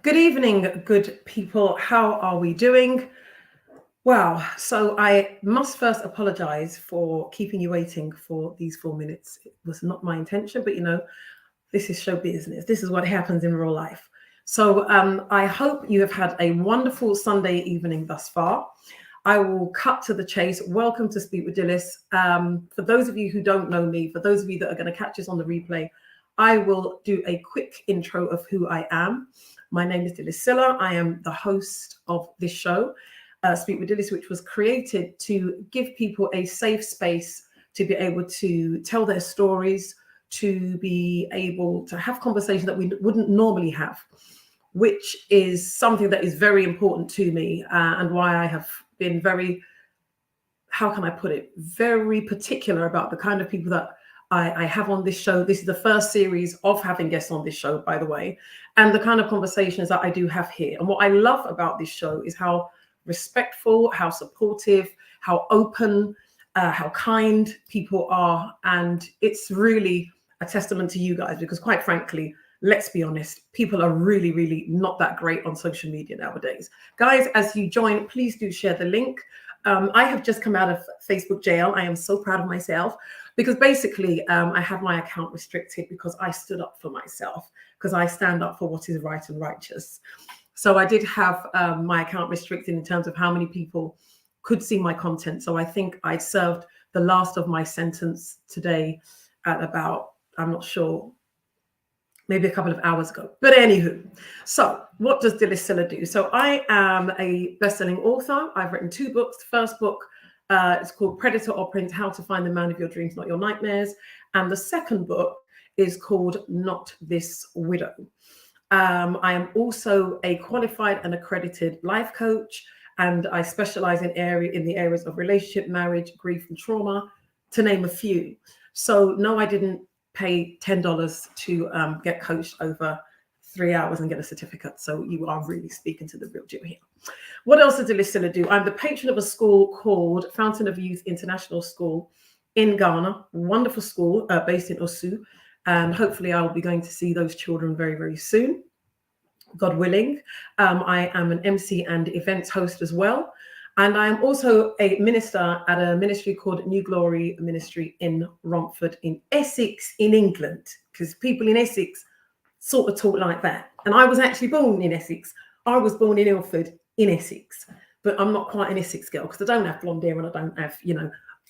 Good evening, good people. How are we doing? Wow. So I must first apologize for keeping you waiting for these 4 minutes. It was not my intention, but this is show business. This is what happens in real life. So I hope you have had a wonderful Sunday evening thus far. I will cut to the chase. Welcome to Speak With Dilys. For those of you who don't know me, for those of you that are going to catch us on the replay, I will do a quick intro of who I am. My name is Dilys. I am the host of this show, Speak With Dilys, which was created to give people a safe space to be able to tell their stories, to be able to have conversations that we wouldn't normally have, which is something that is very important to me and why I have been very, how can I put it, very particular about the kind of people that I have on this show. This is the first series of having guests on this show, by the way, and the kind of conversations that I do have here. And what I love about this show is how respectful, how supportive, how open, how kind people are. And it's really a testament to you guys, because quite frankly, let's be honest, people are really, really not that great on social media nowadays. Guys, as you join, please do share the link. I have just come out of Facebook jail. I am so proud of myself because basically I had my account restricted because I stood up for myself, because I stand up for what is right and righteous. So I did have my account restricted in terms of how many people could see my content. So I think I served the last of my sentence today at about, I'm not sure, maybe a couple of hours ago. But anywho, so what does Dilys do? So I am a best-selling author. I've written 2 books. The first book is called Predator or Prince: How to Find the Man of Your Dreams, Not Your Nightmares. And the second book is called Not This Widow. I am also a qualified and accredited life coach, and I specialize in the areas of relationship, marriage, grief, and trauma, to name a few. So no, I didn't pay $10 to get coached over 3 hours and get a certificate. So you are really speaking to the real deal here. What else does Dilys do? I'm the patron of a school called Fountain of Youth International School in Ghana. Wonderful school based in Osu. And hopefully I'll be going to see those children very, very soon, God willing. I am an MC and events host as well. And I am also a minister at a ministry called New Glory Ministry in Romford in Essex in England, because people in Essex sort of talk like that. And I was actually born in Essex. I was born in Ilford in Essex, but I'm not quite an Essex girl because I don't have blonde hair and I don't have,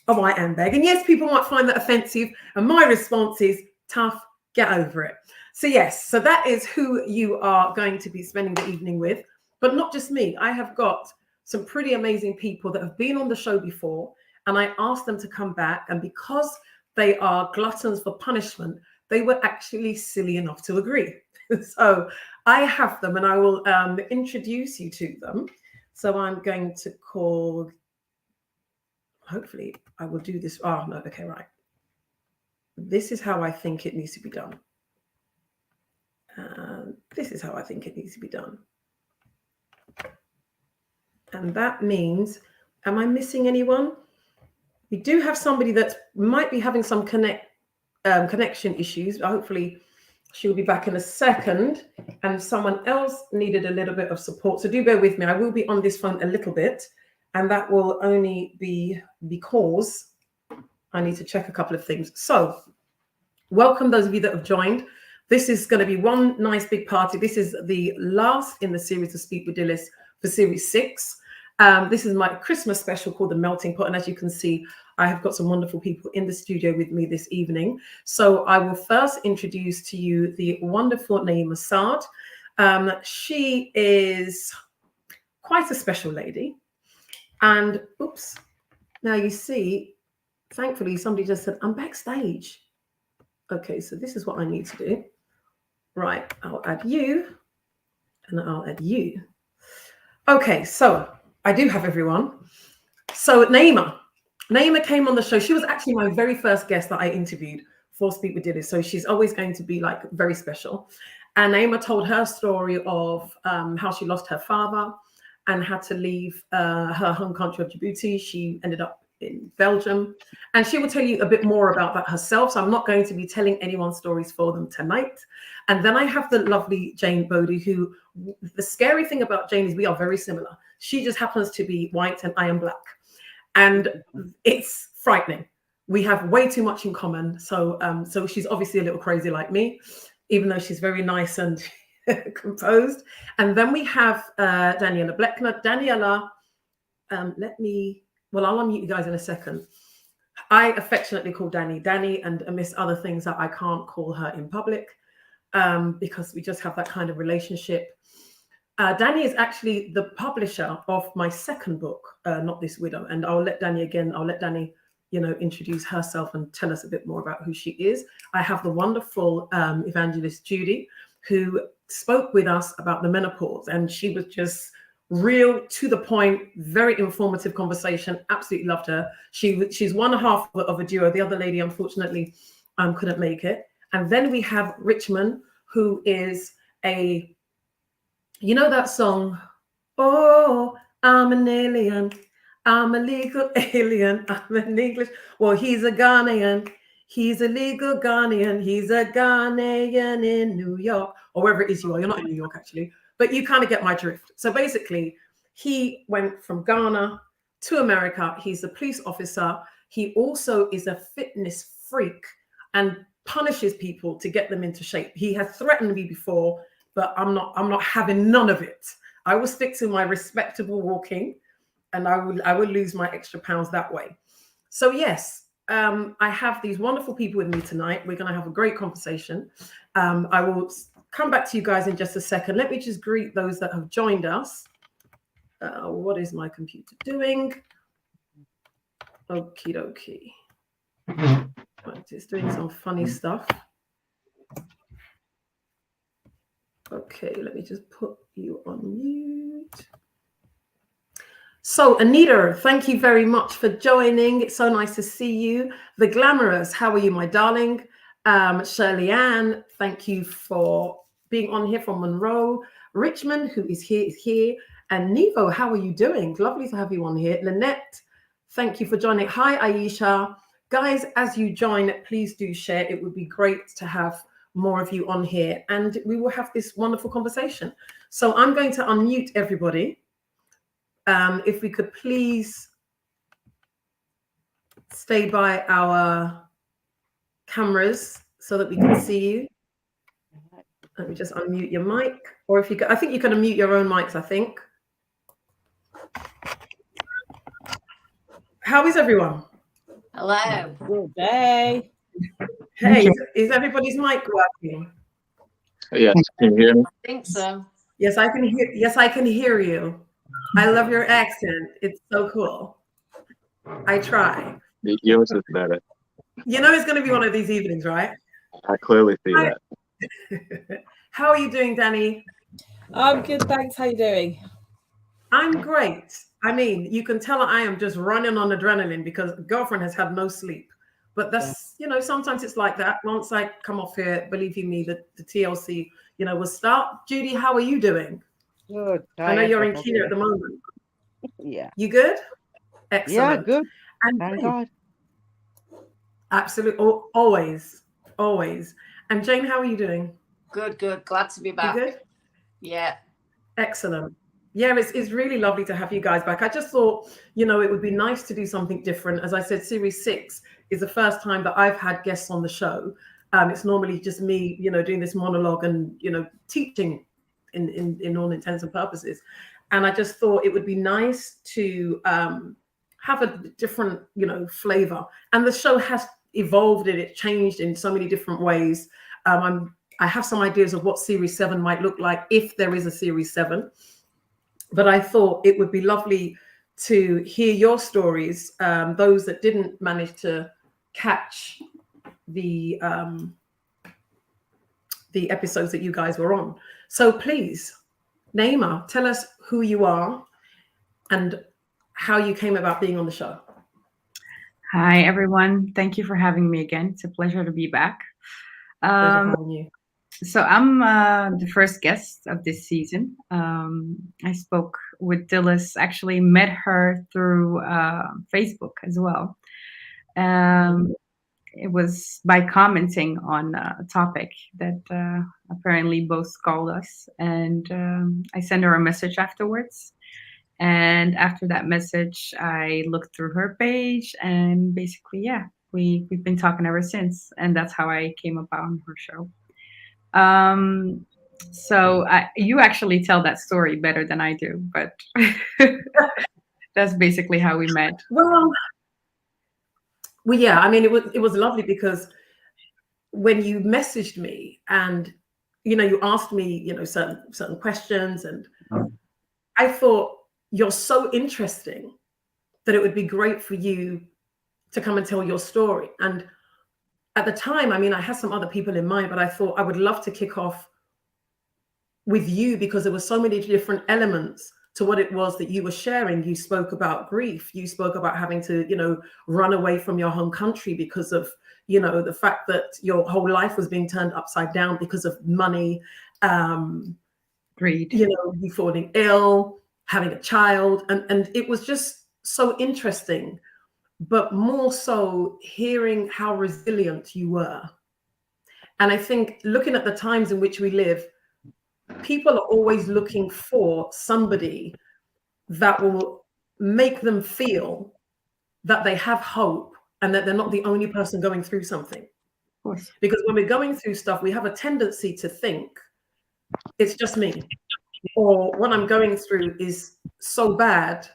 a white handbag. And yes, people might find that offensive. And my response is tough, get over it. So yes, so that is who you are going to be spending the evening with, but not just me. I have got some pretty amazing people that have been on the show before, and I asked them to come back. And because they are gluttons for punishment, they were actually silly enough to agree. So I have them, and I will introduce you to them. So I'm going to call, hopefully I will do this. Oh, no, okay, right. This is how I think it needs to be done. This is how I think it needs to be done. And that means, am I missing anyone? We do have somebody that might be having some connection issues. Hopefully she'll be back in a second. And someone else needed a little bit of support. So do bear with me. I will be on this phone a little bit. And that will only be because I need to check a couple of things. So welcome those of you that have joined. This is going to be one nice big party. This is the last in the series of Speak With Dilys for series 6. This is my Christmas special called The Melting Pot. And as you can see, I have got some wonderful people in the studio with me this evening. So I will first introduce to you the wonderful Naima Saad. She is quite a special lady. And oops, now you see, thankfully, somebody just said, I'm backstage. Okay, so this is what I need to do. Right, I'll add you and I'll add you. Okay, so I do have everyone. So Naima came on the show. She was actually my very first guest that I interviewed for Speak With Dilys. So she's always going to be like very special. And Naima told her story of how she lost her father and had to leave her home country of Djibouti. She ended up in Belgium, and she will tell you a bit more about that herself. So I'm not going to be telling anyone's stories for them tonight. And then I have the lovely Jane Bodie, who, the scary thing about Jane is we are very similar. She just happens to be white and I am black. And it's frightening. We have way too much in common. So she's obviously a little crazy like me, even though she's very nice and composed. And then we have Daniela Bleckner. Daniela, I'll unmute you guys in a second. I affectionately call Danny, and amidst other things that I can't call her in public, because we just have that kind of relationship. Danny is actually the publisher of my second book, Not This Widow. And I'll let Danny, introduce herself and tell us a bit more about who she is. I have the wonderful evangelist Judy, who spoke with us about the menopause, and she was just real, to the point, very informative conversation. Absolutely loved her. She's one half of a duo. The other lady, unfortunately, couldn't make it. And then we have Richmond, who is that song, "Oh, I'm an alien, I'm a legal alien, I'm an English." Well, he's a Ghanaian, he's a legal Ghanaian, he's a Ghanaian in New York, or wherever it is you are. You're not in New York, actually, but you kind of get my drift. So basically, he went from Ghana to America. He's a police officer. He also is a fitness freak and punishes people to get them into shape. He has threatened me before, but I'm not having none of it. I will stick to my respectable walking, and I will lose my extra pounds that way. So yes, I have these wonderful people with me tonight. We're going to have a great conversation. I will come back to you guys in just a second. Let me just greet those that have joined us. What is my computer doing? Okie dokie. Right, it's doing some funny stuff. Okay, let me just put you on mute. So Anita, thank you very much for joining. It's so nice to see you. The Glamorous, how are you, my darling? Shirley Ann, thank you for being on here from Monroe. Richmond, who is here. And Nevo, how are you doing? Lovely to have you on here. Lynette, thank you for joining. Hi, Aisha. Guys, as you join, please do share. It would be great to have more of you on here, and we will have this wonderful conversation. So I'm going to unmute everybody. If we could please stay by our cameras so that we can see you. Let me just unmute your mic, or if you I think you can unmute your own mics, I think. How is everyone? Hello. Good day. Hey, is everybody's mic working? Yes, can you hear me? I think so. Yes, I can hear. Yes, I can hear you. I love your accent. It's so cool. I try. Yours is better. You know, it's going to be one of these evenings, right? I clearly see that. How are you doing, Danny? I'm good, thanks. How you doing? I'm great. I mean, you can tell I am just running on adrenaline because girlfriend has had no sleep. But that's, sometimes it's like that. Once I come off here, believe you me, the TLC, will start. Judy, how are you doing? Good. I know you're in Kenya at the moment. Yeah. You good? Excellent. Yeah, good. And Thank Jane, God. absolutely. Always. And Jane, how are you doing? Good. Glad to be back. You good? Yeah. Excellent. Yeah, it's really lovely to have you guys back. I just thought, it would be nice to do something different. As I said, Series 6 is the first time that I've had guests on the show. It's normally just me, doing this monologue and, teaching in all intents and purposes. And I just thought it would be nice to have a different, flavor. And the show has evolved and it changed in so many different ways. I have some ideas of what Series 7 might look like if there is a Series 7. But I thought it would be lovely to hear your stories, those that didn't manage to catch the episodes that you guys were on. So please, Naima, tell us who you are and how you came about being on the show. Hi, everyone. Thank you for having me again. It's a pleasure to be back. Pleasure having you. So I'm the first guest of this season. I spoke with Dilys, actually met her through Facebook as well. it was by commenting on a topic that apparently both called us, and I sent her a message afterwards. And after that message, I looked through her page, and basically, yeah, we've been talking ever since, and that's how I came upon her show. So you actually tell that story better than I do, but that's basically how we met. Well, yeah. I mean, it was lovely because when you messaged me and you asked me certain questions, and I thought you're so interesting that it would be great for you to come and tell your story. And at the time, I mean, I had some other people in mind, but I thought I would love to kick off with you because there were so many different elements to what it was that you were sharing. You spoke about grief. You spoke about having to, run away from your home country because of, the fact that your whole life was being turned upside down because of money, Greed. You falling ill, having a child. And it was just so interesting, but more so hearing how resilient you were. And I think looking at the times in which we live, people are always looking for somebody that will make them feel that they have hope and that they're not the only person going through something. Of course. Because when we're going through stuff, we have a tendency to think it's just me, or what I'm going through is so bad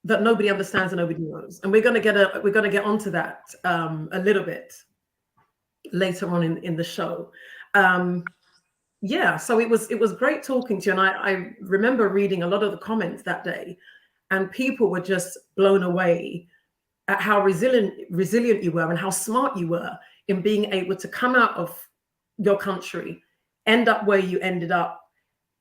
that nobody understands and nobody knows. And we're going to get onto that a little bit later on in the show. Yeah, so it was great talking to you. And I remember reading a lot of the comments that day, and people were just blown away at how resilient you were and how smart you were in being able to come out of your country, end up where you ended up,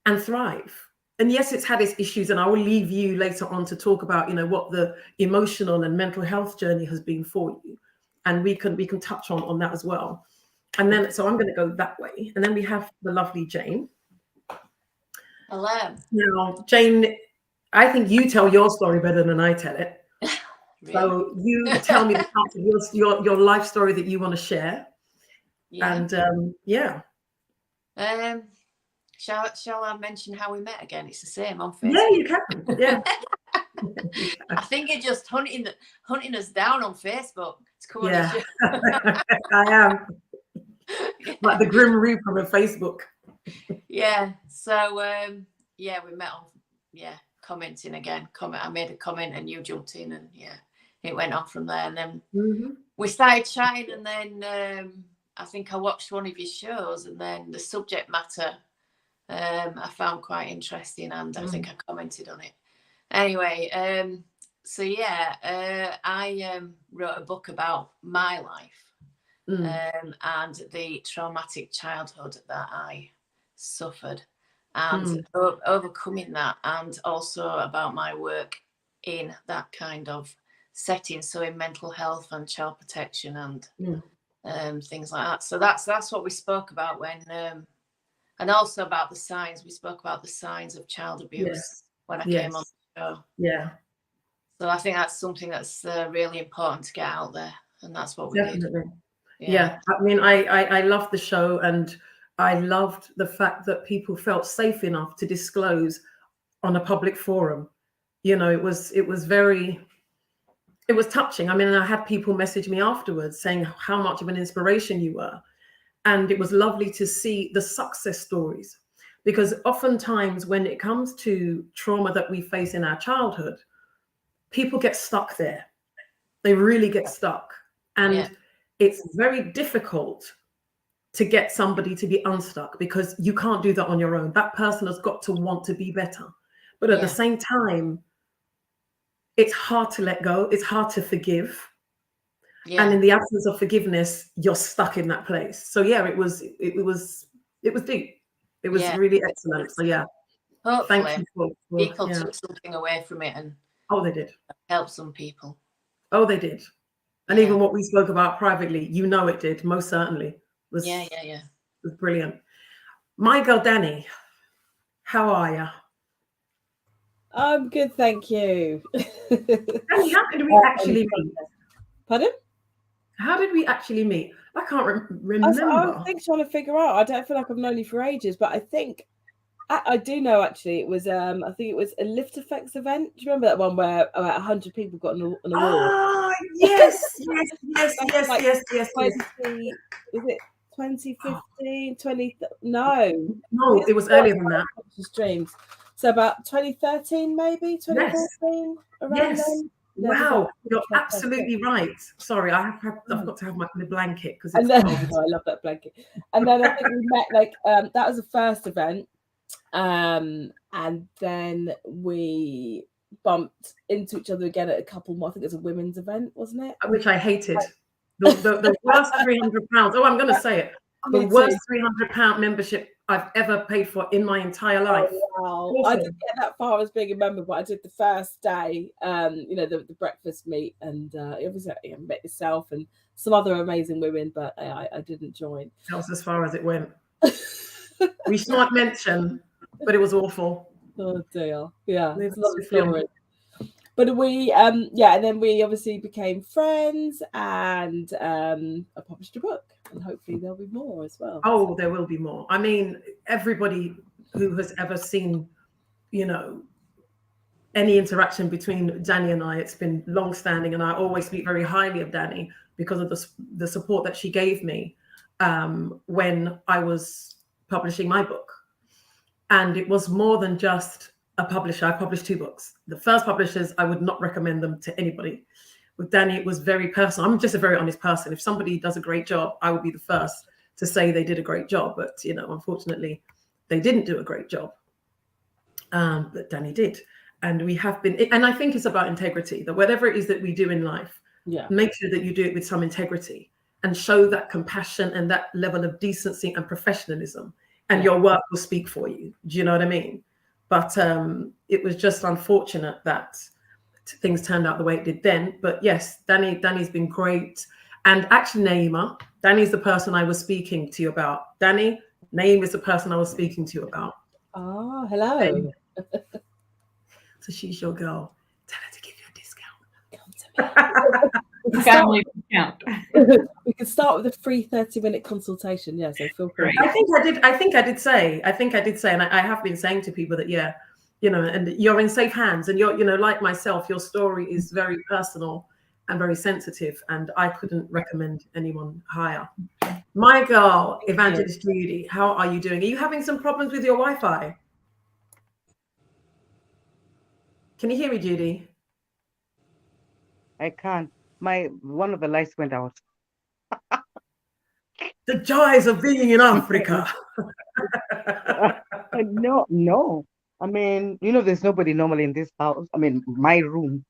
and thrive. And yes, it's had its issues, and I will leave you later on to talk about what the emotional and mental health journey has been for you, and we can touch on that as well. And then, so I'm going to go that way. And then we have the lovely Jane. Hello. Now, Jane, I think you tell your story better than I tell it. Really? So you tell me the part of your life story that you want to share. Yeah. And yeah. Shall I mention how we met again? It's the same on Facebook. Yeah, you can. Yeah. I think you're just hunting us down on Facebook. It's cool. Yeah. I am. Like the Grim Reaper of Facebook. Yeah. So yeah, we met on commenting again. I made a comment and you jumped in, and yeah, it went on from there. And then we started chatting, and then I think I watched one of your shows, and then the subject matter I found quite interesting, and I think I commented on it. Anyway, so yeah, I wrote a book about my life. And the traumatic childhood that I suffered, and overcoming that, and also about my work in that kind of setting, so in mental health and child protection and things like that. So that's what we spoke about when and also about the signs. We spoke about the signs of child abuse when I came on the show. Yeah. So I think that's something that's really important to get out there, and that's what we did. Yeah. I mean, I loved the show, and I loved the fact that people felt safe enough to disclose on a public forum. It was touching. I mean, I had people message me afterwards saying how much of an inspiration you were. And it was lovely to see the success stories, because oftentimes when it comes to trauma that we face in our childhood, people get stuck there. They really get stuck. And it's very difficult to get somebody to be unstuck, because you can't do that on your own. That person has got to want to be better. But at the same time, it's hard to let go. It's hard to forgive. Yeah. And in the absence of forgiveness, you're stuck in that place. So yeah, it was deep. It was really excellent. So yeah. Hopefully thank you for people took something away from it, and they did. Help some people. Oh, they did. And even what we spoke about privately, it did, most certainly. It was brilliant. My girl Danny, how are you? I'm good, thank you. Danny, how did we actually meet? Pardon? How did we actually meet? I can't I remember. think trying to figure out. I don't feel like I've known you for ages, but I think I do know actually. It was I think it was a Lift Effects event. Do you remember that one where about 100 people got an award? Ah, yes, yes, That's like yes. 20, was it 2015? 20? No, No, it was earlier than that. Streams. So about 2013, maybe 2014, around Yes. then. Wow, you're absolutely right. Sorry, I've got to have my blanket because it's then, cold. I love that blanket. And then I think we met like that was the first event, and then we bumped into each other again at a couple more. I think it was a women's event, wasn't it? Which I hated. The worst £300. Oh, I'm going to say it. The worst £300 membership I've ever paid for in my entire life. Oh, wow. I didn't get that far as being a member, but I did the first day, the breakfast meet, and obviously I met yourself and some other amazing women, but I didn't join. That was as far as it went. We should not mention, but it was awful. Oh dear. Yeah. It's a lot of story. But we and then we obviously became friends, and I published a book, and hopefully there'll be more as well. Oh, there will be more. I mean, everybody who has ever seen, any interaction between Danny and I, it's been long-standing, and I always speak very highly of Danny because of the support that she gave me when I was publishing my book. And it was more than just a publisher. I published 2 books. The first publishers, I would not recommend them to anybody. With Danny, it was very personal. I'm just a very honest person. If somebody does a great job, I will be the first to say they did a great job. But, unfortunately, they didn't do a great job. But Danny did. And we have been, and I think it's about integrity, that whatever it is that we do in life, make sure that you do it with some integrity and show that compassion and that level of decency and professionalism, and your work will speak for you. Do you know what I mean? But it was just unfortunate that things turned out the way it did then. But yes, Danny's been great. And actually, Naima, Danny's the person I was speaking to you about. Danny, Naima is the person I was speaking to you about. Oh, hello. So she's your girl. Tell her to give you a discount. Come to me. Family discount. We can start with a free 30-minute consultation. Yeah, so feel free. I think I did say, and I have been saying to people that, and you're in safe hands, and you're, like myself, your story is very personal and very sensitive, and I couldn't recommend anyone higher. My girl, Evangelist Judy, how are you doing? Are you having some problems with your Wi-Fi? Can you hear me, Judy? I can't. One of the lights went out. The joys of being in Africa. No. I mean, there's nobody normally in this house. I mean, my room.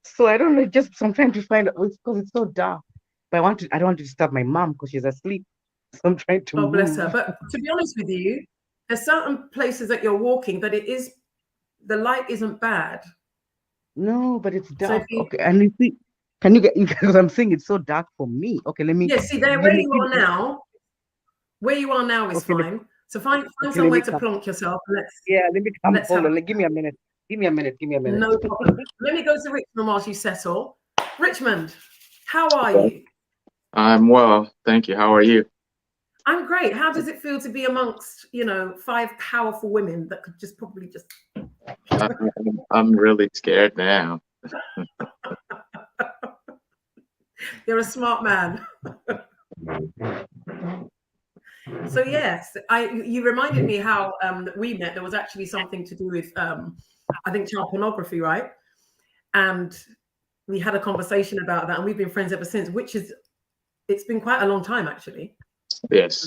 So I don't know. Just I'm trying to find out because it's so dark. But I don't want to disturb my mom because she's asleep. So I'm trying to. Oh, bless her. But to be honest with you, there's certain places that you're walking that the light isn't bad. No, but it's dark. So Okay, and you see, can you get? Because I'm saying it's so dark for me. Okay, let me. Yeah, see there where you are now. Where you are now is fine. So find somewhere to plonk yourself. Let me come. Hold on. Give me a minute. No problem. Let me go to Richmond while you settle. Richmond, how are you? I'm well, thank you. How are you? I'm great. How does it feel to be amongst 5 powerful women that could just probably just? I'm really scared now. You're a smart man. So yes, you reminded me how we met. There was actually something to do with I think child pornography, right? And we had a conversation about that, and we've been friends ever since. It's been quite a long time, actually. Yes.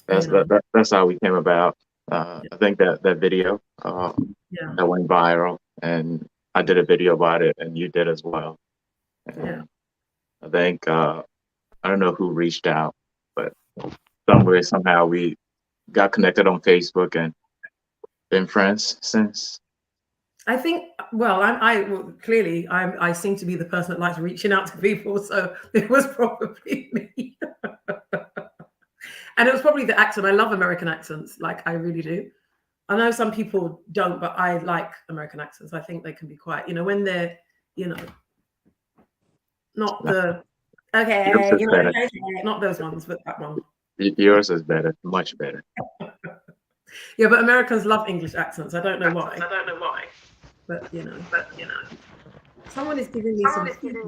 That's how we came about. I think that video that went viral, and I did a video about it, and you did as well. And I think I don't know who reached out, but somehow we got connected on Facebook and been friends since. I think. Well, I seem to be the person that likes reaching out to people, so it was probably me. And it was probably the accent. I love American accents, like I really do. I know some people don't, but I like American accents. I think they can be quite, when they're, not the okay, Yours is better. not those ones, but that one. Yours is better, much better. Yeah, but Americans love English accents. I don't know why. But someone is giving me some feedback.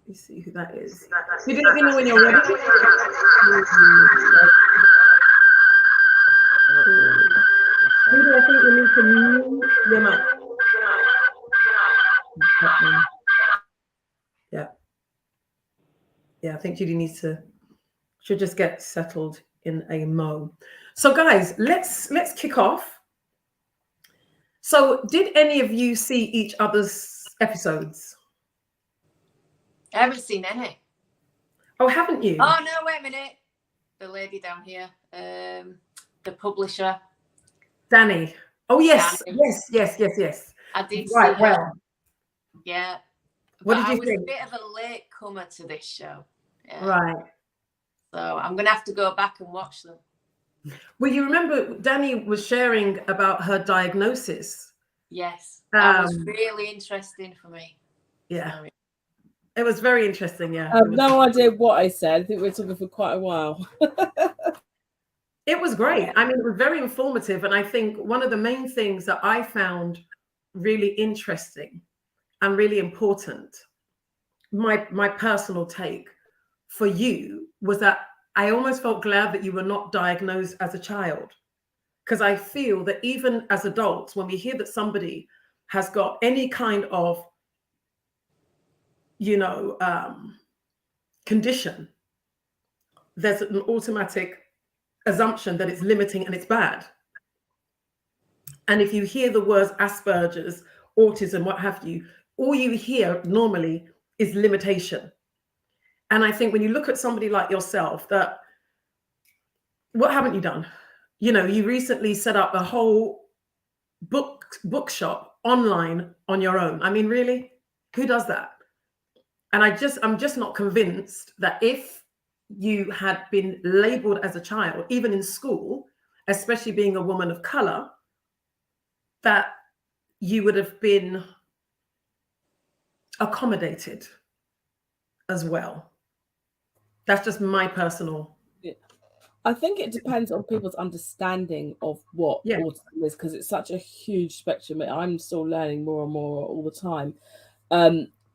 Let's see who that is. You let me know when you're ready. Maybe I think you need to mute your mic. Yeah, I think Judy should just get settled in a mo. So guys, let's kick off. So did any of you see each other's episodes? I haven't seen any. Oh, haven't you? Oh, no, wait a minute. The lady down here, the publisher. Danny. Oh, yes. Danny. Yes. I did Right, see well. her. Yeah. What But did you think? I was a bit of a late comer to this show. Yeah. Right. So I'm going to have to go back and watch them. Well, you remember Danny was sharing about her diagnosis. Yes. That was really interesting for me. Yeah. Sorry. It was very interesting, yeah. I have no idea what I said. I think we were talking for quite a while. It was great. I mean, it was very informative. And I think one of the main things that I found really interesting and really important, my personal take for you, was that I almost felt glad that you were not diagnosed as a child. Because I feel that even as adults, when we hear that somebody has got any kind of condition, there's an automatic assumption that it's limiting and it's bad. And if you hear the words Asperger's, autism, what have you, all you hear normally is limitation. And I think when you look at somebody like yourself, that what haven't you done? You recently set up a whole bookshop online on your own. I mean, really, who does that? And I'm just not convinced that if you had been labeled as a child, even in school, especially being a woman of color, that you would have been accommodated as well. That's just my personal. I think it depends on people's understanding of what autism is, because it's such a huge spectrum. I'm still learning more and more all the time.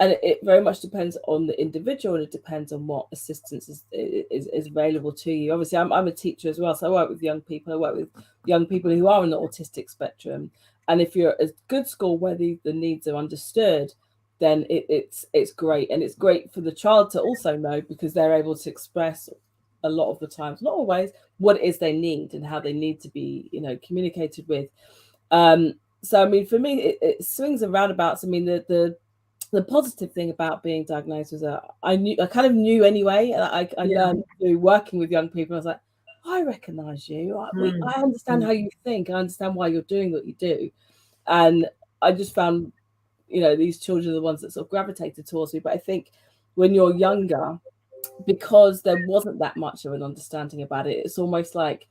And it very much depends on the individual, and it depends on what assistance is available to you. Obviously, I'm a teacher as well, so I work with young people. I work with young people who are on the autistic spectrum. And if you're at a good school where the needs are understood, then it's great. And it's great for the child to also know, because they're able to express a lot of the times, not always, what it is they need and how they need to be, communicated with. So, I mean, for me, it swings and roundabouts. I mean, the positive thing about being diagnosed was that I kind of knew anyway. And I learned through working with young people. I was like, I recognize you. I understand how you think. I understand why you're doing what you do. And I just found, these children are the ones that sort of gravitated towards me. But I think when you're younger, because there wasn't that much of an understanding about it, it's almost like,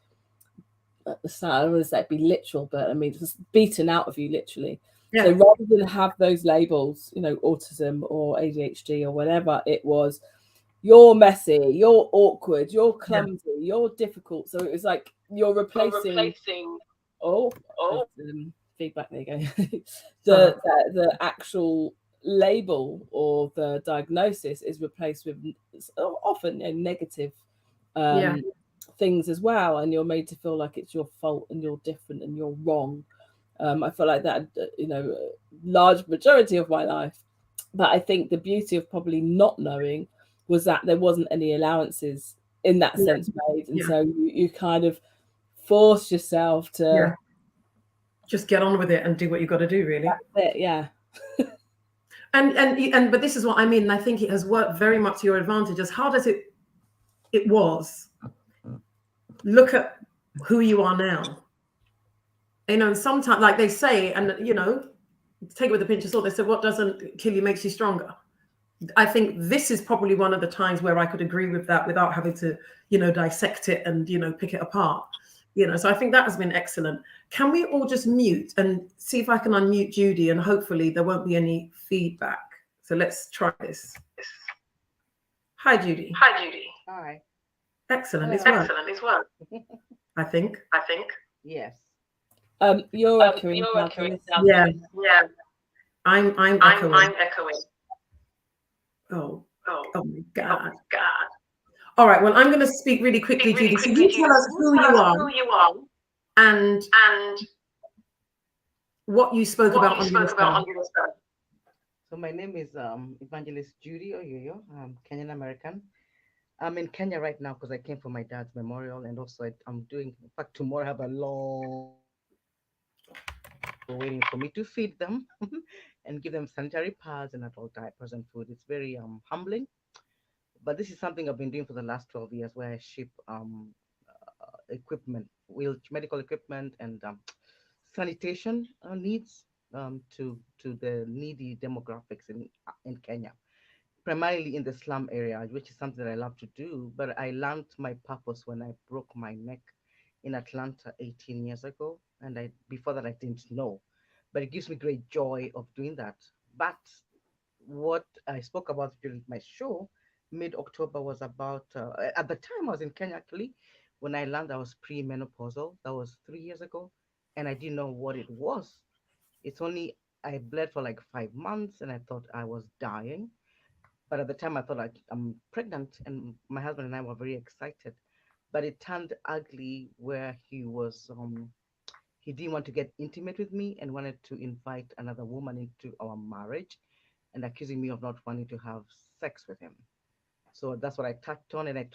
I don't want to say be literal, but I mean, it's just beaten out of you, literally. Yeah. So rather than have those labels, autism or ADHD or whatever, it was, you're messy, you're awkward, you're clumsy, you're difficult. So it was like you're replacing feedback. There you go. the actual label or the diagnosis is replaced with often negative things as well, and you're made to feel like it's your fault and you're different and you're wrong. I feel like that, large majority of my life. But I think the beauty of probably not knowing was that there wasn't any allowances in that sense made. And so you kind of force yourself to just get on with it and do what you've got to do, really. That's it, And but this is what I mean. And I think it has worked very much to your advantage. As hard as it was, look at who you are now. And sometimes, like they say, and take it with a pinch of salt, they say, what doesn't kill you makes you stronger. I think this is probably one of the times where I could agree with that without having to, dissect it and, pick it apart. So I think that has been excellent. Can we all just mute and see if I can unmute Judy, and hopefully there won't be any feedback. So let's try this. Hi, Judy. Hi, Judy. Hi. Excellent. It's Hello. worked. Excellent. It's worked. I think. Yes. You're echoing. Yeah. Yeah. I'm echoing. I'm echoing. Oh my God. All right. Well, I'm going to speak really quickly, Judy. So you tell us who you are and what you spoke about on your show. So my name is Evangelist Judy Oyoyo. I'm Kenyan American. I'm in Kenya right now because I came for my dad's memorial, and also I'm doing. In fact, tomorrow I have a long waiting for me to feed them and give them sanitary pads and adult diapers and food. It's very humbling, but this is something I've been doing for the last 12 years, where I ship equipment, medical equipment, and sanitation needs to the needy demographics in Kenya, primarily in the slum area, which is something that I love to do. But I learned my purpose when I broke my neck in Atlanta 18 years ago, and before that I didn't know, but it gives me great joy of doing that. But what I spoke about during my show mid-October was about at the time I was in Kenya actually when I learned I was pre-menopausal. That was 3 years ago, and I didn't know what it was. It's only I bled for like 5 months, and I thought I was dying. But at the time, I thought I'm pregnant, and my husband and I were very excited. But it turned ugly, where he didn't want to get intimate with me and wanted to invite another woman into our marriage, and accusing me of not wanting to have sex with him. So that's what I touched on, and I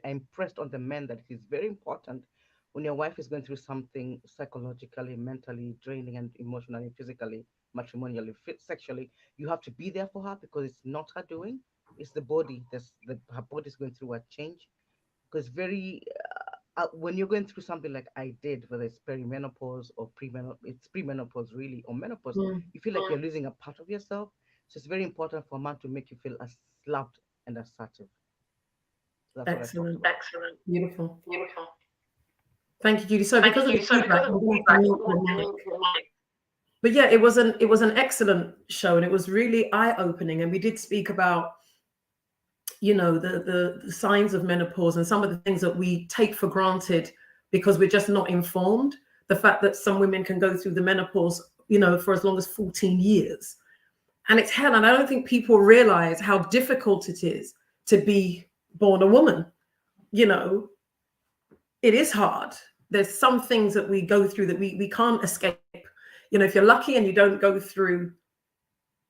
impressed on the men that it is very important when your wife is going through something psychologically, mentally draining, and emotionally, physically, matrimonially, sexually, you have to be there for her, because it's not her doing, it's the body. Her body is going through a change, because when you're going through something like I did, whether it's perimenopause or it's premenopause really, or menopause, you feel like you're losing a part of yourself. So it's very important for a man to make you feel as loved and assertive. So that's Excellent. What I talked about. Beautiful. Thank you, Judy. So because of the feedback, but yeah, it was an excellent show, and it was really eye-opening. And we did speak about, the signs of menopause and some of the things that we take for granted because we're just not informed. The fact that some women can go through the menopause, for as long as 14 years. And it's hell. And I don't think people realize how difficult it is to be born a woman. It is hard. There's some things that we go through that we can't escape. If you're lucky and you don't go through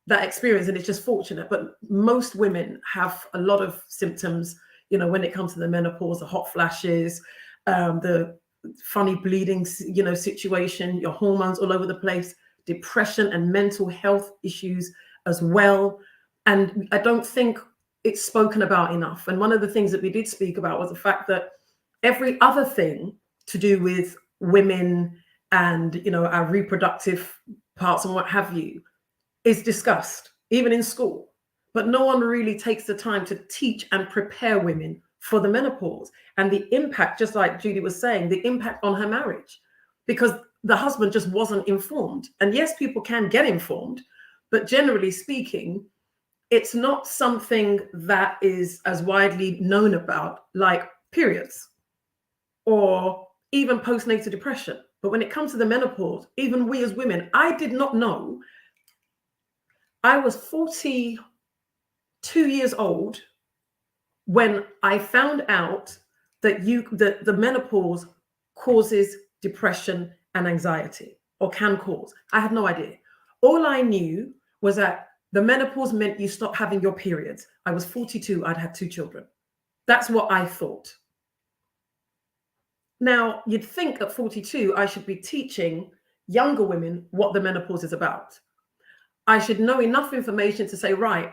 that experience, and it's just fortunate, but most women have a lot of symptoms, when it comes to the menopause, the hot flashes, the funny bleeding, situation, your hormones all over the place, depression and mental health issues as well. And I don't think it's spoken about enough. And one of the things that we did speak about was the fact that every other thing to do with women and, our reproductive parts and what have you is discussed, even in school. But no one really takes the time to teach and prepare women for the menopause and the impact, just like Judy was saying, the impact on her marriage, because the husband just wasn't informed. And yes, people can get informed, but generally speaking, it's not something that is as widely known about, like periods or even postnatal depression. But when it comes to the menopause, even we as women, I did not know. I was 42 years old when I found out that the menopause causes depression and anxiety, or can cause. I had no idea. All I knew was that the menopause meant you stop having your periods. I was 42, I'd had 2 children. That's what I thought. Now, you'd think at 42, I should be teaching younger women what the menopause is about. I should know enough information to say, right,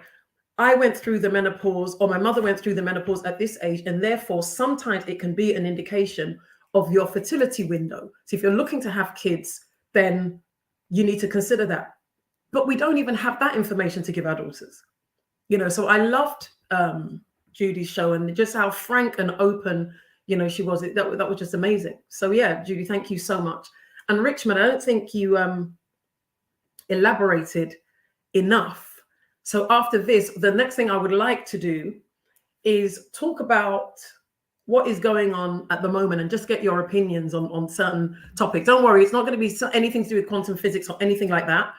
I went through the menopause, or my mother went through the menopause at this age, and therefore sometimes it can be an indication of your fertility window. So if you're looking to have kids, then you need to consider that. But we don't even have that information to give our daughters. So I loved Judy's show, and just how frank and open you know, she was, that was just amazing. So yeah, Judy, thank you so much. And Richmond, I don't think you elaborated enough. So after this, the next thing I would like to do is talk about what is going on at the moment and just get your opinions on certain topics. Don't worry, it's not going to be anything to do with quantum physics or anything like that.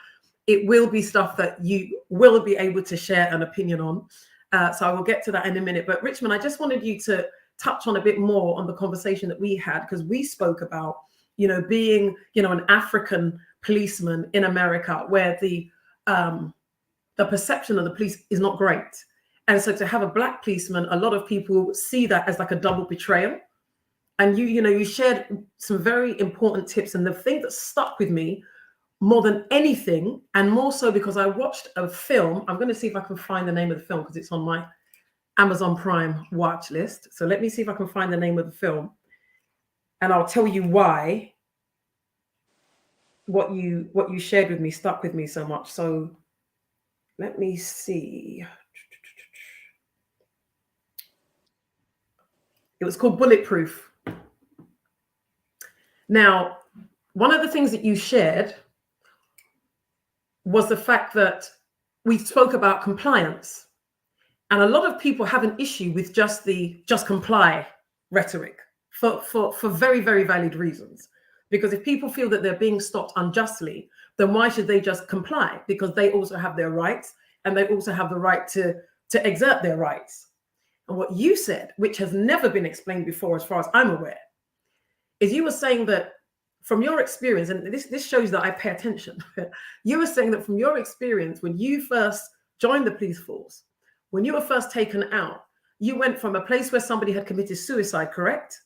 It will be stuff that you will be able to share an opinion on. So I will get to that in a minute. But Richmond, I just wanted you to touch on a bit more on the conversation that we had, because we spoke about, you know, being, you know, an African policeman in America, where the perception of the police is not great. And so to have a Black policeman, a lot of people see that as like a double betrayal. And you know, you shared some very important tips. And the thing that stuck with me more than anything, and more so because I watched a film, I'm going to see if I can find the name of the film because it's on my Amazon Prime watch list. So let me see if I can find the name of the film, and I'll tell you why what you shared with me stuck with me so much. So let me see. It was called Bulletproof. Now, one of the things that you shared was the fact that we spoke about compliance. And a lot of people have an issue with just comply rhetoric for very, very valid reasons. Because if people feel that they're being stopped unjustly, then why should they just comply? Because they also have their rights, and they also have the right to exert their rights. And what you said, which has never been explained before as far as I'm aware, is you were saying that from your experience, and this shows that I pay attention, you were saying that from your experience, when you first joined the police force, when you were first taken out, you went from a place where somebody had committed suicide, correct?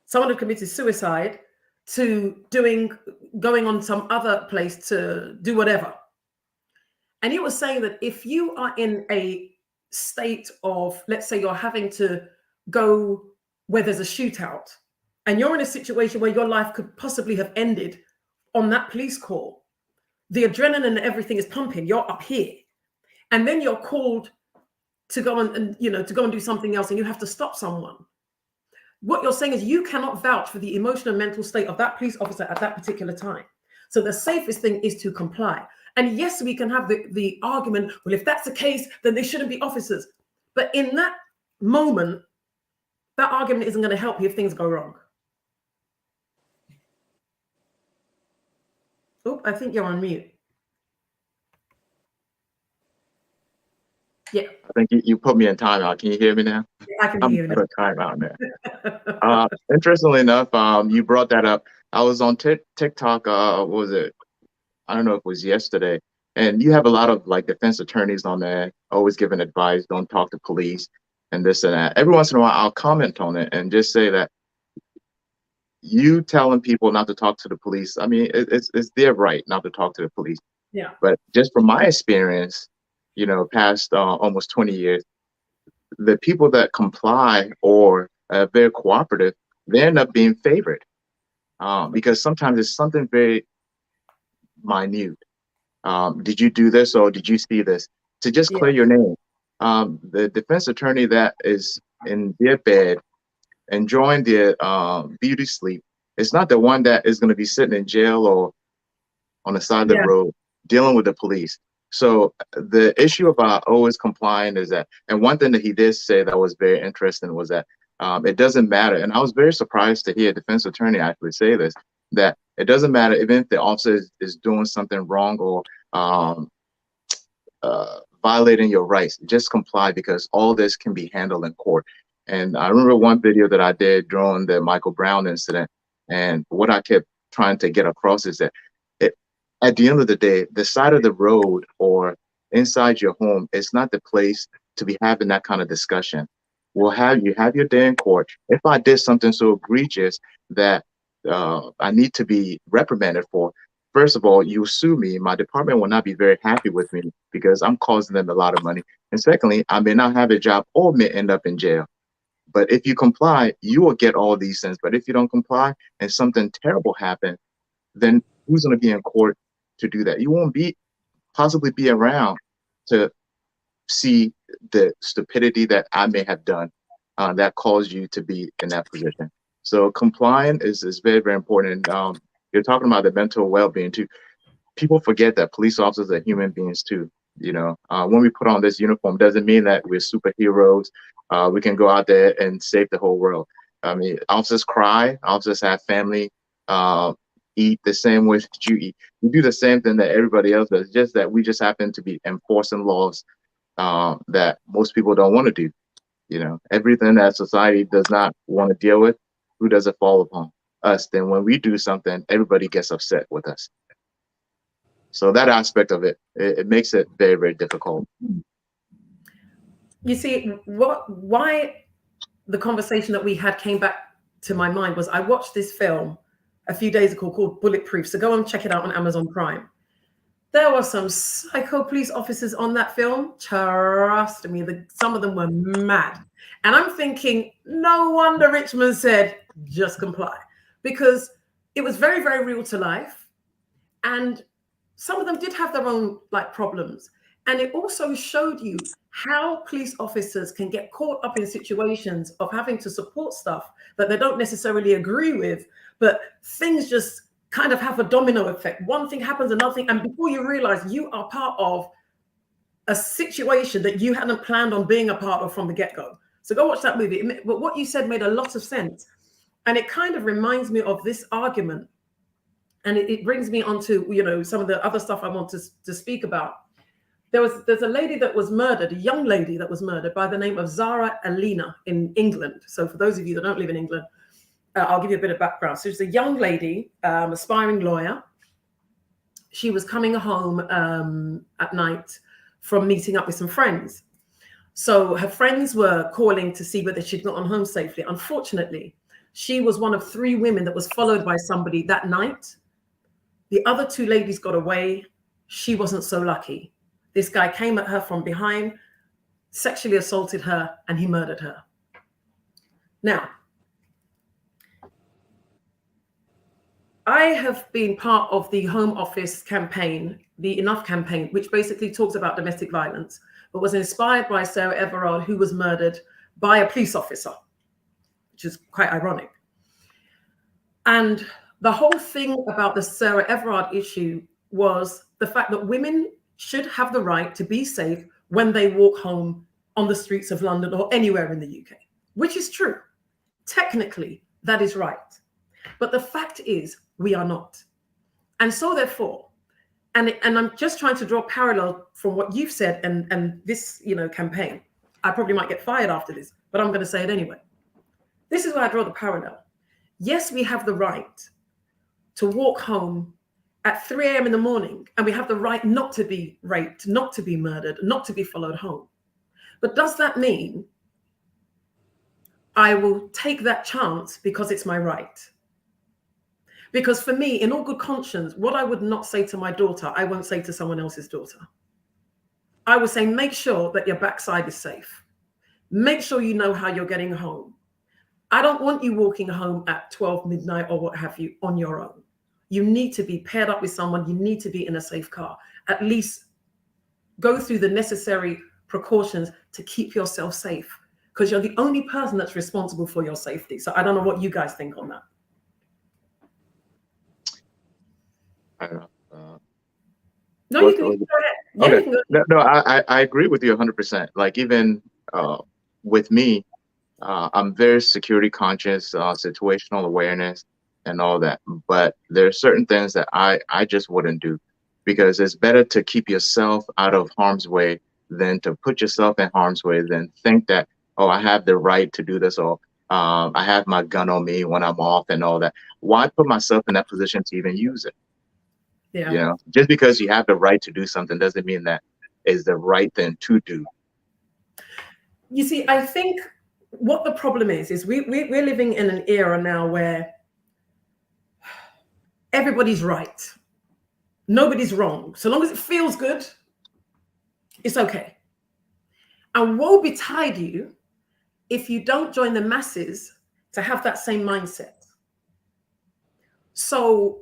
Someone had committed suicide to going on some other place to do whatever. And you were saying that if you are in a state of, let's say you're having to go where there's a shootout, and you're in a situation where your life could possibly have ended on that police call, the adrenaline and everything is pumping, you're up here. And then you're called to go and do something else, and you have to stop someone. What you're saying is you cannot vouch for the emotional and mental state of that police officer at that particular time. So the safest thing is to comply. And yes, we can have the argument, well, if that's the case, then they shouldn't be officers. But in that moment, that argument isn't going to help you if things go wrong. Oh, I think you're on mute. Yeah. I think you put me in timeout. Can you hear me now? Yeah, I can hear you now. Timeout now. Interestingly enough, you brought that up. I was on TikTok. What was it? I don't know if it was yesterday. And you have a lot of like defense attorneys on there, always giving advice, don't talk to police and this and that. Every once in a while, I'll comment on it and just say that you telling people not to talk to the police, I mean, it's their right not to talk to the police. Yeah. But just from my experience, you know, past almost 20 years, the people that comply or very cooperative, they end up being favored because sometimes it's something very minute. Did you do this or did you see this? To just clear your name. The defense attorney that is in their bed enjoying their beauty sleep, it's not the one that is going to be sitting in jail or on the side of the road dealing with the police. So the issue about always complying is that, and one thing that he did say that was very interesting was that it doesn't matter. And I was very surprised to hear a defense attorney actually say this, that it doesn't matter even if the officer is doing something wrong or violating your rights, just comply because all this can be handled in court. And I remember one video that I did during the Michael Brown incident, and what I kept trying to get across is that at the end of the day, the side of the road or inside your home is not the place to be having that kind of discussion. We'll have you have your day in court. If I did something so egregious that I need to be reprimanded for, first of all, you sue me. My department will not be very happy with me because I'm causing them a lot of money. And secondly, I may not have a job or may end up in jail. But if you comply, you will get all these things. But if you don't comply and something terrible happens, then who's going to be in court to do that? You won't possibly be around to see the stupidity that I may have done. that caused you to be in that position. So compliance is very, very important. You're talking about the mental well-being too. People forget that police officers are human beings too. You know, when we put on this uniform, doesn't mean that we're superheroes. We can go out there and save the whole world. I mean, officers cry, officers have family, eat the same way that you eat. We do the same thing that everybody else does, just that we just happen to be enforcing laws that most people don't want to do. You know, everything that society does not want to deal with, who does it fall upon? Us. Then when we do something, everybody gets upset with us. So that aspect of it, it makes it very, very difficult. You see, why the conversation that we had came back to my mind was I watched this film a few days ago called Bulletproof. So go and check it out on Amazon Prime. There were some psycho police officers on that film. Trust me, some of them were mad. And I'm thinking, no wonder Richmond said, just comply. Because it was very, very real to life. And some of them did have their own problems. And it also showed you how police officers can get caught up in situations of having to support stuff that they don't necessarily agree with, but things just kind of have a domino effect. One thing happens, another thing, and before you realize you are part of a situation that you hadn't planned on being a part of from the get-go. So go watch that movie. But what you said made a lot of sense. And it kind of reminds me of this argument. And it brings me on to, some of the other stuff I want to speak about. There's a lady that was murdered, a young lady that was murdered by the name of Zara Alina in England. So for those of you that don't live in England, I'll give you a bit of background. So she's a young lady, aspiring lawyer. She was coming home at night from meeting up with some friends. So her friends were calling to see whether she'd gotten home safely. Unfortunately, she was one of 3 women that was followed by somebody that night. The other 2 ladies got away. She wasn't so lucky. This guy came at her from behind, sexually assaulted her, and he murdered her. Now, I have been part of the Home Office campaign, the Enough campaign, which basically talks about domestic violence, but was inspired by Sarah Everard, who was murdered by a police officer, which is quite ironic. And the whole thing about the Sarah Everard issue was the fact that women should have the right to be safe when they walk home on the streets of London or anywhere in the UK, which is true. Technically, that is right. But the fact is, we are not. And so therefore, and I'm just trying to draw a parallel from what you've said and this, campaign. I probably might get fired after this, but I'm going to say it anyway. This is where I draw the parallel. Yes, we have the right to walk home at 3 a.m. in the morning, and we have the right not to be raped, not to be murdered, not to be followed home. But does that mean I will take that chance because it's my right? Because for me, in all good conscience, what I would not say to my daughter, I won't say to someone else's daughter. I would say, make sure that your backside is safe. Make sure you know how you're getting home. I don't want you walking home at 12 midnight or what have you on your own. You need to be paired up with someone. You need to be in a safe car. At least go through the necessary precautions to keep yourself safe, because you're the only person that's responsible for your safety. So I don't know what you guys think on that. I don't know. No, you can go ahead. Yeah, Okay. you can go ahead. No, I agree with you 100%. Like even with me, I'm very security conscious, situational awareness and all that. But there are certain things that I just wouldn't do, because it's better to keep yourself out of harm's way than to put yourself in harm's way, than think that, oh, I have the right to do this, or I have my gun on me when I'm off and all that. Why put myself in that position to even use it? Yeah. Just because you have the right to do something doesn't mean that is the right thing to do. You see, I think what the problem is we're living in an era now where everybody's right. Nobody's wrong. So long as it feels good, it's okay. And woe betide you if you don't join the masses to have that same mindset. So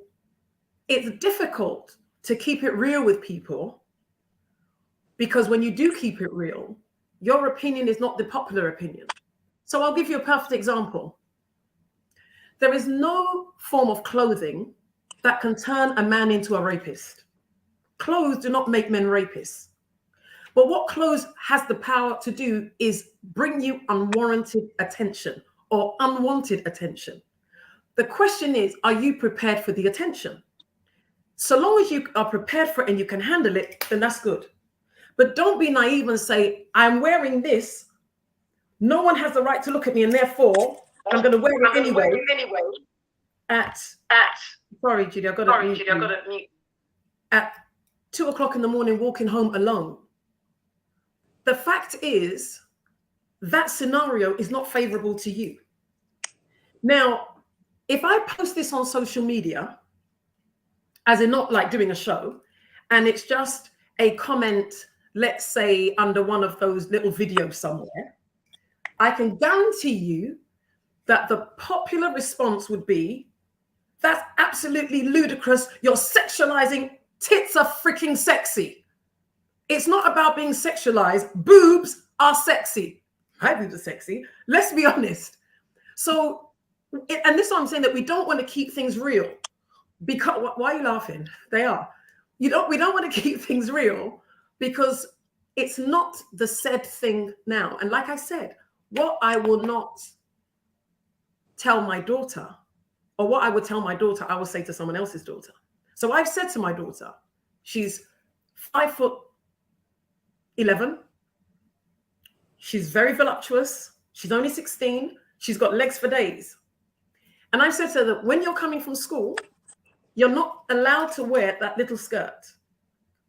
it's difficult to keep it real with people, because when you do keep it real, your opinion is not the popular opinion. So I'll give you a perfect example. There is no form of clothing that can turn a man into a rapist. Clothes do not make men rapists. But what clothes has the power to do is bring you unwarranted attention or unwanted attention. The question is, are you prepared for the attention? So long as you are prepared for it and you can handle it, then that's good. But don't be naive and say, I'm wearing this. No one has the right to look at me, and therefore I'm going to wear it anyway. Sorry, Judy, I've got to mute. At 2 o'clock in the morning, walking home alone. The fact is, that scenario is not favorable to you. Now, if I post this on social media, as in not like doing a show, and it's just a comment, let's say under one of those little videos somewhere, I can guarantee you that the popular response would be, that's absolutely ludicrous. You're sexualizing. Tits are freaking sexy. It's not about being sexualized. Boobs are sexy. My boobs are sexy. Let's be honest. So, and this is what I'm saying, that we don't want to keep things real. Because why are you laughing? They are. We don't want to keep things real because it's not the said thing now. And like I said, what I will not tell my daughter, or what I would tell my daughter, I will say to someone else's daughter. So I've said to my daughter, she's 5'11". She's very voluptuous. She's only 16. She's got legs for days. And I said to her that when you're coming from school, you're not allowed to wear that little skirt.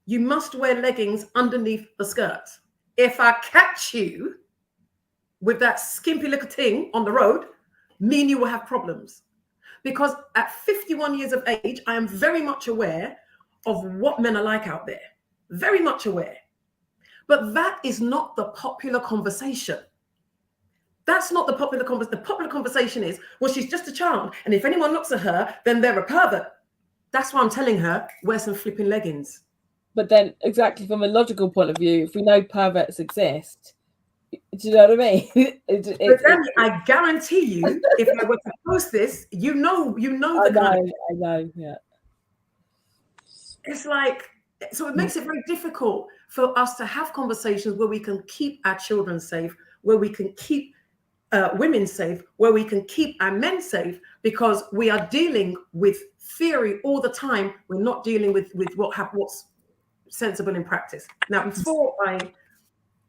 You must wear leggings underneath the skirt. If I catch you with that skimpy little thing on the road, me and you will have problems. Because at 51 years of age, I am very much aware of what men are like out there. Very much aware. But that is not the popular conversation. That's not the popular conversation. The popular conversation is, well, she's just a child. And if anyone looks at her, then they're a pervert. That's why I'm telling her, wear some flipping leggings. But then exactly from a logical point of view, if we know perverts exist, do you know what I mean? I guarantee you, if I were to post this, you know the kind. I know, yeah. It's like, so it makes it very difficult for us to have conversations where we can keep our children safe, where we can keep women safe, where we can keep our men safe, because we are dealing with theory all the time. We're not dealing with what's sensible in practice. Now, before I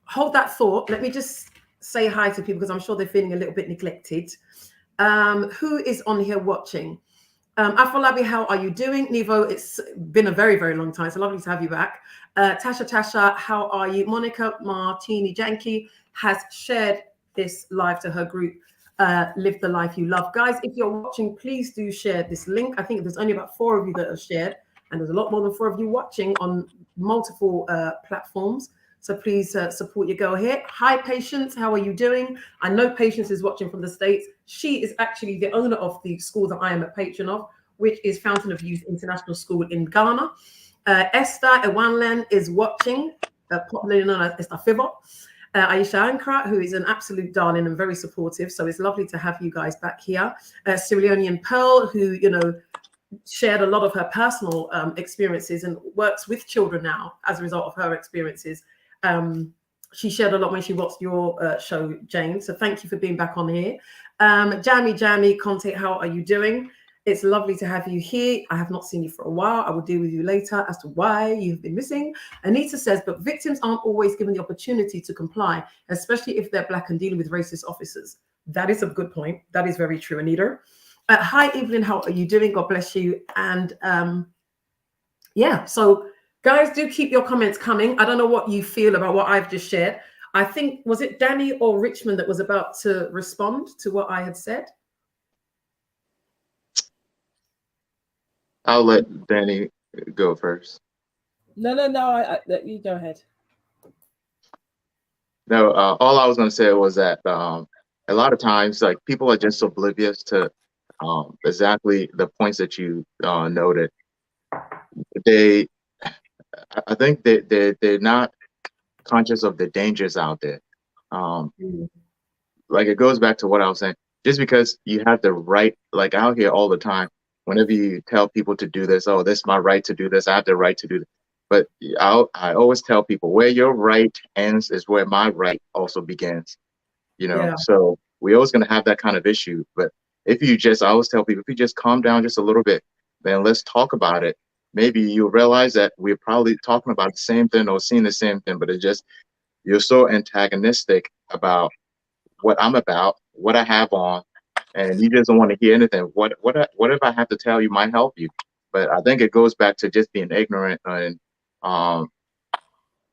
hold that thought, let me just say hi to people because I'm sure they're feeling a little bit neglected. Who is on here watching? Afolabi, how are you doing? Nivo, it's been a very, very long time. So lovely to have you back. Tasha, how are you? Monica Martini Janky has shared this live to her group, Live the Life You Love. Guys, if you're watching, please do share this link. I think there's only about 4 of you that have shared, and there's a lot more than 4 of you watching on multiple platforms. So please support your girl here. Hi, Patience. How are you doing? I know Patience is watching from the States. She is actually the owner of the school that I am a patron of, which is Fountain of Youth International School in Ghana. Esther Ewanlen is watching, popularly known as Esther Fibo. Aisha Ankara, who is an absolute darling and very supportive. So it's lovely to have you guys back here. Sierra Pearl, who, shared a lot of her personal experiences and works with children now as a result of her experiences. She shared a lot when she watched your show, Jane. So thank you for being back on here. Jammy Conte, how are you doing? It's lovely to have you here. I have not seen you for a while. I will deal with you later as to why you've been missing. Anita says, but victims aren't always given the opportunity to comply, especially if they're Black and dealing with racist officers. That is a good point. That is very true, Anita. Hi, Evelyn. How are you doing? God bless you. And yeah, so guys, do keep your comments coming. I don't know what you feel about what I've just shared. I think, was it Danny or Richmond that was about to respond to what I had said? I'll let Danny go first. No, you go ahead. No, all I was going to say was that a lot of times, like, people are just oblivious to exactly the points that you noted. I think they're not conscious of the dangers out there. like it goes back to what I was saying. Just because you have the right, like out here all the time, whenever you tell people to do this, oh, this is my right to do this, I have the right to do this. But I always tell people where your right ends is where my right also begins. You know, so we're always going to have that kind of issue. But if you just, I always tell people, if you just calm down just a little bit, then let's talk about it. Maybe you'll realize that we're probably talking about the same thing or seeing the same thing, but it's just, you're so antagonistic about what I'm about, what I have on, and you just don't want to hear anything. Whatever I have to tell you might help you. But I think it goes back to just being ignorant and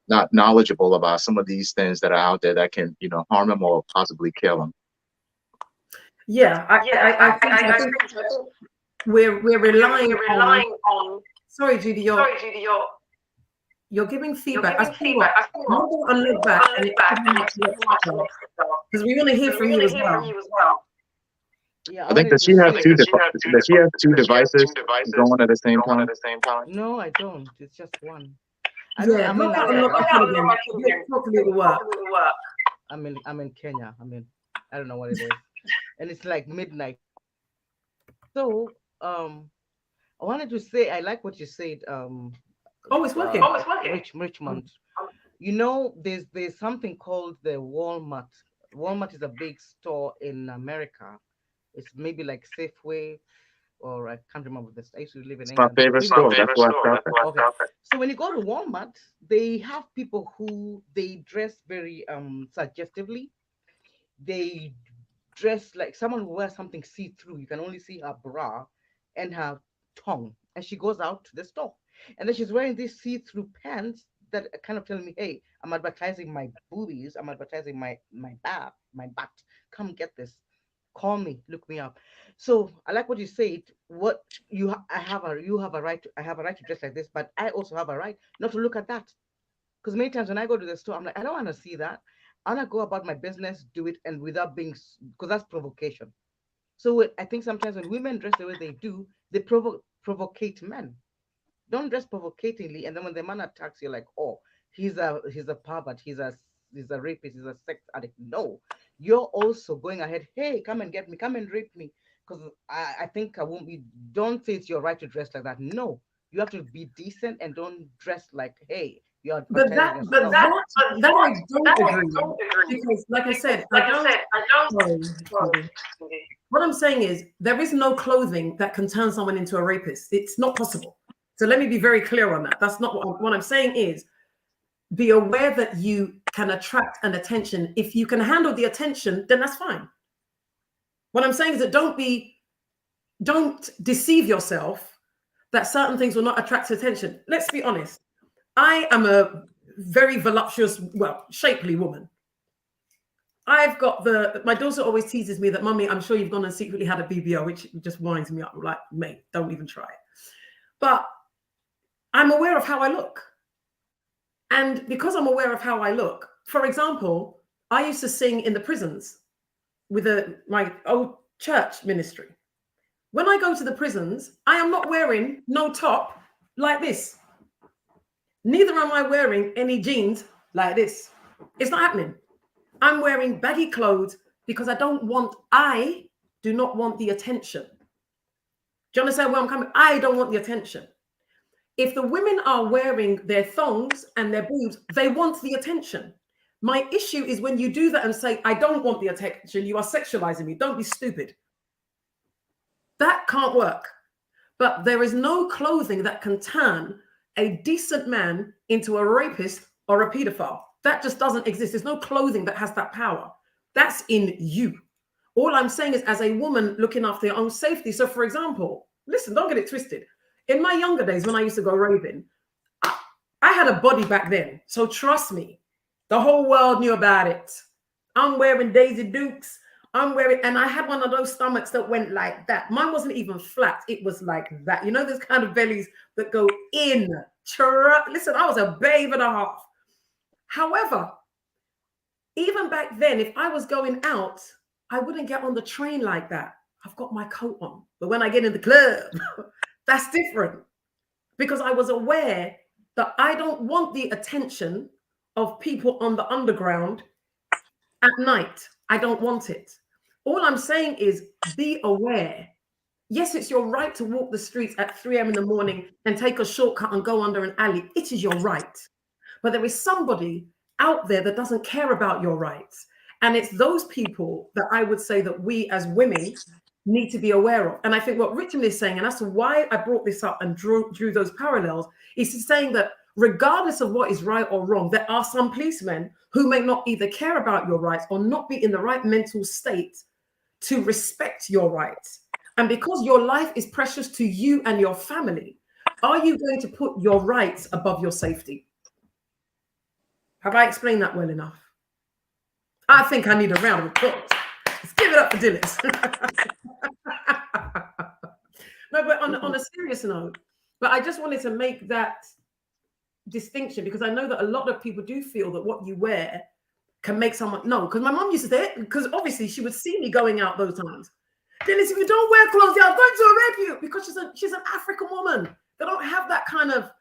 not knowledgeable about some of these things that are out there that can, you know, harm them or possibly kill them. Yeah, I think we're relying on. Sorry, Judy, you're giving feedback. I think what and look back because we want to hear from you as well. Yeah, I think that she has two devices going at the same time. No, I don't. It's just one. Yeah, I'm in Kenya. I mean, I don't know what it is, and it's like midnight. So, I wanted to say I like what you said. It's working. Richmond. You know, there's something called the Walmart. Walmart is a big store in America. It's maybe like Safeway, or I can't remember this. I used to live in England. My favorite store. That's why I stopped. Okay. So when you go to Walmart, they have people who they dress very suggestively. They dress like someone who wears something see-through. You can only see her bra and her tongue, and she goes out to the store, and then she's wearing these see-through pants that are kind of telling me, "Hey, I'm advertising my boobies. I'm advertising my butt. Come get this. Call me, look me up." So I like what you said. What you have a right. I have a right to dress like this, but I also have a right not to look at that. Because many times when I go to the store, I'm like, I don't want to see that. I want to go about my business, do it, and without being, because that's provocation. So I think sometimes when women dress the way they do, they provocate men. Don't dress provocatingly, and then when the man attacks you, like, oh, he's a pervert, he's a rapist, he's a sex addict. No, you're also going ahead. Hey, come and get me, come and rape me, because I think I won't be. Don't say it's your right to dress like that. No, you have to be decent and don't dress like, hey, you're. But that I don't agree because, like I said, I don't. What I'm saying is there is no clothing that can turn someone into a rapist. It's not possible. So let me be very clear on that. That's not what I'm saying is be aware that you can attract an attention. If you can handle the attention, then that's fine. What I'm saying is that don't deceive yourself that certain things will not attract attention. Let's be honest. I am a very voluptuous, shapely woman. I've got my daughter always teases me that, "Mummy, I'm sure you've gone and secretly had a BBL," which just winds me up. Like, mate, don't even try it. But I'm aware of how I look. And because I'm aware of how I look, for example, I used to sing in the prisons with my old church ministry. When I go to the prisons, I am not wearing no top like this. Neither am I wearing any jeans like this. It's not happening. I'm wearing baggy clothes because I do not want the attention. Do you understand where I'm coming? I don't want the attention. If the women are wearing their thongs and their boobs, they want the attention. My issue is when you do that and say, "I don't want the attention," you are sexualizing me. Don't be stupid. That can't work. But there is no clothing that can turn a decent man into a rapist or a pedophile. That just doesn't exist. There's no clothing that has that power. That's in you. All I'm saying is, as a woman looking after your own safety. So, for example, listen, don't get it twisted. In my younger days, when I used to go raving, I had a body back then. So trust me, the whole world knew about it. I'm wearing Daisy Dukes. And I had one of those stomachs that went like that. Mine wasn't even flat. It was like that. You know, those kind of bellies that go in. Listen, I was a babe and a half. However, even back then, if I was going out, I wouldn't get on the train like that. I've got my coat on. But when I get in the club, that's different. Because I was aware that I don't want the attention of people on the underground. at night. I don't want it. All I'm saying is be aware. Yes, it's your right to walk the streets at 3 a.m. in the morning and take a shortcut and go under an alley. It is your right. But there is somebody out there that doesn't care about your rights. And it's those people that I would say that we as women need to be aware of. And I think what Richmond is saying, and that's why I brought this up and drew those parallels, is saying that regardless of what is right or wrong, there are some policemen who may not either care about your rights or not be in the right mental state to respect your rights. And because your life is precious to you and your family, are you going to put your rights above your safety? Have I explained that well enough? I think I need a round of applause. Let's give it up for Dilys. No, but on a serious note, but I just wanted to make that distinction because I know that a lot of people do feel that what you wear can make someone, no, because my mom used to say it, because obviously she would see me going out those times. Dilys, if you don't wear clothes, I'm going to rape you, because she's an African woman. They don't have that kind of,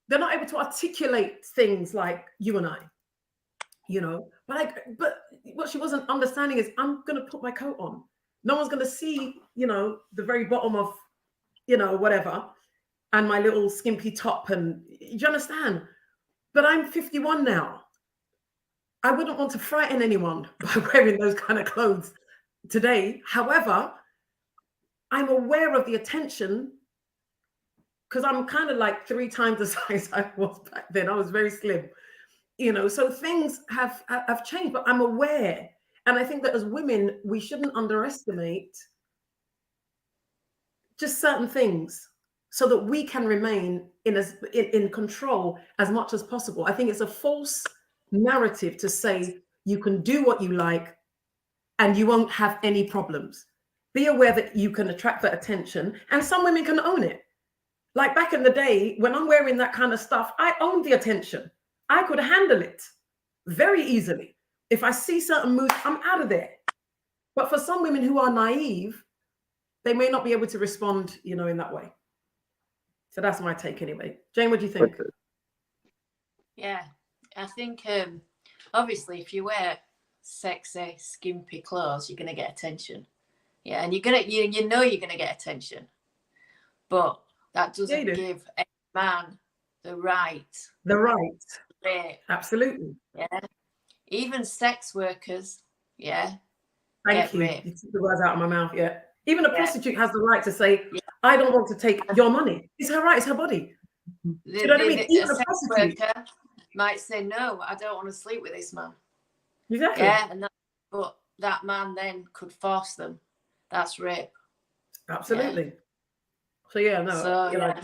they're not able to articulate things like you and I, you know. But what she wasn't understanding is I'm going to put my coat on. No one's going to see, you know, the very bottom of, you know, whatever, and my little skimpy top. And do you understand? But I'm 51 now. I wouldn't want to frighten anyone by wearing those kind of clothes today. However, I'm aware of the attention because I'm kind of like 3 times the size I was back then. I was very slim, you know, so things have changed, but I'm aware. And I think that as women, we shouldn't underestimate just certain things so that we can remain in control as much as possible. I think it's a false narrative to say you can do what you like and you won't have any problems. Be aware that you can attract that attention, and some women can own it. Like back in the day, when I'm wearing that kind of stuff, I owned the attention. I could handle it very easily. If I see certain moves, I'm out of there. But for some women who are naive, they may not be able to respond, you know, in that way. So that's my take anyway. Jane, what do you think? Yeah, I think obviously if you wear sexy, skimpy clothes, you're gonna get attention. Yeah, and you know you're gonna get attention, but that doesn't give a man the right. The right. Absolutely. Yeah. Even sex workers. Yeah. Thank you. You took the words out of my mouth. Yeah. Even a prostitute has the right to say, I don't want to take your money. It's her right. It's her body. You know what I mean? Even a sex prostitute worker might say, no, I don't want to sleep with this man. Exactly. Yeah. But that man then could force them. That's rape. Absolutely. Yeah. So yeah, no. So, yeah.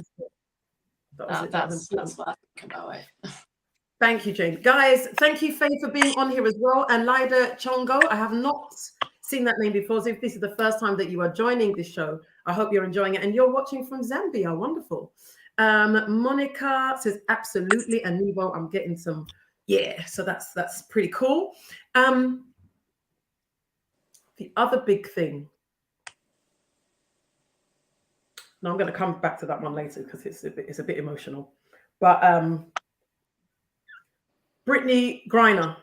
That's what I think about it. Thank you, Jane. Guys, thank you, Faye, for being on here as well. And Lida Chongo, I have not seen that name before. So if this is the first time that you are joining this show, I hope you're enjoying it. And you're watching from Zambia. Wonderful. Monica says, absolutely. And Nevo, I'm getting some. Yeah, so that's pretty cool. The other big thing. No, I'm going to come back to that one later because it's a bit emotional. But Brittany Griner.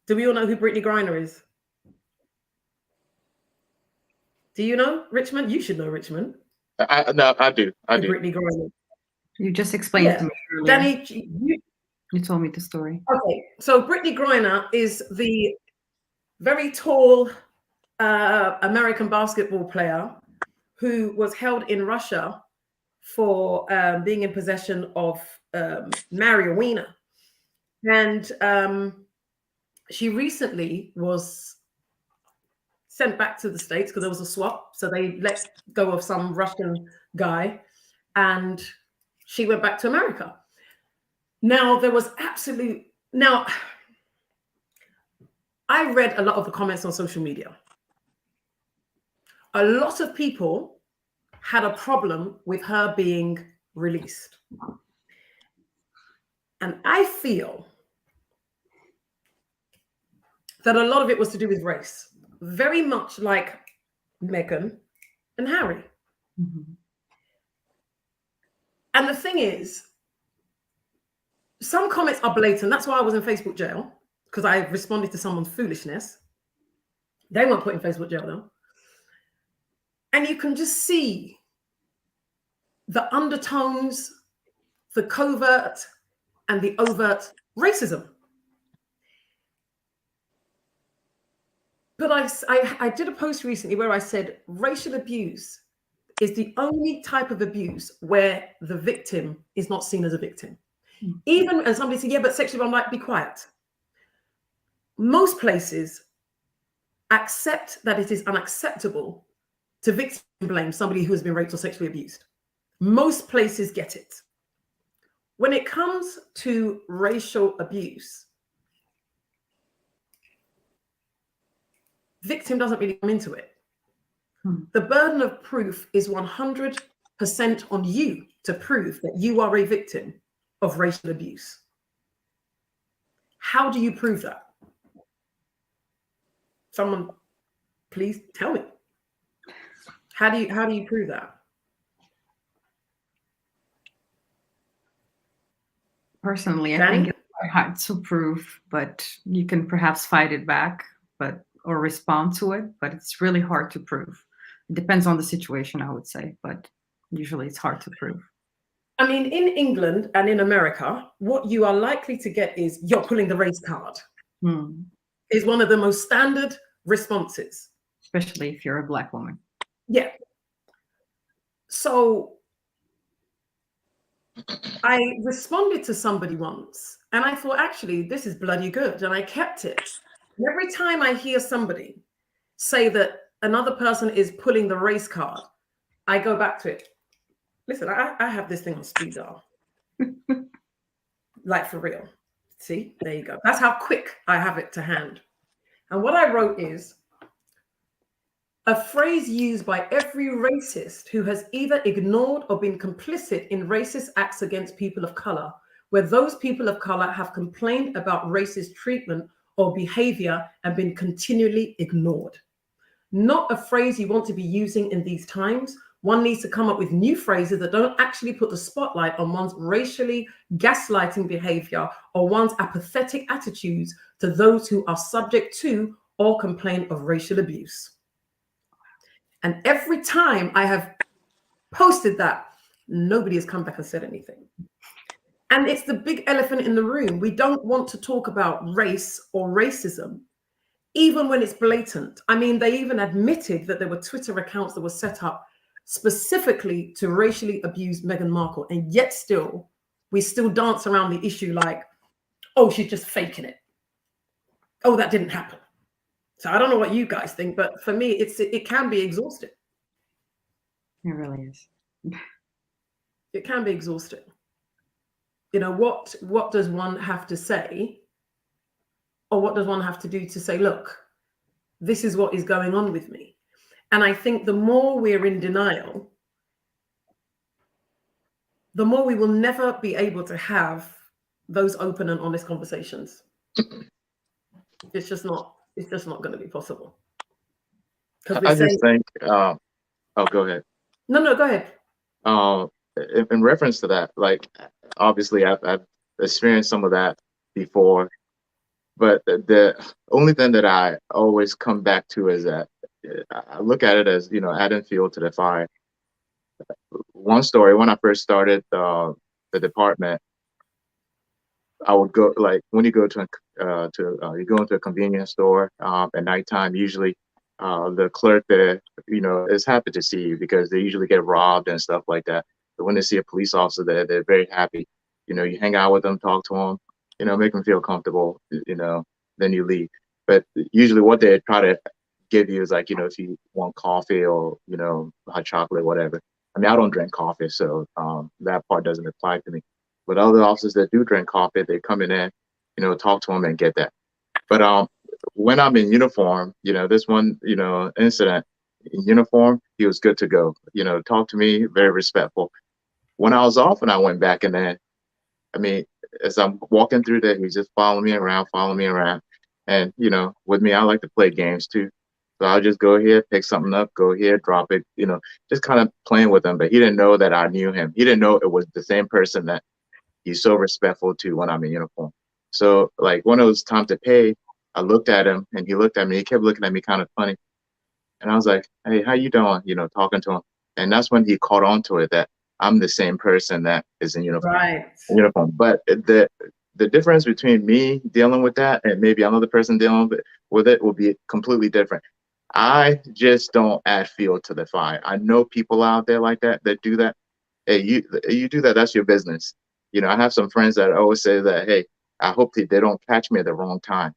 Do we all know who Brittany Griner is? Do you know, Richmond? You should know, Richmond. No, I do. I do. Brittany Griner. You just explained to me earlier. Danny, you told me the story. Okay, so Brittany Griner is the very tall American basketball player who was held in Russia for being in possession of marijuana. And she recently was sent back to the States because there was a swap. So they let go of some Russian guy and she went back to America. Now, there was now, I read a lot of the comments on social media. A lot of people had a problem with her being released. And I feel that a lot of it was to do with race, very much like Meghan and Harry. Mm-hmm. And the thing is, some comments are blatant. That's why I was in Facebook jail. because I responded to someone's foolishness. They weren't put in Facebook jail though. And you can just see the undertones, the covert and the overt racism. But I did a post recently where I said racial abuse is the only type of abuse where the victim is not seen as a victim. Even, and somebody said, yeah, but sexually, I'm like, be quiet. Most places accept that it is unacceptable to victim blame somebody who has been raped or sexually abused. Most places get it. When it comes to racial abuse, victim doesn't really come into it. The burden of proof is 100% on you to prove that you are a victim of racial abuse. How do you prove that? Someone, please tell me. How do you prove that? Personally, I think it's quite hard to prove, but you can perhaps fight it back, or respond to it, but it's really hard to prove. It depends on the situation, I would say, but usually it's hard to prove. I mean, in England and in America, what you are likely to get is you're pulling the race card. Is one of the most standard responses. Especially if you're a Black woman. Yeah. So I responded to somebody once and I thought, actually, this is bloody good. And I kept it. And every time I hear somebody say that another person is pulling the race card, I go back to it. Listen, I have this thing on speed dial. Like for real. See, there you go. That's how quick I have it to hand. And what I wrote is a phrase used by every racist who has either ignored or been complicit in racist acts against people of color, where those people of color have complained about racist treatment or behavior and been continually ignored. Not a phrase you want to be using in these times. One needs to come up with new phrases that don't actually put the spotlight on one's racially gaslighting behavior or one's apathetic attitudes to those who are subject to or complain of racial abuse. And every time I have posted that, nobody has come back and said anything. And it's the big elephant in the room. We don't want to talk about race or racism, even when it's blatant. I mean, they even admitted that there were Twitter accounts that were set up specifically to racially abuse Meghan Markle. And yet still, we still dance around the issue like, oh, she's just faking it. Oh, that didn't happen. So I don't know what you guys think, but for me, it can be exhausting. It really is. It can be exhausting. You know, what does one have to say? Or what does one have to do to say, look, this is what is going on with me? And I think the more we're in denial, the more we will never be able to have those open and honest conversations. It's just not going to be possible. I just think, oh, go ahead. No, go ahead. In reference to that, like, obviously I've experienced some of that before, but the only thing that I always come back to is that I look at it as, you know, adding fuel to the fire. One story, when I first started the department, I would go, like, when you go to you go into a convenience store at nighttime, usually the clerk there, you know, is happy to see you because they usually get robbed and stuff like that. But when they see a police officer there, they're very happy. You know, you hang out with them, talk to them, you know, make them feel comfortable, you know, then you leave. But usually what they try to give you is, like, you know, if you want coffee or, you know, hot chocolate, whatever. I mean, I don't drink coffee, so that part doesn't apply to me. But other officers that do drink coffee, they come in there, you know, talk to them and get that. But when I'm in uniform, you know, this one, you know, incident in uniform, he was good to go. You know, talk to me, very respectful. When I was off and I went back in there, I mean, as I'm walking through there, he's just following me around. And, you know, with me, I like to play games too. So I'll just go here, pick something up, go here, drop it, you know, just kind of playing with him. But he didn't know that I knew him. He didn't know it was the same person that he's so respectful to when I'm in uniform. So like when it was time to pay, I looked at him and he looked at me. He kept looking at me kind of funny. And I was like, hey, how you doing? You know, talking to him. And that's when he caught on to it that I'm the same person that is in uniform. Right. Uniform. But the difference between me dealing with that and maybe another person dealing with it will be completely different. I just don't add fuel to the fire. I know people out there like that do that. Hey, you do that, that's your business. You know, I have some friends that always say that, hey, I hope they don't catch me at the wrong time,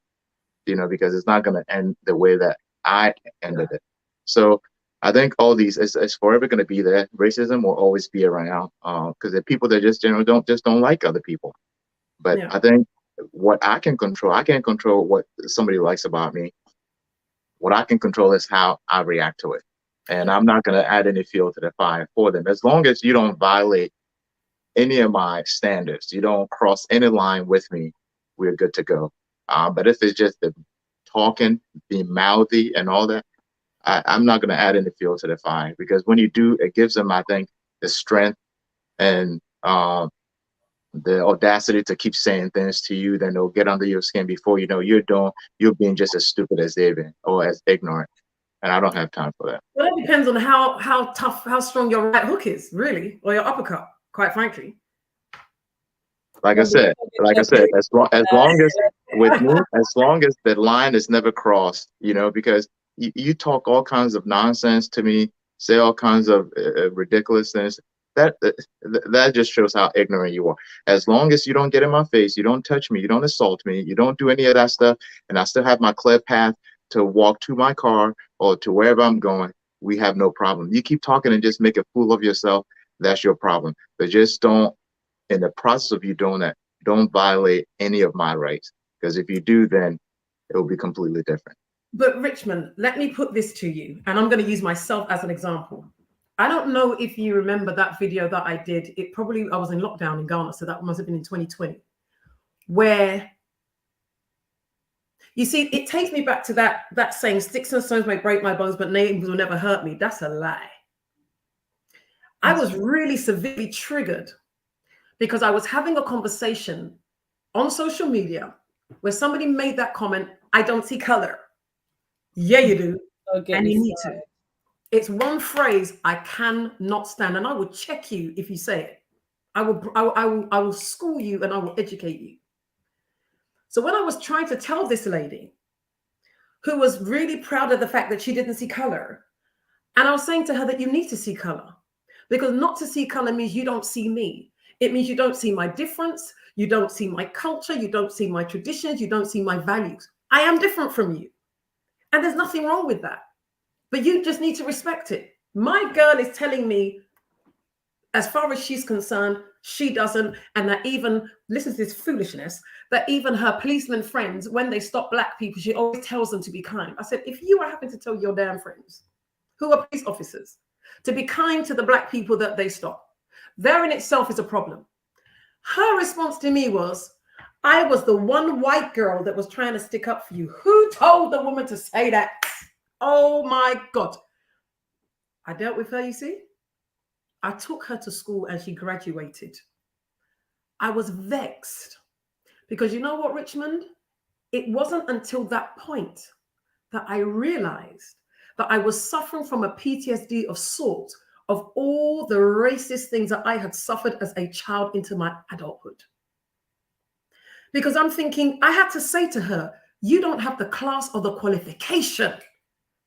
you know, because it's not going to end the way that I ended it. So I think all these is forever going to be there. Racism will always be around because there are people that just generally don't like other people. But I think what I can't control what somebody likes about me. What I can control is how I react to it. And I'm not going to add any fuel to the fire for them. As long as you don't violate any of my standards, you don't cross any line with me, we're good to go. But if it's just the talking, being mouthy and all that, I'm not going to add any fuel to the fire, because when you do, it gives them, I think, the strength and the audacity to keep saying things to you. Then they'll get under your skin before you know you're being just as stupid as they've been or as ignorant. And I don't have time for that. Well, it depends on how tough, how strong your right hook is, really, or your uppercut, quite frankly. Like I said, as long as with me, as long as the line is never crossed, you know, because you talk all kinds of nonsense to me, say all kinds of ridiculousness. That just shows how ignorant you are. As long as you don't get in my face, you don't touch me, you don't assault me, you don't do any of that stuff, and I still have my clear path to walk to my car or to wherever I'm going, we have no problem. You keep talking and just make a fool of yourself, that's your problem. But just don't, in the process of you doing that, don't violate any of my rights. Because if you do, then it will be completely different. But Richmond, let me put this to you, and I'm going to use myself as an example. I don't know if you remember that video that I did. I was in lockdown in Ghana, so that must have been in 2020, where, you see, it takes me back to that saying, sticks and stones may break my bones, but names will never hurt me. That's a lie. I was really severely triggered because I was having a conversation on social media where somebody made that comment, I don't see color. Yeah, you do. Okay, and you need to. It's one phrase I cannot stand, and I will check you if you say it. I will school you and I will educate you. So when I was trying to tell this lady who was really proud of the fact that she didn't see color, and I was saying to her that you need to see color, because not to see color means you don't see me. It means you don't see my difference. You don't see my culture. You don't see my traditions. You don't see my values. I am different from you. And there's nothing wrong with that. But you just need to respect it. My girl is telling me, as far as she's concerned, she doesn't. And that even, listen to this foolishness, that even her policeman friends, when they stop Black people, she always tells them to be kind. I said, if you are having to tell your damn friends, who are police officers, to be kind to the Black people that they stop, there in itself is a problem. Her response to me was, I was the one white girl that was trying to stick up for you. Who told the woman to say that? Oh my God. I dealt with her, you see. I took her to school and she graduated. I was vexed because you know what, Richmond? It wasn't until that point that I realized that I was suffering from a PTSD of sorts of all the racist things that I had suffered as a child into my adulthood. Because I'm thinking, I had to say to her, you don't have the class or the qualification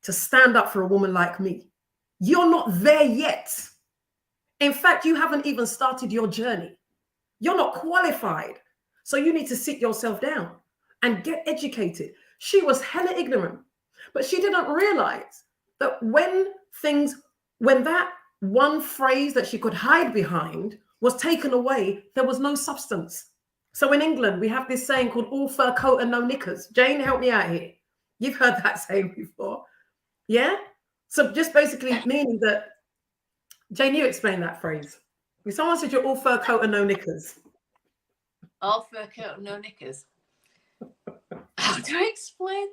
to stand up for a woman like me. You're not there yet. In fact, you haven't even started your journey. You're not qualified. So you need to sit yourself down and get educated. She was hella ignorant, but she didn't realize that when that one phrase that she could hide behind was taken away, there was no substance. So in England, we have this saying called all fur coat and no knickers. Jane, help me out here. You've heard that saying before. Yeah? So just basically meaning that, Jane, you explain that phrase. If someone said you're all fur coat and no knickers. All fur coat and no knickers. How do I explain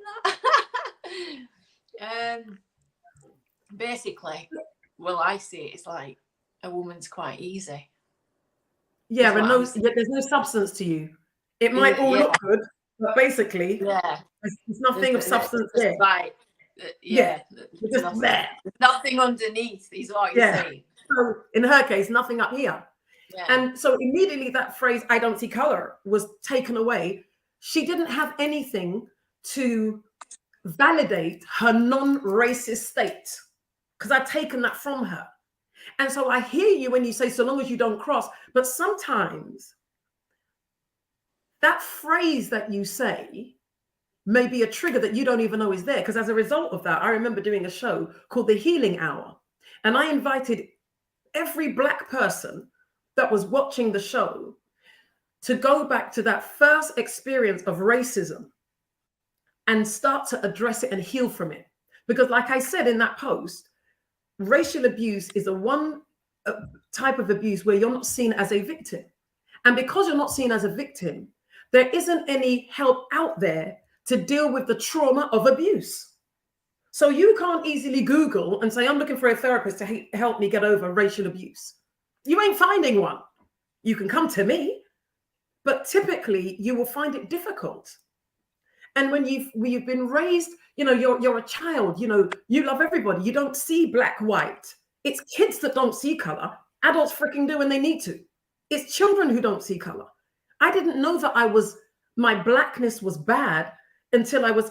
that? Basically, well, I see it, it's like a woman's quite easy. Yeah, and there's no substance to you. It might all look good, but basically, there's nothing of substance there. Right. Just there. Nothing underneath is what you're saying. So in her case, nothing up here. Yeah. And so immediately that phrase, I don't see color, was taken away. She didn't have anything to validate her non-racist state because I'd taken that from her. And so I hear you when you say, so long as you don't cross, but sometimes that phrase that you say may be a trigger that you don't even know is there. Because as a result of that, I remember doing a show called The Healing Hour. And I invited every Black person that was watching the show to go back to that first experience of racism and start to address it and heal from it. Because like I said in that post, racial abuse is one type of abuse where you're not seen as a victim. And because you're not seen as a victim, there isn't any help out there to deal with the trauma of abuse. So you can't easily Google and say, I'm looking for a therapist to help me get over racial abuse. You ain't finding one. You can come to me, but typically you will find it difficult. And when you've been raised, you're a child, you love everybody. You don't see black, white. It's kids that don't see color. Adults freaking do when they need to. It's children who don't see color. I didn't know that my blackness was bad until I was,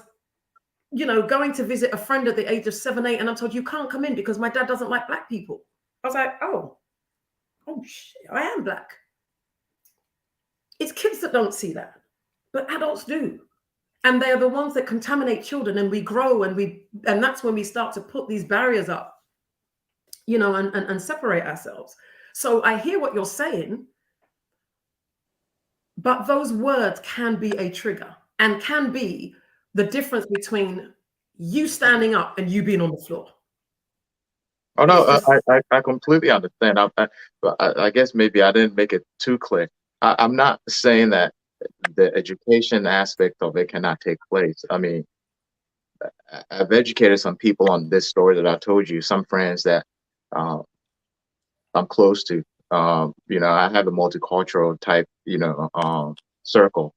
going to visit a friend at the age of 7, 8, and I'm told you can't come in because my dad doesn't like black people. I was like, oh shit, I am black. It's kids that don't see that, but adults do. And they're the ones that contaminate children, and we grow and that's when we start to put these barriers up, and separate ourselves. So I hear what you're saying, but those words can be a trigger and can be the difference between you standing up and you being on the floor. Oh no, I completely understand. I guess maybe I didn't make it too clear. I'm not saying that the education aspect of it cannot take place. I mean, I've educated some people on this story that I told you, some friends that I'm close to. I have a multicultural type, circle.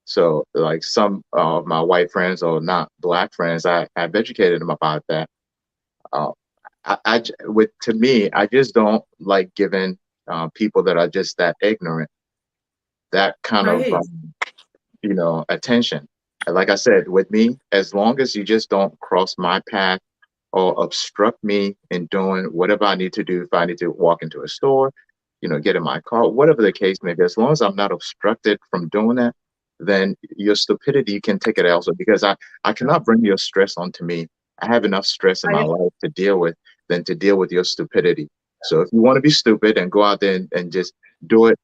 So like some of my white friends or not black friends, I've educated them about that. To me, I just don't like giving people that are just that ignorant that kind of attention. Like I said, with me, as long as you just don't cross my path or obstruct me in doing whatever I need to do, if I need to walk into a store, get in my car, whatever the case may be, as long as I'm not obstructed from doing that, then your stupidity, you can take it elsewhere, because I cannot bring your stress onto me. I have enough stress in my life to deal with than to deal with your stupidity. So if you want to be stupid, and go out there and just do it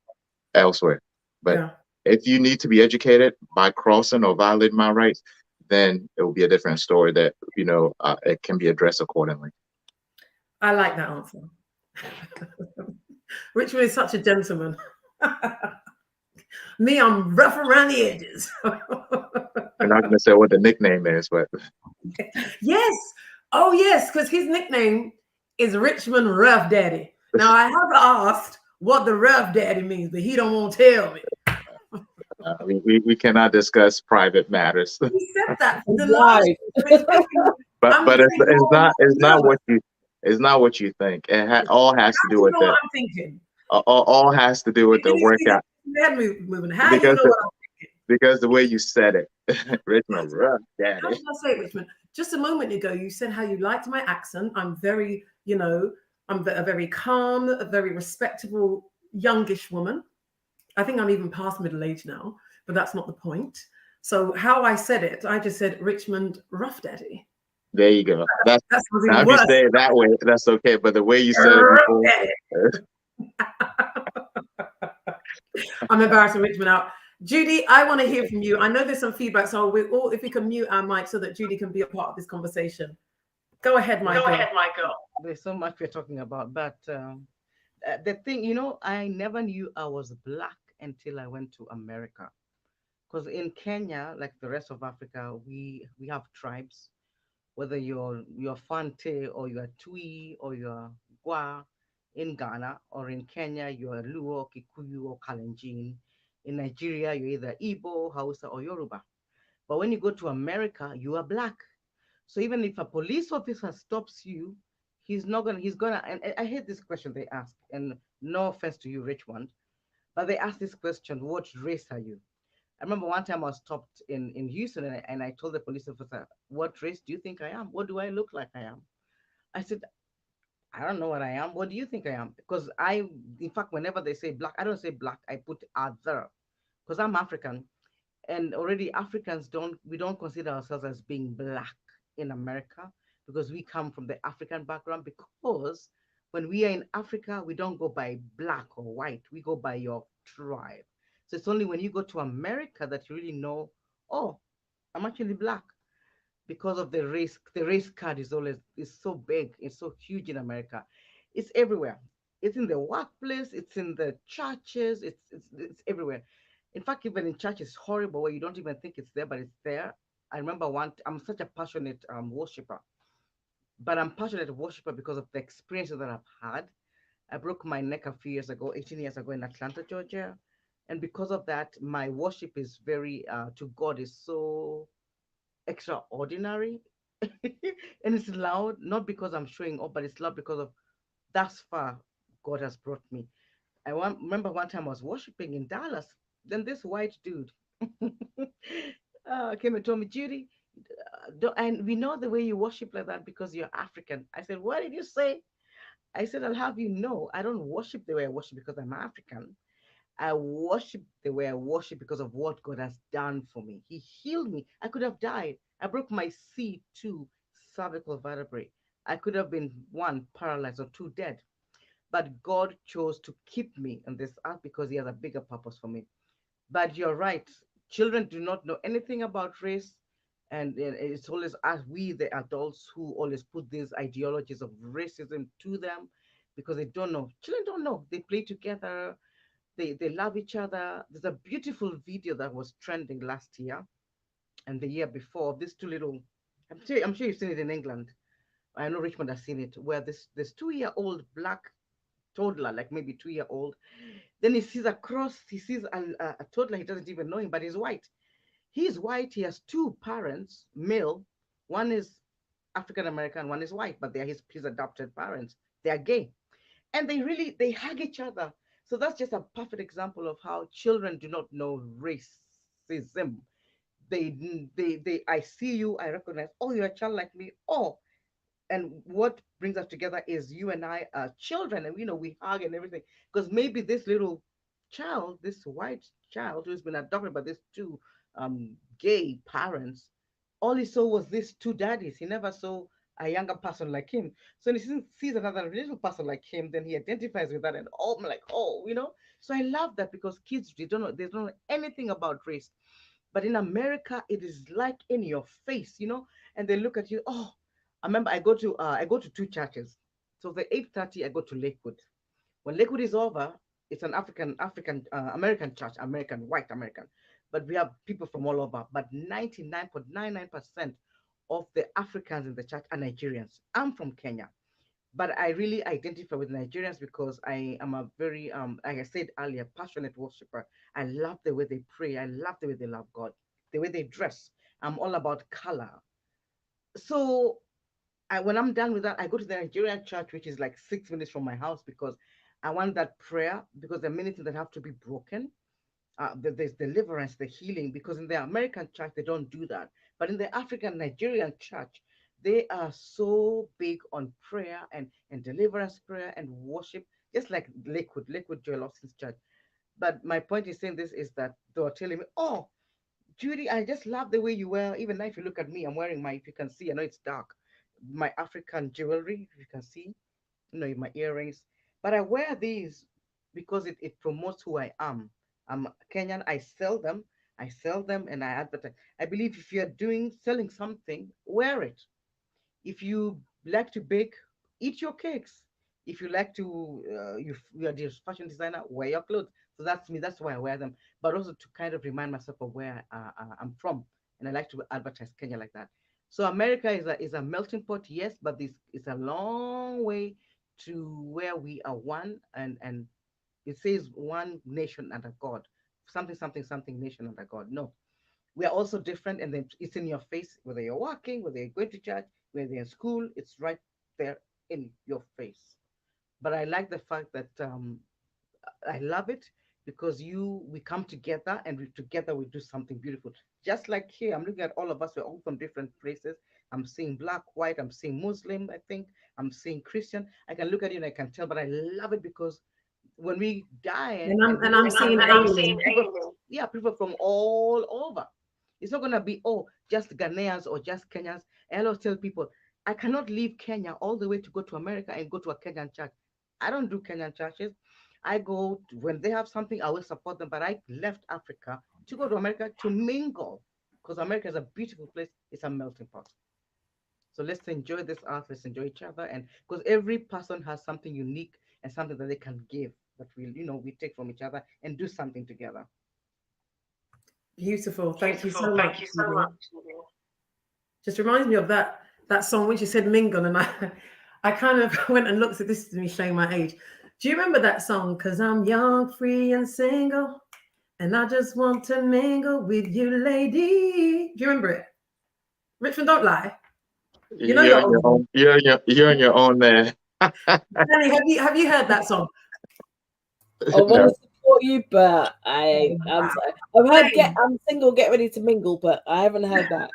elsewhere. But if you need to be educated by crossing or violating my rights, then it will be a different story that, it can be addressed accordingly. I like that answer. Richmond is such a gentleman. Me, I'm rough around the edges. I'm not going to say what the nickname is, but. Yes. Oh, yes, because his nickname is Richmond Rough Daddy. Now, I have asked what the Rough Daddy means, but he don't want to tell me. We cannot discuss private matters. He said that. But it's not what you think. It all has to do with what I'm thinking. All has to do with the workout. How do you know what I'm thinking? Because the way you said it, Richmond Rough Daddy. How did I say it, Richmond? Just a moment ago, you said how you liked my accent. I'm very, I'm a very calm, a very respectable, youngish woman. I think I'm even past middle age now, but that's not the point. So how I said it, I just said Richmond Rough Daddy. There you go. That's now if worse. You say it that way, that's okay. But the way you said it before. I'm embarrassing Richmond out. Judy, I want to hear from you. I know there's some feedback, so if we can mute our mic so that Judy can be a part of this conversation. Go ahead, my girl. There's so much we're talking about, but the thing, I never knew I was black until I went to America. Because in Kenya, like the rest of Africa, we have tribes. Whether you're Fante or you're Twi or you're Gwa in Ghana, or in Kenya, you're Luo, Kikuyu, or Kalenjin. In Nigeria, you're either Igbo, Hausa, or Yoruba. But when you go to America, you are black. So even if a police officer stops you, he's gonna, and I hate this question they ask, and no offense to you, Richmond, but they ask this question, what race are you? I remember one time I was stopped in Houston, and I told the police officer, what race do you think I am? What do I look like I am? I said, I don't know what I am. What do you think I am? Because in fact, whenever they say black, I don't say black, I put other, because I'm African. And already Africans we don't consider ourselves as being black in America because we come from the African background. Because when we are in Africa, we don't go by black or white, we go by your tribe. So it's only when you go to America that you really know, oh, I'm actually black, because of the race. The race card is so big, it's so huge in America. It's everywhere. It's in the workplace, it's in the churches, it's everywhere. In fact, even in church, it's horrible where you don't even think it's there, but it's there. I remember I'm such a passionate worshiper, but I'm passionate worshiper because of the experiences that I've had. I broke my neck a few years ago, 18 years ago, in Atlanta, Georgia. And because of that, my worship is very, to God, is so extraordinary. And it's loud, not because I'm showing up, but it's loud because of that's far God has brought me. Remember one time I was worshiping in Dallas. Then this white dude came and told me, Judy, and we know the way you worship like that because you're African. I said, what did you say? I said, I'll have you know, I don't worship the way I worship because I'm African. I worship the way I worship because of what God has done for me. He healed me. I could have died. I broke my C2 cervical vertebrae. I could have been one paralyzed or two dead. But God chose to keep me on this earth because He has a bigger purpose for me. But you're right. Children do not know anything about race. And it's always us, we, the adults, who always put these ideologies of racism to them because they don't know. Children don't know. They play together. They love each other. There's a beautiful video that was trending last year and the year before. These two little, I'm sure you've seen it in England. I know Richmond has seen it, where this 2-year-old black toddler, like maybe 2-year old, then he sees a toddler, he doesn't even know him, but he's white. He's white. He has two parents, male. One is African American, one is white, but they're his adopted parents. They are gay, and they hug each other. So that's just a perfect example of how children do not know racism. I see you, I recognize, oh, you're a child like me. Oh, and what brings us together is you and I are children, and we hug and everything. Because maybe this little child, this white child who's been adopted by these two gay parents, all he saw was these two daddies. He never saw a younger person like him. So when he sees another little person like him, then he identifies with that, and oh, I'm like, oh. So I love that because kids, they don't know anything about race. But in America, it is like in your face, and they look at you. Oh, I remember I go to two churches. So the 8:30, I go to Lakewood. When Lakewood is over, it's an African American church, American, white American. But we have people from all over. But 99.99% of the Africans in the church are Nigerians. I'm from Kenya. But I really identify with Nigerians because I am a very, like I said earlier, passionate worshiper. I love the way they pray. I love the way they love God, the way they dress. I'm all about color. So when I'm done with that, I go to the Nigerian church, which is like 6 minutes from my house, because I want that prayer, because there are many things that have to be broken. There's deliverance, the healing, because in the American church, they don't do that. But in the African Nigerian church, they are so big on prayer and deliverance prayer and worship, just like Lakewood Joel Austin's church. But my point in saying this is that they were telling me, oh, Judy, I just love the way you wear. Even now, if you look at me, I'm wearing if you can see, I know it's dark, my African jewelry, if you can see, my earrings. But I wear these because it promotes who I am. I'm Kenyan. I sell them and I advertise. I believe if you're selling something, wear it. If you like to bake, eat your cakes. If you like to, you're a fashion designer, wear your clothes. So that's me. That's why I wear them. But also to kind of remind myself of where I'm from, and I like to advertise Kenya like that. So America is a melting pot, yes, but this is a long way to where we are one, and it says one nation under God. something nation under God. No, we are also different, and then it's in your face, whether you're working, whether you're going to church, whether you're in school, it's right there in your face. But I like the fact that I love it because we come together, and together we do something beautiful. Just like here, I'm looking at all of us, we're all from different places. I'm seeing black, white, I'm seeing Muslim, I think, I'm seeing Christian. I can look at you and I can tell, but I love it because when we die, and I'm seeing alien. people from all over. It's not gonna be just Ghanaians or just Kenyans. I always tell people I cannot leave Kenya all the way to go to America and go to a Kenyan church. I don't do Kenyan churches. I go when they have something, I will support them. But I left Africa to go to America to mingle, because America is a beautiful place. It's a melting pot. So let's enjoy this earth. Let's enjoy each other, and because every person has something unique and something that they can give, that we take from each other and do something together. Beautiful. Thank you so much. Just reminds me of that song when she said mingle, and I kind of went and looked at this to me showing my age. Do you remember that song? 'Cause I'm young, free, and single, and I just want to mingle with you, lady. Do you remember it? Richmond, don't lie. You know you're on your own there. Danny, have you heard that song? I want to support you, but I'm sorry. I've heard I'm single, get ready to mingle, but I haven't heard that.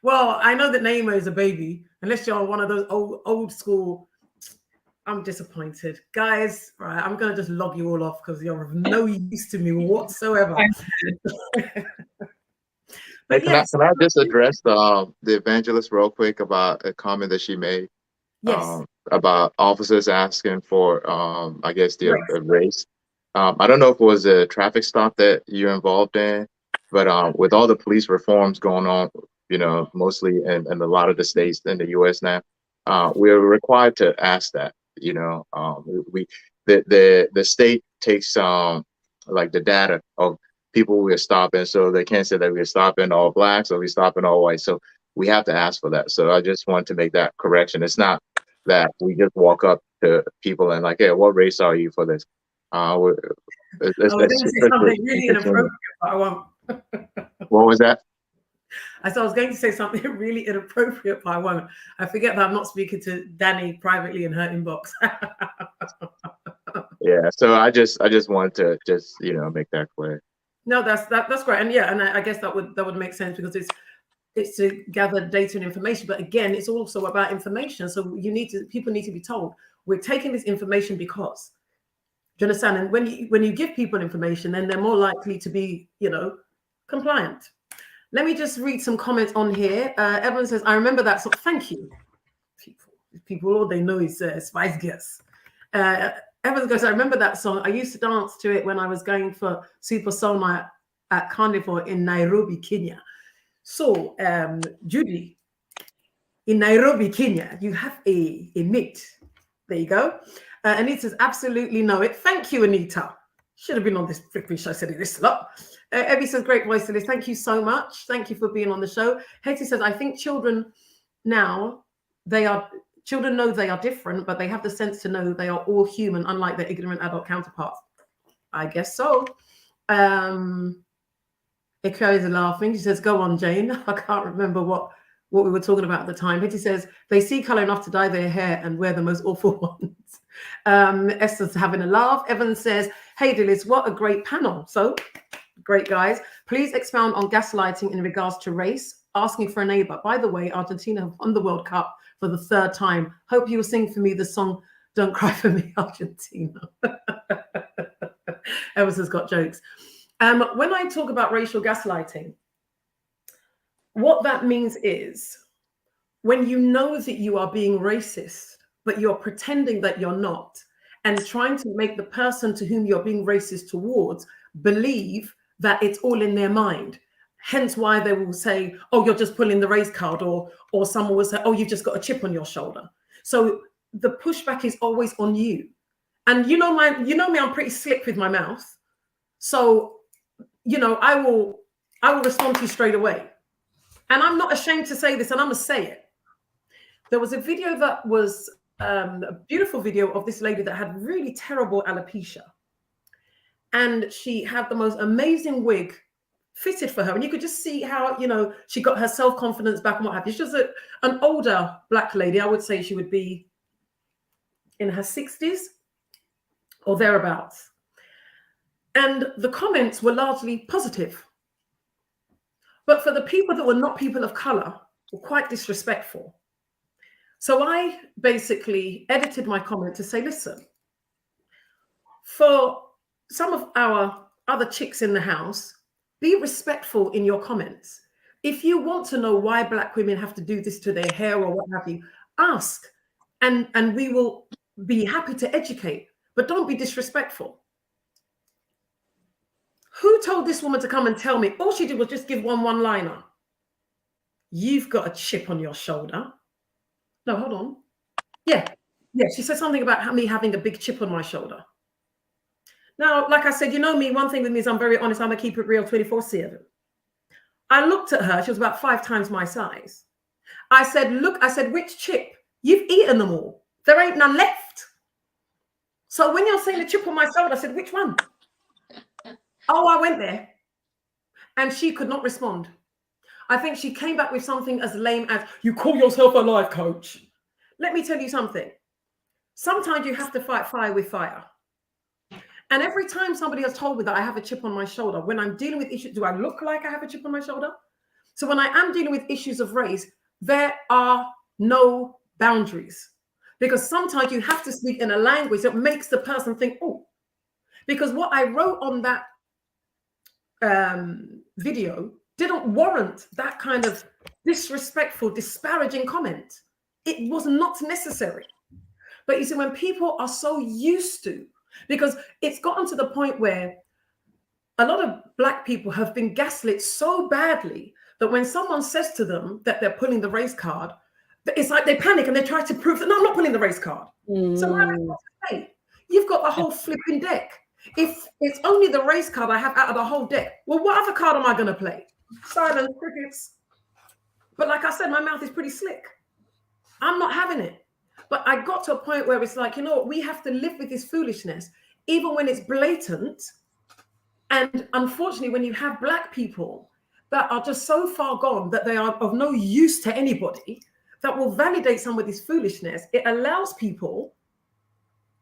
Well, I know that Naima is a baby, unless you're one of those old school. I'm disappointed. Guys, right, I'm going to just log you all off because you're of no use to me whatsoever. But can I just address the evangelist real quick about a comment that she made? Yes. About officers asking for, I guess, the race. I don't know if it was a traffic stop that you're involved in, but with all the police reforms going on, mostly in a lot of the states in the U.S. now, we're required to ask that. The state takes like the data of people we're stopping, so they can't say that we're stopping all blacks or we're stopping all white. So we have to ask for that. So I just want to make that correction. It's not that we just walk up to people and like, hey, what race are you for this? What was that? I was going to say something really inappropriate, but I won't. I forget that I'm not speaking to Danny privately in her inbox. Yeah, so I just wanted to make that clear. No, that's great, and I guess that would make sense because it's to gather data and information, but again, it's also about information. So people need to be told we're taking this information because. Do you understand? And when you give people information, then they're more likely to be compliant. Let me just read some comments on here. Evan says, I remember that song. Thank you. People, all they know is Spice Girls. Evan goes, I remember that song. I used to dance to it when I was going for Super Soul Night at Carnival in Nairobi, Kenya. So, Judy, in Nairobi, Kenya, you have a mate. There you go. Anita says, absolutely know it. Thank you, Anita. Should have been on this freaking show. I said this a lot. Evie says, great voice, Dilys. Thank you so much. Thank you for being on the show. Hetty says, I think children now, children know they are different, but they have the sense to know they are all human, unlike their ignorant adult counterparts. I guess so. Iko is laughing. She says, go on, Jane. I can't remember what we were talking about at the time. Hetty says, they see color enough to dye their hair and wear the most awful ones. Esther's having a laugh. Evan says, hey, Dilys, what a great panel. So, great, guys. Please expound on gaslighting in regards to race. Asking for a neighbor. By the way, Argentina have won the World Cup for the 3rd time. Hope you will sing for me the song Don't Cry For Me, Argentina. Evan has got jokes. When I talk about racial gaslighting, what that means is when you know that you are being racist, but you're pretending that you're not, and trying to make the person to whom you're being racist towards believe that it's all in their mind. Hence why they will say, oh, you're just pulling the race card, or someone will say, oh, you've just got a chip on your shoulder. So the pushback is always on you. And you know me, I'm pretty slick with my mouth. So, I will respond to you straight away. And I'm not ashamed to say this, and I'm going to say it. There was a video that was a beautiful video of this lady that had really terrible alopecia. and she had the most amazing wig fitted for her, and you could just see how, you know, she got her self-confidence back and what have you. She was an older Black lady. I would say she would be in her 60s or thereabouts. And the comments were largely positive. But for the people that were not people of color, were quite disrespectful. So I basically edited my comment to say, listen, for some of our other chicks in the house, be respectful in your comments. If you want to know why Black women have to do this to their hair or what have you, ask, and we will be happy to educate, but don't be disrespectful. Who told this woman to come and tell me? All she did was just give one-liner. You've got a chip on your shoulder. No, hold on. Yeah, she said something about me having a big chip on my shoulder. Now, like I said, you know me, one thing with me is I'm very honest. I'm going to keep it real 24/7. I looked at her. She was about 5 times my size. I said, look, I said, which chip? You've eaten them all. There ain't none left. So when you're saying the chip on my shoulder, I said, which one? Oh, I went there. And she could not respond. I think she came back with something as lame as, you call yourself a life coach. Let me tell you something. Sometimes you have to fight fire with fire. And every time somebody has told me that I have a chip on my shoulder, when I'm dealing with issues, do I look like I have a chip on my shoulder? So when I am dealing with issues of race, there are no boundaries. Because sometimes you have to speak in a language that makes the person think, oh, because what I wrote on that video didn't warrant that kind of disrespectful, disparaging comment. It was not necessary. But you see, when people are so used to, because it's gotten to the point where a lot of Black people have been gaslit so badly that when someone says to them that they're pulling the race card, it's like they panic and they try to prove that, no, I'm not pulling the race card. So why am I supposed to say? You've got the whole flipping deck. If it's only the race card I have out of the whole deck, well, what other card am I going to play? Silence, crickets. But like I said, my mouth is pretty slick. I'm not having it. But I got to a point where it's like, you know what, we have to live with this foolishness, even when it's blatant. And unfortunately, when you have Black people that are just so far gone that they are of no use to anybody, that will validate some of this foolishness, it allows people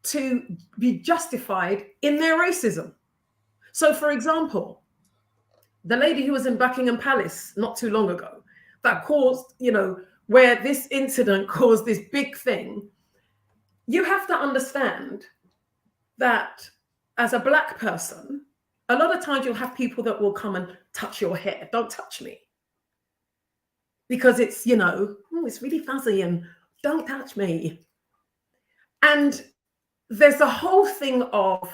to be justified in their racism. So, for example, the lady who was in Buckingham Palace not too long ago, that caused, you know, where this incident caused this big thing, you have to understand that as a Black person, a lot of times you'll have people that will come and touch your hair. Don't touch me. Because it's, you know, it's really fuzzy and don't touch me. And there's the whole thing of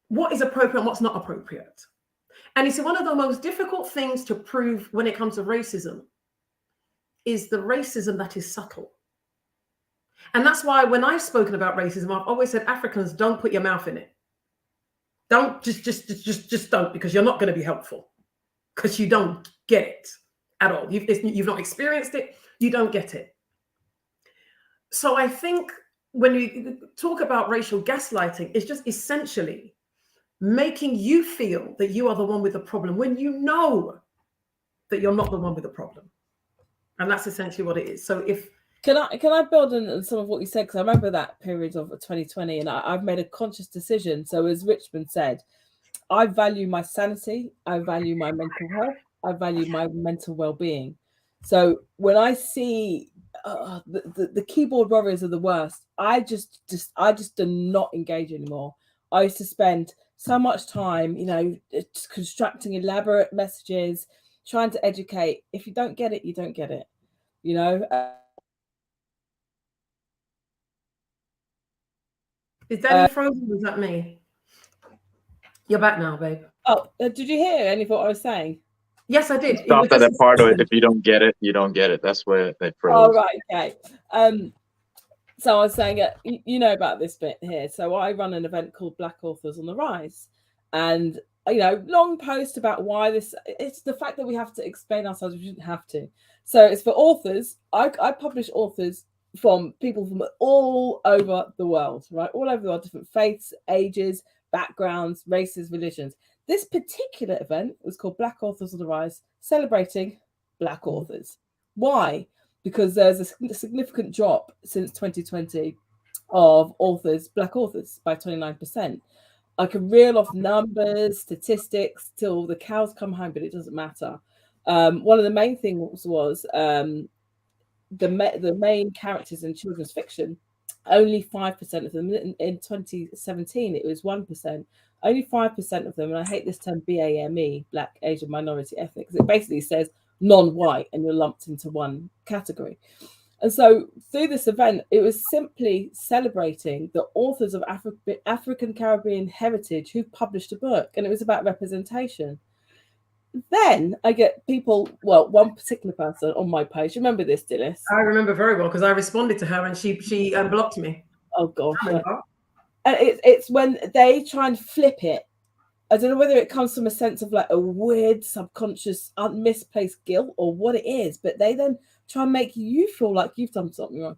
what is appropriate and what's not appropriate. And you see, one of the most difficult things to prove when it comes to racism is the racism that is subtle. And that's why when I've spoken about racism, I've always said, Africans, don't put your mouth in it. Don't, just don't, because you're not going to be helpful, because you don't get it at all. You've not experienced it, you don't get it. So I think when we talk about racial gaslighting, it's just essentially making you feel that you are the one with the problem when you know that you're not the one with the problem. And that's essentially what it is. So if Can I build on some of what you said? Because I remember that period of 2020, and I've made a conscious decision. So as Richmond said, I value my sanity, I value my mental health, I value my mental well-being. So when I see the keyboard warriors are the worst, I just do not engage anymore. I used to spend so much time, you know, constructing elaborate messages, trying to educate. If you don't get it, you don't get it, you know. Is Danny frozen? Was that me? You're back now, babe. Oh, did you hear any of what I was saying? Yes, I did. Stop at that part of it. If you don't get it, you don't get it. That's where they froze. Oh, right, okay. So I was saying, you know about this bit here. So I run an event called Black Authors on the Rise, and you know, long post about why this. It's the fact that we have to explain ourselves. We shouldn't have to. So it's for authors. I publish authors from people from all over the world, right? All over the world, different faiths, ages, backgrounds, races, religions. This particular event was called Black Authors on the Rise, celebrating Black authors. Why? Because there's a significant drop since 2020 of authors, Black authors, by 29%. I can reel off numbers, statistics till the cows come home, but it doesn't matter. One of the main things was the main characters in children's fiction, only 5% of them. In 2017, it was 1%. Only 5% of them, and I hate this term BAME, Black, Asian, Minority, Ethnic, because it basically says non-white, and you're lumped into one category. And so through this event, it was simply celebrating the authors of African Caribbean heritage who published a book, and it was about representation. Then I get people, well, one particular person on my page. Remember this, Dilys? I remember very well because I responded to her and she blocked me. Oh God! And it's when they try and flip it. I don't know whether it comes from a sense of like a weird subconscious misplaced guilt or what it is, but they then try and make you feel like you've done something wrong.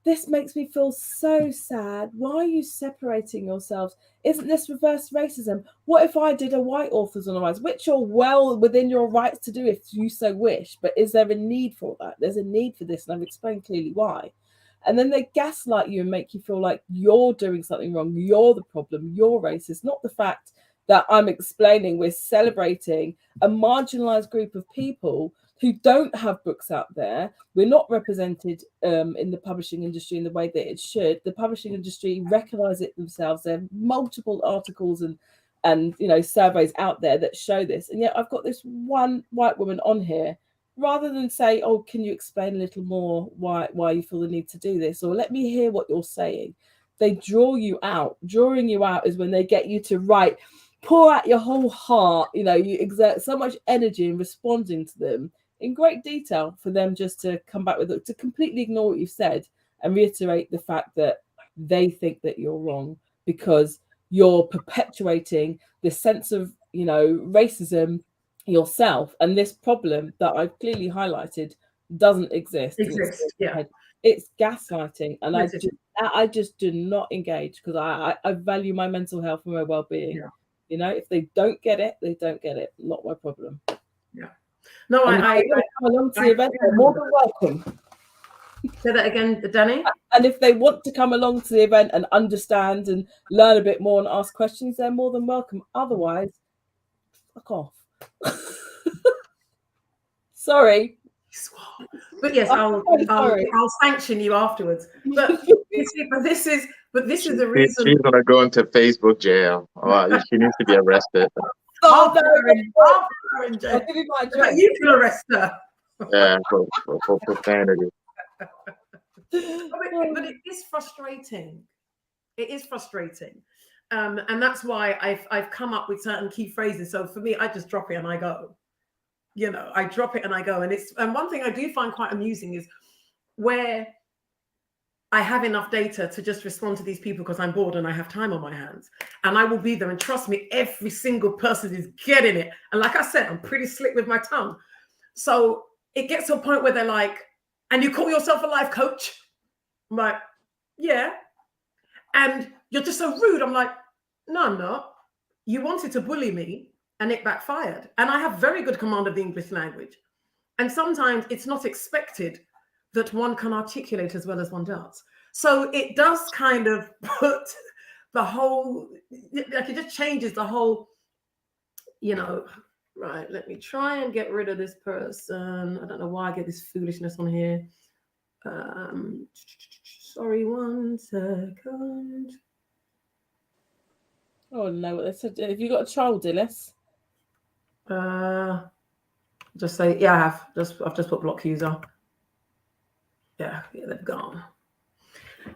This makes me feel so sad. Why are you separating yourselves? Isn't this reverse racism? What if I did a white authors on the rise, which you're well within your rights to do if you so wish, but is there a need for that? There's a need for this, and I've explained clearly why. And then they gaslight you and make you feel like you're doing something wrong, you're the problem, you're racist, not the fact that I'm explaining we're celebrating a marginalized group of people who don't have books out there. We're not represented in the publishing industry in the way that it should. The publishing industry recognize it themselves. There are multiple articles and surveys out there that show this. And yet I've got this one white woman on here, rather than say, oh, can you explain a little more why you feel the need to do this? Or let me hear what you're saying. They draw you out. Drawing you out is when they get you to write, pour out your whole heart. You exert so much energy in responding to them in great detail for them just to come back with it, to completely ignore what you've said and reiterate the fact that they think that you're wrong because you're perpetuating this sense of, racism yourself. And this problem that I've clearly highlighted doesn't exist. It's gaslighting. And I just do not engage because I value my mental health and my well-being. Yeah. If they don't get it, they don't get it. Not my problem. Yeah. No, I come along to the event, they're more than welcome. Say that again, Danny. And if they want to come along to the event and understand and learn a bit more and ask questions, they're more than welcome. Otherwise, fuck off. Sorry. But yes, I'll sanction you afterwards. But this is the reason she's gonna go into Facebook jail. She needs to be arrested. I'll give you my address. You can arrest her. Yeah, for profanity. But it is frustrating. It is frustrating. And that's why I've come up with certain key phrases. So for me, I just drop it and I go. I drop it and I go. And one thing I do find quite amusing is where I have enough data to just respond to these people because I'm bored and I have time on my hands. And I will be there. And trust me, every single person is getting it. And like I said, I'm pretty slick with my tongue. So it gets to a point where they're like, and you call yourself a life coach? I'm like, yeah. And you're just so rude. I'm like, no, I'm not. You wanted to bully me and it backfired. And I have very good command of the English language. And sometimes it's not expected that one can articulate as well as one does. So it does kind of put the whole, like it just changes the whole, right, let me try and get rid of this person. I don't know why I get this foolishness on here. Sorry, 1 second. Oh no, what they said. Have you got a child, Dilys? Just say, yeah, I have. I've just put block user. Yeah, they've gone.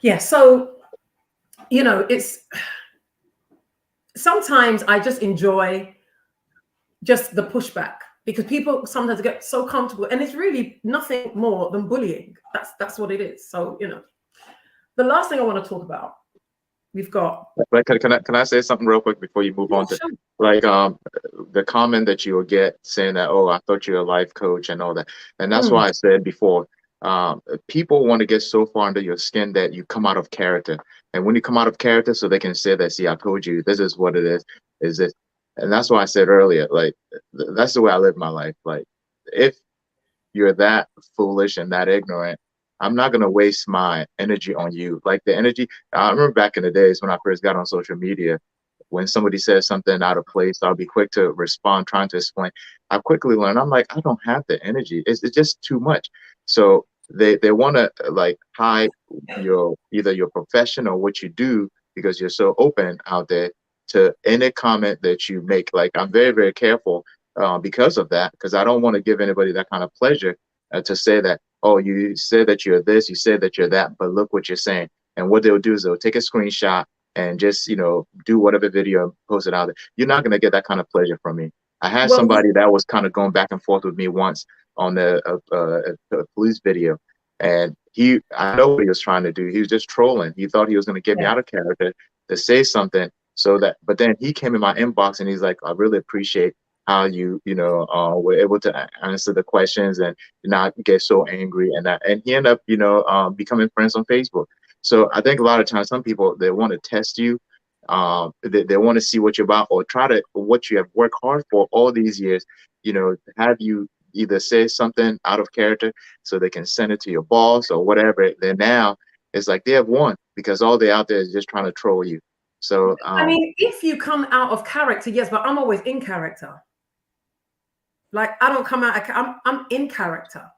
Yeah, so it's sometimes I just enjoy just the pushback because people sometimes get so comfortable, and it's really nothing more than bullying. That's what it is. So the last thing I want to talk about, we've got. Can I say something real quick before you move on to like the comment that you will get saying that, oh, I thought you're a life coach and all that, and that's why I said before, people want to get so far under your skin that you come out of character. And when you come out of character, so they can say that, see, I told you, this is what it is this. And that's why I said earlier, like, that's the way I live my life. Like, if you're that foolish and that ignorant, I'm not going to waste my energy on you. Like the energy, I remember back in the days when I first got on social media, when somebody says something out of place, I'll be quick to respond, trying to explain. I quickly learned, I'm like, I don't have the energy. It's just too much. So they want to like hide either your profession or what you do because you're so open out there to any comment that you make. Like I'm very, very careful because of that, because I don't want to give anybody that kind of pleasure to say that, oh, you said that you're this, you said that you're that, but look what you're saying. And what they'll do is they'll take a screenshot and just, do whatever video and post it out there. You're not going to get that kind of pleasure from me. I had somebody that was kind of going back and forth with me once on the police video. And I know what he was trying to do. He was just trolling. He thought he was going to get me out of character to say something but then he came in my inbox and he's like, I really appreciate how you were able to answer the questions and not get so angry and he ended up becoming friends on Facebook. So I think a lot of times some people, they want to test you, they want to see what you're about or what you have worked hard for all these years, have you either say something out of character so they can send it to your boss or whatever. Then now it's like they have won because all they out there is just trying to troll you. So I mean, if you come out of character, yes, but I'm always in character. Like I don't come out. I'm in character.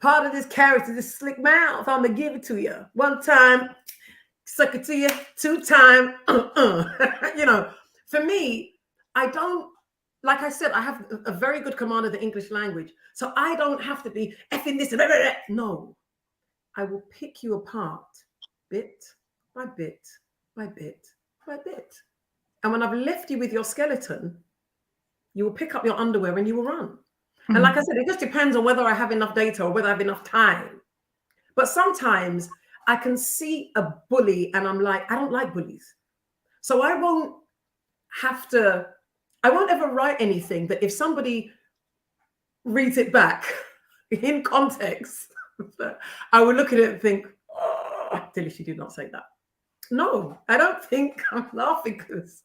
Part of this character, this slick mouth. I'm gonna give it to you. One time, suck it to you. 2 times, For me, I don't. Like I said, I have a very good command of the English language, so I don't have to be effing this. No, I will pick you apart, bit by bit. By bit by bit. And when I've left you with your skeleton, you will pick up your underwear and you will run. Mm-hmm. And like I said, it just depends on whether I have enough data or whether I have enough time. But sometimes I can see a bully and I'm like, I don't like bullies. So I won't ever write anything that if somebody reads it back in context, I would look at it and think, oh, Dilys, you did not say that. No, I don't think. I'm laughing because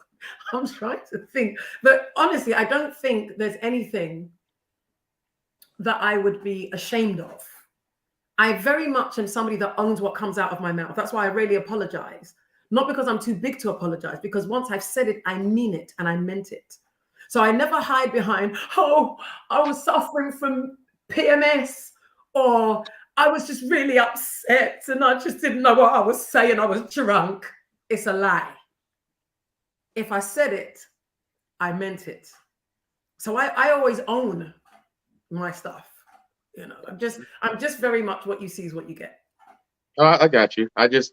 I'm trying to think. But honestly, I don't think there's anything that I would be ashamed of. I very much am somebody that owns what comes out of my mouth. That's why I really apologize. Not because I'm too big to apologize, because once I've said it, I mean it and I meant it. So I never hide behind, oh, I was suffering from PMS or I was just really upset and I just didn't know what I was saying. I was drunk. It's a lie. If I said it, I meant it. So I always own my stuff. I'm just very much what you see is what you get. I got you. I just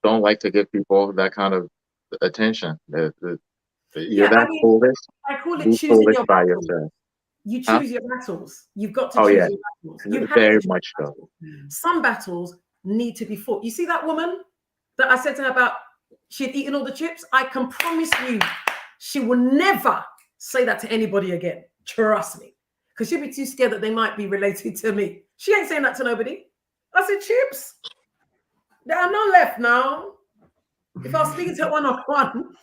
don't like to give people that kind of attention. You're foolish. I call it choosing your by battles. yourself. You choose your battles. You've got to choose your battles. You very much so. Some battles need to be fought. You see that woman that I said to her about she had eaten all the chips? I can promise you she will never say that to anybody again. Trust me. Because she'll be too scared that they might be related to me. She ain't saying that to nobody. I said, chips. There are none left now. If I was speaking to her one-on-one,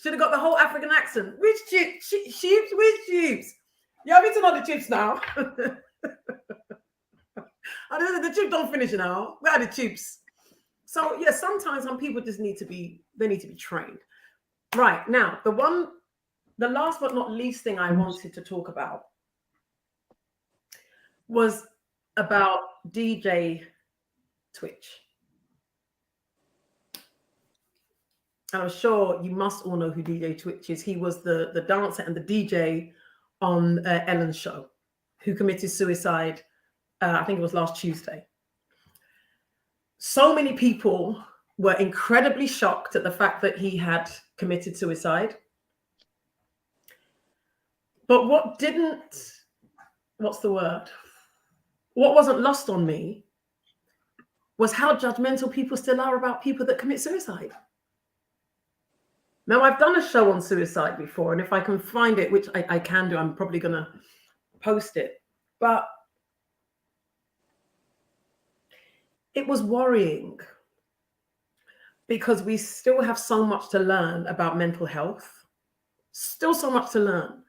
should have got the whole African accent. Which chips? Chips? Which chips? Yeah, I've eaten all the chips now. The chips don't finish now. Where are the chips? So yeah, sometimes some people just need to be trained. Right now, the last but not least thing I wanted to talk about was about DJ Twitch. And I'm sure you must all know who DJ Twitch is. He was the dancer and the DJ on Ellen's show, who committed suicide, I think it was last Tuesday. So many people were incredibly shocked at the fact that he had committed suicide. But what wasn't lost on me was how judgmental people still are about people that commit suicide. Now, I've done a show on suicide before, and if I can find it, which I can do, I'm probably going to post it. But it was worrying because we still have so much to learn about mental health, still so much to learn.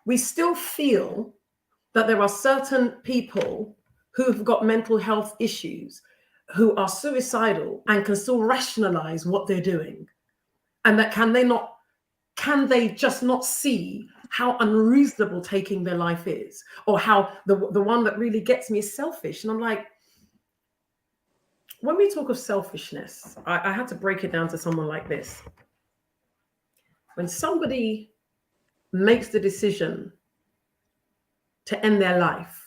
We still feel that there are certain people who've got mental health issues who are suicidal and can still rationalize what they're doing. And that can they just not see how unreasonable taking their life is? Or how the one that really gets me is selfish. And I'm like, when we talk of selfishness, I had to break it down to someone like this. When somebody makes the decision to end their life,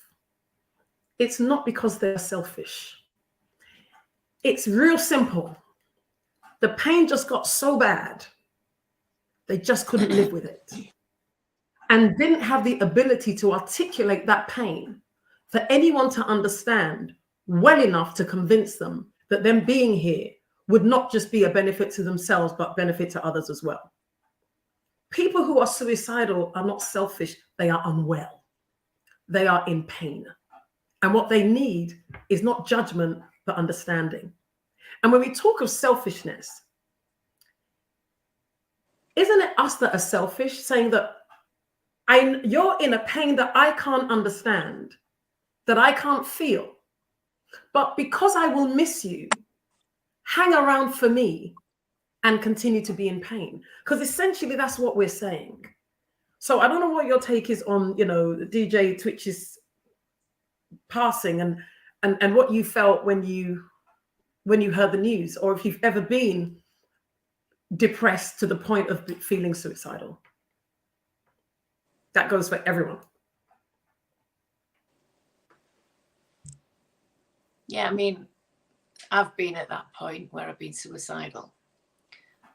it's not because they're selfish. It's real simple. The pain just got so bad, they just couldn't live with it and didn't have the ability to articulate that pain for anyone to understand well enough to convince them that them being here would not just be a benefit to themselves, but benefit to others as well. People who are suicidal are not selfish. They are unwell. They are in pain. And what they need is not judgment, but understanding. And when we talk of selfishness, isn't it us that are selfish, saying that you're in a pain that I can't understand, that I can't feel, but because I will miss you, hang around for me and continue to be in pain? Because essentially that's what we're saying. So I don't know what your take is on, DJ Twitch's passing and what you felt when you heard the news, or if you've ever been depressed to the point of feeling suicidal. That goes for everyone. Yeah, I mean, I've been at that point where I've been suicidal.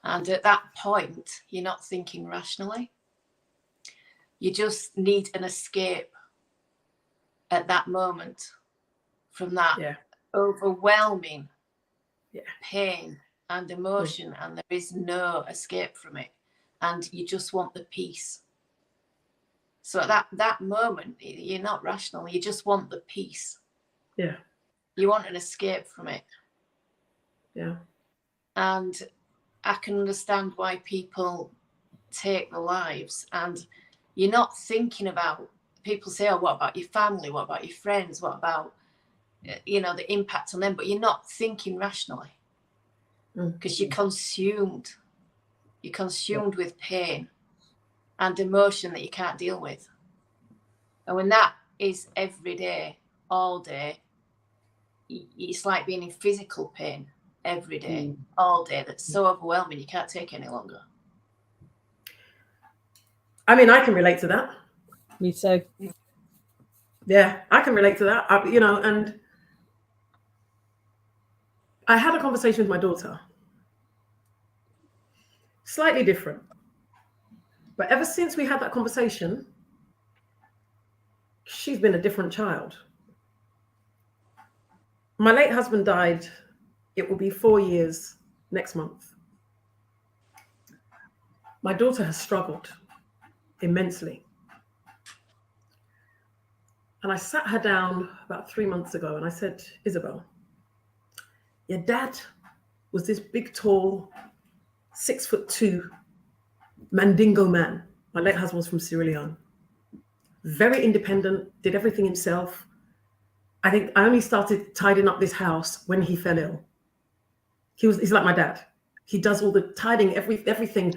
And at that point, you're not thinking rationally. You just need an escape at that moment from that overwhelming pain and emotion, and there is no escape from it. And you just want the peace. So at that moment, you're not rational. You just want the peace. Yeah. You want an escape from it. Yeah. And I can understand why people take their lives, and you're not thinking about, people say, oh, what about your family? What about your friends? What about, the impact on them? But you're not thinking rationally because you're consumed. You're consumed with pain and emotion that you can't deal with. And when that is every day, all day, it's like being in physical pain every day, all day. That's so overwhelming, you can't take it any longer. I mean, I can relate to that. Me too. Yeah, I can relate to that. And I had a conversation with my daughter. Slightly different. But ever since we had that conversation, she's been a different child. My late husband died. It will be 4 years next month. My daughter has struggled immensely. And I sat her down about 3 months ago and I said, Isabel, your dad was this big, tall, 6'2" Mandingo man. My late husband was from Sierra Leone. Very independent, did everything himself. I think I only started tidying up this house when he fell ill. He's like my dad. He does all the tidying, everything,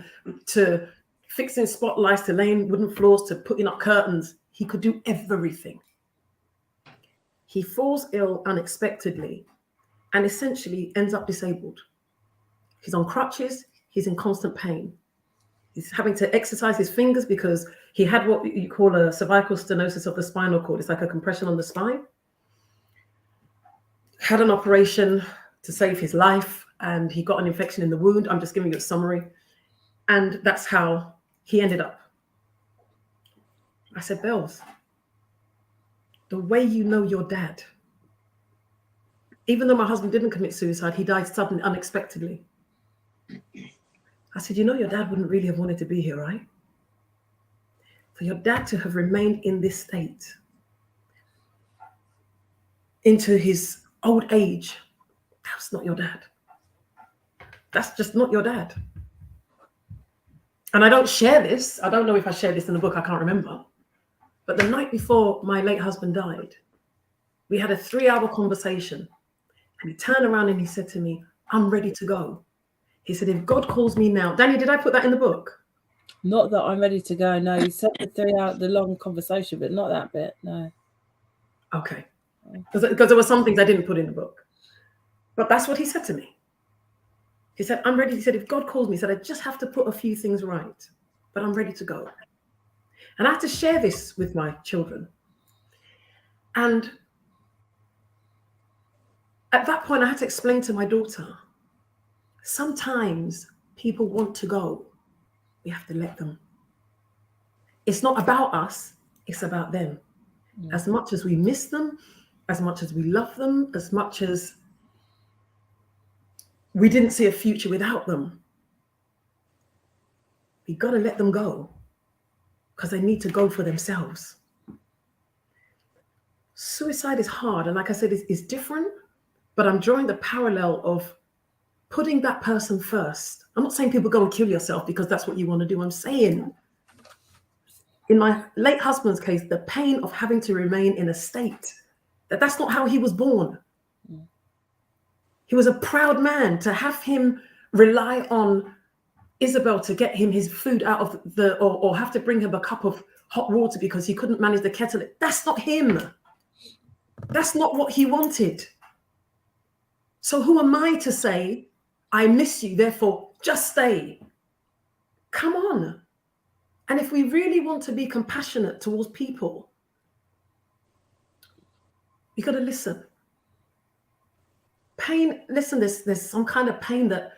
to fixing spotlights, to laying wooden floors, to putting up curtains. He could do everything. He falls ill unexpectedly and essentially ends up disabled. He's on crutches. He's in constant pain. He's having to exercise his fingers because he had what you call a cervical stenosis of the spinal cord. It's like a compression on the spine. Had an operation to save his life, and he got an infection in the wound. I'm just giving you a summary. And that's how he ended up. I said, Bells, the way you know your dad, even though my husband didn't commit suicide, he died suddenly, unexpectedly. I said, your dad wouldn't really have wanted to be here, right? For your dad to have remained in this state into his old age That's not your dad. That's just not your dad. And I don't share this. I don't know if I shared this in the book. I can't remember. But the night before my late husband died, we had a 3-hour conversation. And he turned around and he said to me, I'm ready to go. He said, if God calls me now. Danny, did I put that in the book? Not that I'm ready to go. No, you said the long conversation, but not that bit. No. Okay. Because there were some things I didn't put in the book. But that's what he said to me. He said, I'm ready. He said, if God calls me, he said, I just have to put a few things right, but I'm ready to go. And I had to share this with my children. And at that point, I had to explain to my daughter, sometimes people want to go. We have to let them. It's not about us. It's about them. Yeah. As much as we miss them, as much as we love them, as much as we didn't see a future without them, we got to let them go because they need to go for themselves. Suicide is hard. And like I said, it's different, but I'm drawing the parallel of putting that person first. I'm not saying people go and kill yourself because that's what you want to do. I'm saying, in my late husband's case, the pain of having to remain in a state that's not how he was born. Mm. He was a proud man. To have him rely on Isabel to get him his food out of or have to bring him a cup of hot water because he couldn't manage the kettle. That's not him. That's not what he wanted. So who am I to say, I miss you, therefore just stay? Come on. And if we really want to be compassionate towards people, you got to listen. Pain, listen, there's some kind of pain that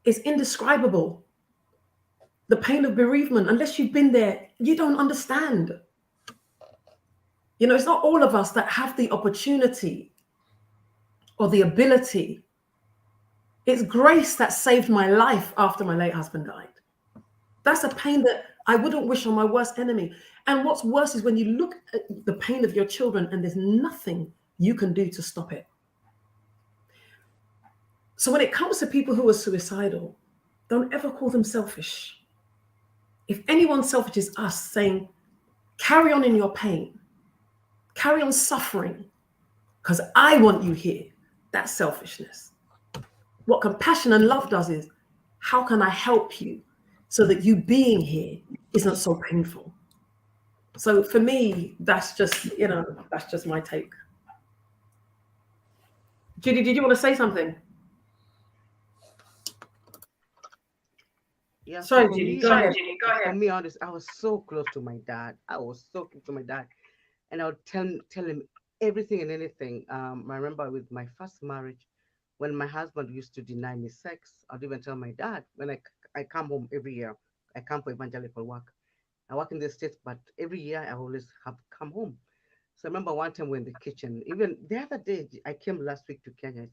is indescribable. The pain of bereavement, unless you've been there, you don't understand. You know, it's not all of us that have the opportunity or the ability. It's grace that saved my life after my late husband died. That's a pain that I wouldn't wish on my worst enemy. And what's worse is when you look at the pain of your children and there's nothing you can do to stop it. So when it comes to people who are suicidal, don't ever call them selfish. If anyone's selfish, is us saying, carry on in your pain, carry on suffering, because I want you here. That's selfishness. What compassion and love does is, how can I help you so that you being here isn't so painful? So for me, that's just, that's just my take. Judy, did you want to say something? Yeah. Sorry, Judy. Go ahead. For me, honest, I was so close to my dad. And I would tell him everything and anything. I remember with my first marriage, when my husband used to deny me sex, I'd even tell my dad when I come home every year. I come for evangelical work. I work in the States, but every year I always have come home. So I remember one time we're in the kitchen. Even the other day, I came last week to Kenya.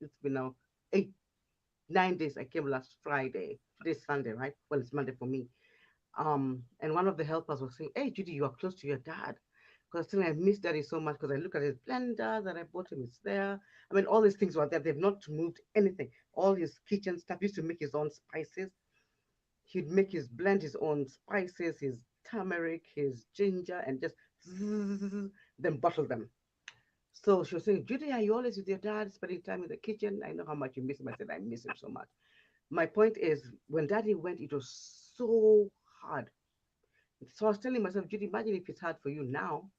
It's been now 9 days. I came last Friday. Today's Sunday, right? Well, it's Monday for me. And one of the helpers was saying, "Hey, Judy, you are close to your dad." Because I miss Daddy so much because I look at his blender that I bought him, it's there. I mean, all these things were there. They've not moved anything. All his kitchen stuff. He used to make his own spices. He'd blend his own spices, his turmeric, his ginger, and just then bottle them. So she was saying, "Judy, are you always with your dad, spending time in the kitchen? I know how much you miss him." I said, "I miss him so much." My point is, when Daddy went, it was so hard. So I was telling myself, "Judy, imagine if it's hard for you now.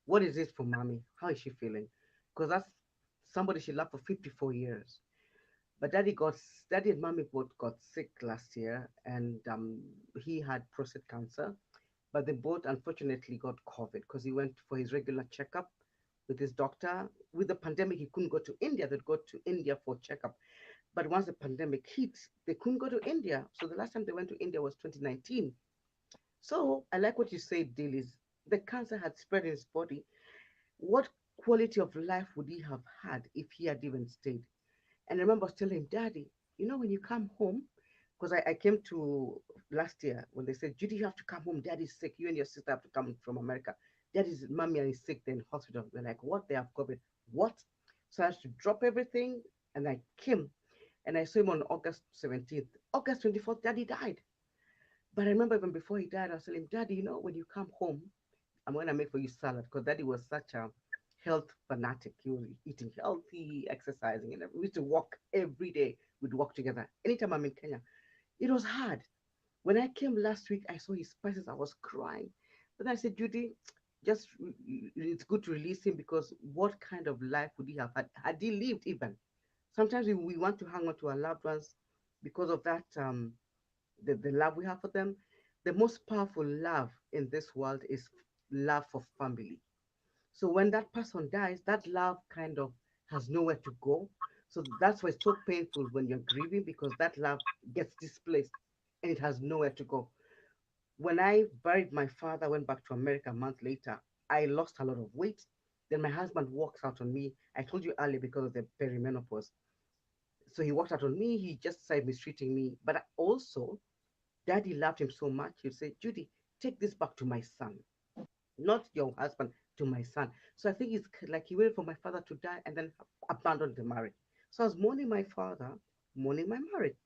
What is it for Mommy? How is she feeling?" Because that's somebody she loved for 54 years. But Daddy and Mommy both got sick last year, and he had prostate cancer. But they both unfortunately got COVID because he went for his regular checkup with his doctor. With the pandemic, he couldn't go to India. They'd go to India for checkup. But once the pandemic hit, they couldn't go to India. So the last time they went to India was 2019. So I like what you said, Dilys. The cancer had spread in his body. What quality of life would he have had if he had even stayed? And I remember I was telling him, "Daddy, when you come home," because I came to last year when they said, "Judy, you have to come home. Daddy's sick. You and your sister have to come from America. Daddy's mommy is sick, they're in hospital." They're like, "What? They have COVID." What? So I had to drop everything. And I came and I saw him on August 17th. August 24th, Daddy died. But I remember even before he died, I was telling him, Daddy, when you come home, I'm going to make for you salad, because Daddy was such a health fanatic. He was eating healthy, exercising, and we used to walk every day. We'd walk together. Anytime I'm in Kenya, it was hard. When I came last week, I saw his spices. I was crying. But I said, Judy, just it's good to release him, because what kind of life would he have had he lived even? Sometimes we want to hang on to our loved ones because of that, the love we have for them. The most powerful love in this world is love for family. So when that person dies, that love kind of has nowhere to go. So that's why it's so painful when you're grieving, because that love gets displaced and it has nowhere to go. When I buried my father, went back to America a month later, I lost a lot of weight. Then my husband walks out on me. I told you earlier, because of the perimenopause. So he walked out on me. He just started mistreating me. But also, Daddy loved him so much. He'd say, Judy, take this back to my son, not your husband, to my son. So I think it's like he waited for my father to die and then abandoned the marriage. So I was mourning my father, mourning my marriage.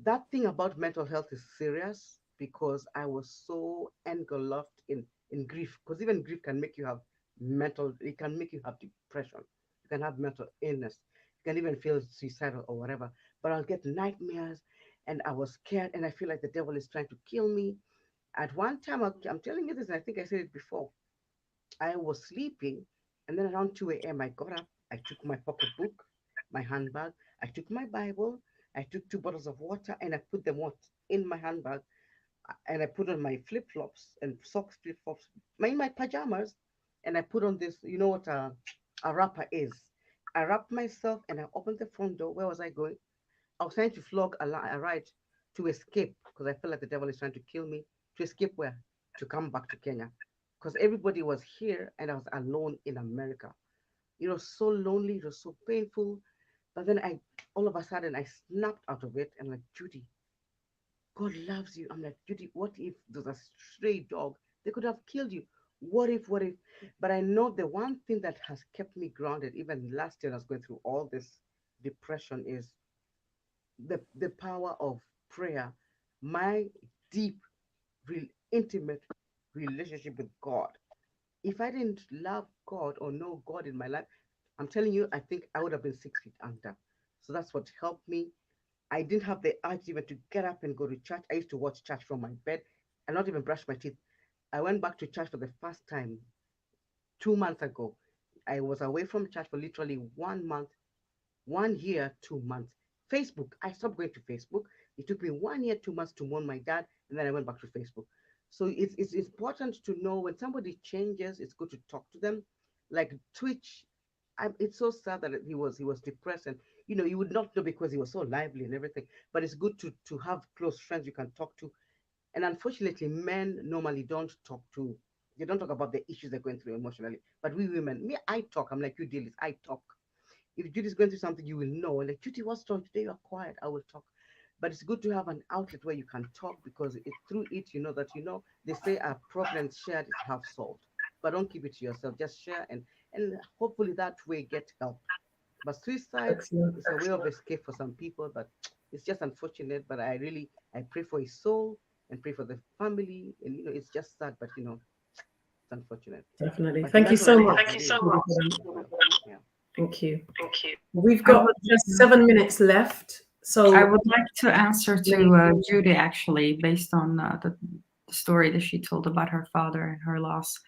That thing about mental health is serious, because I was so engulfed in grief. Because even grief can make you have it can make you have depression. You can have mental illness. You can even feel suicidal or whatever. But I'll get nightmares, and I was scared, and I feel like the devil is trying to kill me. At one time, I'm telling you this, and I think I said it before. I was sleeping, and then around 2 a.m., I got up. I took my pocketbook, my handbag. I took my Bible. I took 2 bottles of water, and I put them what in my handbag, and I put on my flip flops and socks, flip flops, in my pajamas, and I put on this. You know what a wrapper is? I wrapped myself, and I opened the front door. Where was I going? I was trying to flog a ride to escape, because I felt like the devil is trying to kill me. To escape where? To come back to Kenya, because everybody was here and I was alone in America. It was so lonely. It was so painful. But then all of a sudden, I snapped out of it and like, Judy, God loves you. I'm like, Judy, what if there's a stray dog? They could have killed you. What if, what if? But I know the one thing that has kept me grounded, even last year I was going through all this depression, is the power of prayer, my deep, real, intimate relationship with God. If I didn't love God or know God in my life, I'm telling you, I think I would have been 6 feet under. So that's what helped me. I didn't have the urge even to get up and go to church. I used to watch church from my bed and not even brush my teeth. I went back to church for the first time 2 months ago. I was away from church for literally 1 month, 1 year, 2 months. Facebook, I stopped going to Facebook. It took me 1 year, 2 months to mourn my dad, and then I went back to Facebook. So it's important to know when somebody changes, it's good to talk to them. Like Twitch, it's so sad that he was depressed, and you would not know because he was so lively and everything. But it's good to have close friends you can talk to. And unfortunately, men normally don't talk to. They don't talk about the issues they're going through emotionally. But we women, me, I talk. I'm like you, Dilys. I talk. If Judy's going through something, you will know. Like, Judy, what's wrong? Today you're quiet. I will talk. But it's good to have an outlet where you can talk, because through it, you know that, they say a problem shared is half solved. But don't keep it to yourself. Just share, and hopefully that way get help. But suicide Excellent. is a way of escape for some people, but it's just unfortunate. But I pray for his soul and pray for the family. And, it's just sad, but, it's unfortunate. Definitely. But Thank you mental so health much. is Thank you really so much. important. Yeah. Thank you. Thank you. We've I got would, just 7 minutes left. So I would like to answer to Judy, actually, based on the story that she told about her father and her loss.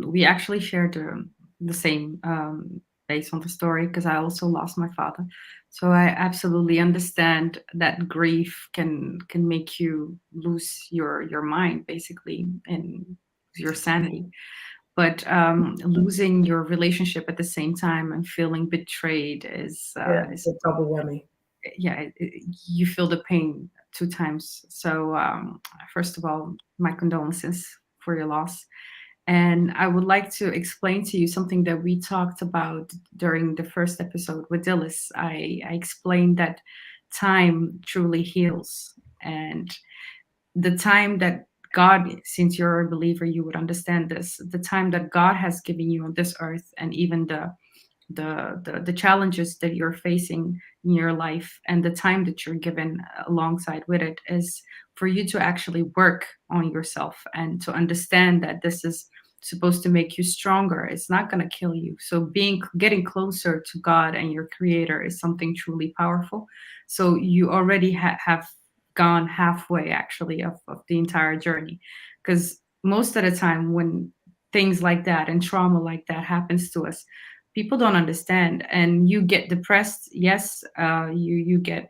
We actually shared the same based on the story, because I also lost my father. So I absolutely understand that grief can make you lose your mind, basically, and your sanity. But losing your relationship at the same time and feeling betrayed is it's a double whammy. Yeah, you feel the pain 2 times. So first of all, my condolences for your loss. And I would like to explain to you something that we talked about during the first episode with Dilys. I explained that time truly heals, and the time that God, since you're a believer, you would understand this. The time that God has given you on this earth, and even the the challenges that you're facing in your life and the time that you're given alongside with it is for you to actually work on yourself and to understand that this is supposed to make you stronger. It's not going to kill you. So getting closer to God and your creator is something truly powerful. So you already have gone halfway actually of the entire journey, because most of the time when things like that and trauma like that happens to us, people don't understand, and you get depressed. Yes, you get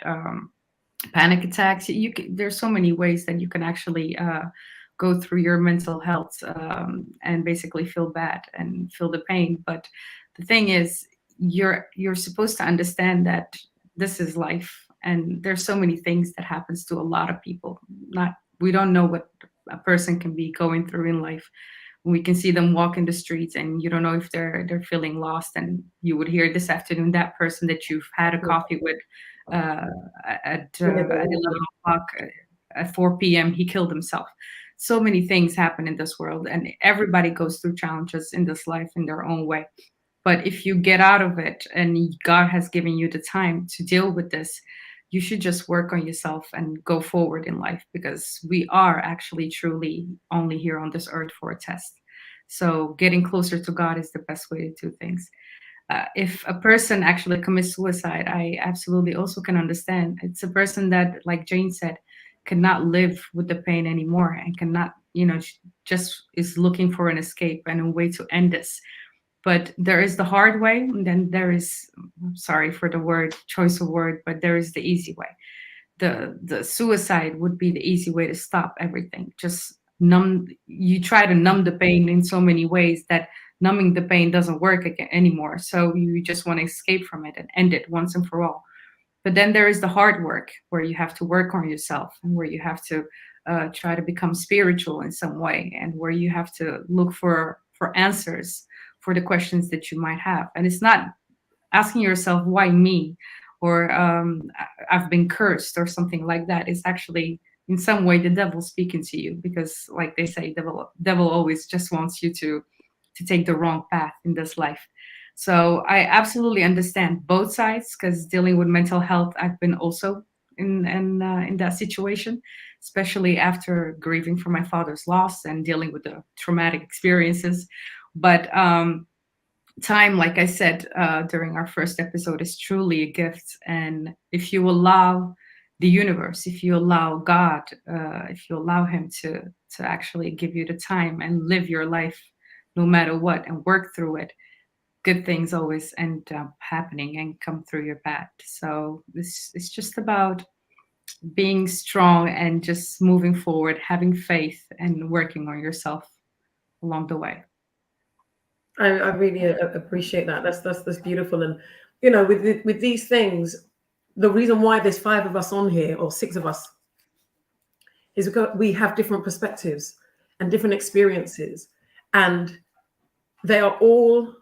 panic attacks. There's so many ways that you can actually go through your mental health and basically feel bad and feel the pain. But the thing is, you're supposed to understand that this is life, and there's so many things that happens to a lot of people. We don't know what a person can be going through in life. We can see them walk in the streets and you don't know if they're feeling lost, and you would hear this afternoon that person that you've had a coffee with at 11 o'clock at 4 p.m. he killed himself. So many things happen in this world, and everybody goes through challenges in this life in their own way. But if you get out of it and God has given you the time to deal with this, you should just work on yourself and go forward in life, because we are actually truly only here on this earth for a test. So getting closer to God is the best way to do things. If a person actually commits suicide, I absolutely also can understand. It's a person that, like Jane said, cannot live with the pain anymore and cannot, just is looking for an escape and a way to end this. But there is the hard way, and then there is, I'm sorry for the choice of word, but there is the easy way. The suicide would be the easy way to stop everything. Just you try to numb the pain in so many ways that numbing the pain doesn't work anymore. So you just want to escape from it and end it once and for all. But then there is the hard work where you have to work on yourself, and where you have to try to become spiritual in some way, and where you have to look for answers for the questions that you might have. And it's not asking yourself, why me? Or I've been cursed or something like that. It's actually in some way the devil speaking to you, because like they say, devil always just wants you to take the wrong path in this life. So I absolutely understand both sides, because dealing with mental health, I've been also in that situation, especially after grieving for my father's loss and dealing with the traumatic experiences. But time, like I said during our first episode, is truly a gift. And if you allow the universe, if you allow God, if you allow him to actually give you the time and live your life no matter what and work through it, good things always end up happening and come through your path. So this is just about being strong and just moving forward, having faith and working on yourself along the way. I really appreciate that. That's beautiful. And with these things, the reason why there's 5 of us on here, or 6 of us, is because we have different perspectives and different experiences, and they are all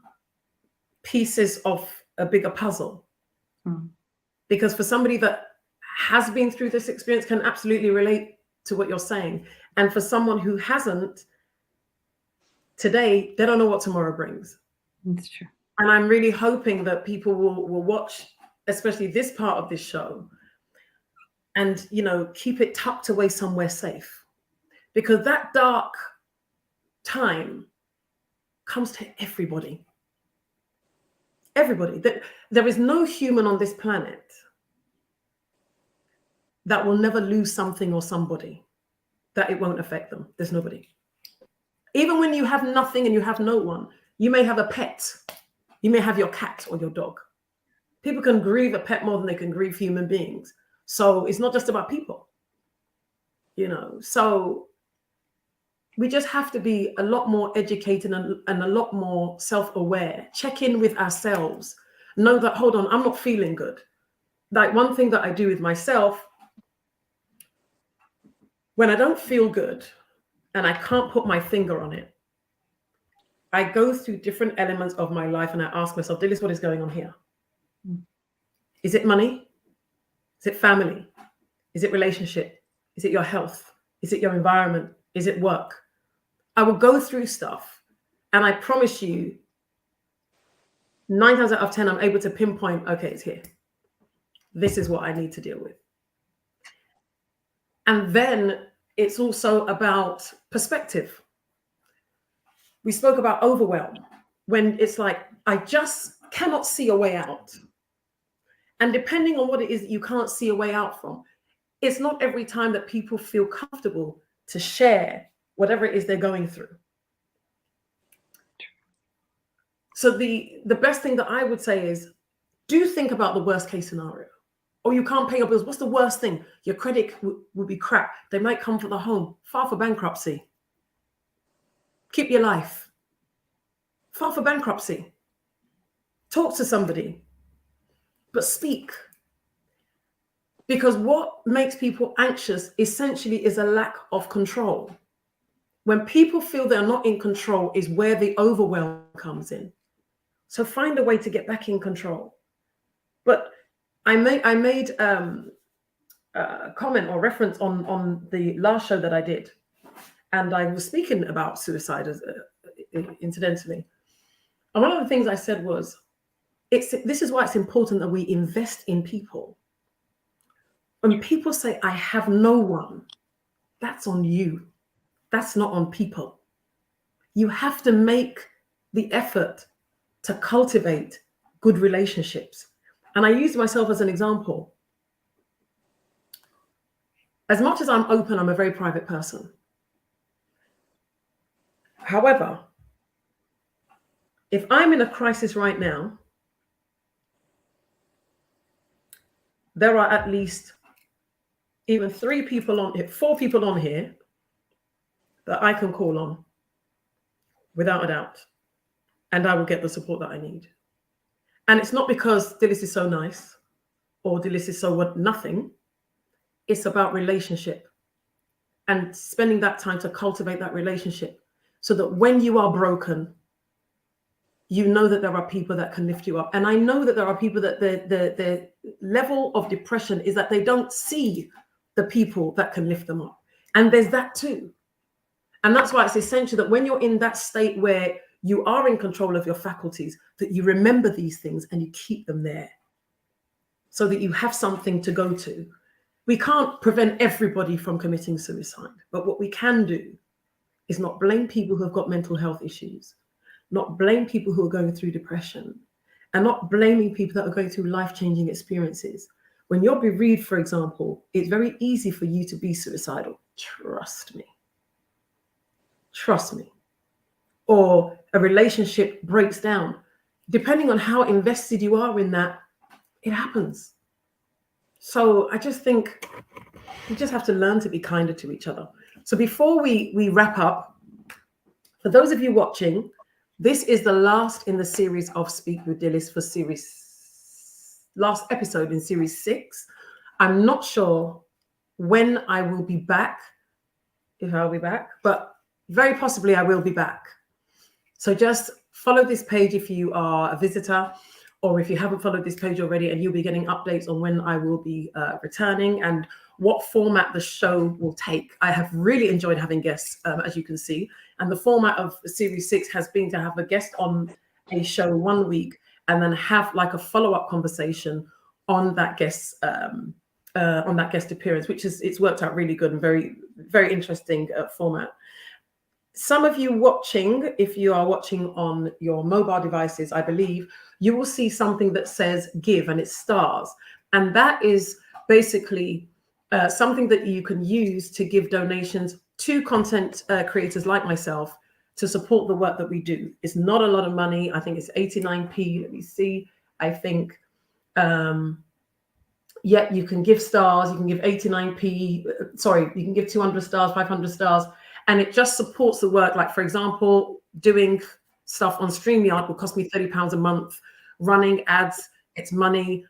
pieces of a bigger puzzle. Because for somebody that has been through this experience can absolutely relate to what you're saying, and for someone who hasn't, today they don't know what tomorrow brings. That's true. And I'm really hoping that people will watch, especially this part of this show, and keep it tucked away somewhere safe, because that dark time comes to everybody. There is no human on this planet that will never lose something or somebody that it won't affect them. There's nobody. Even when you have nothing and you have no one, you may have a pet. You may have your cat or your dog. People can grieve a pet more than they can grieve human beings. So it's not just about people, So we just have to be a lot more educated and a lot more self-aware. Check in with ourselves. Know that, hold on, I'm not feeling good. Like, one thing that I do with myself, when I don't feel good and I can't put my finger on it, I go through different elements of my life and I ask myself, Dilys, what is going on here? Is it money? Is it family? Is it relationship? Is it your health? Is it your environment? Is it work? I will go through stuff, and I promise you, 9 times out of 10, I'm able to pinpoint, okay, it's here. This is what I need to deal with. And then it's also about perspective. We spoke about overwhelm, when it's like, I just cannot see a way out. And depending on what it is that you can't see a way out from, it's not every time that people feel comfortable to share whatever it is they're going through. So the best thing that I would say is, do think about the worst case scenario. Or you can't pay your bills. What's the worst thing? Your credit will be crap. They might come for the home. File for bankruptcy. Keep your life. File for bankruptcy. Talk to somebody. But speak. Because what makes people anxious essentially is a lack of control. When people feel they're not in control is where the overwhelm comes in. So find a way to get back in control. But I made a comment or reference on the last show that I did. And I was speaking about suicide incidentally. And one of the things I said was, this is why it's important that we invest in people. When people say, I have no one, that's on you. That's not on people. You have to make the effort to cultivate good relationships. And I use myself as an example. As much as I'm open, I'm a very private person. However, if I'm in a crisis right now, there are at least even 4 people on here that I can call on without a doubt. And I will get the support that I need. And it's not because Dilys is so nice or Dilys is so what, nothing. It's about relationship and spending that time to cultivate that relationship so that when you are broken, you know that there are people that can lift you up. And I know that there are people that the level of depression is that they don't see the people that can lift them up. And there's that too. And that's why it's essential that when you're in that state where you are in control of your faculties, that you remember these things and you keep them there so that you have something to go to. We can't prevent everybody from committing suicide, but what we can do is not blame people who have got mental health issues, not blame people who are going through depression, and not blaming people that are going through life-changing experiences. When you're bereaved, for example, it's very easy for you to be suicidal. Trust me. Trust me. Or a relationship breaks down. Depending on how invested you are in that, it happens. So I just think we just have to learn to be kinder to each other. So before we wrap up, for those of you watching, this is the last in the series of Speak With Dilys for last episode in series 6. I'm not sure when I will be back, if I'll be back, but very possibly I will be back. So just follow this page if you are a visitor, or if you haven't followed this page already, and you'll be getting updates on when I will be returning and what format the show will take. I have really enjoyed having guests, as you can see. And the format of series 6 has been to have a guest on a show one week and then have like a follow-up conversation on that guest appearance, which is, it's worked out really good and very, very interesting format. Some of you watching, if you are watching on your mobile devices, I believe, you will see something that says give and it's stars. And that is basically something that you can use to give donations to content creators like myself to support the work that we do. It's not a lot of money. I think it's 89p. Let me see. I think, yeah, you can give stars. You can give 89p. Sorry, you can give 200 stars, 500 stars. And it just supports the work. Like, for example, doing stuff on StreamYard will cost me £30 a month. Running ads, it's money.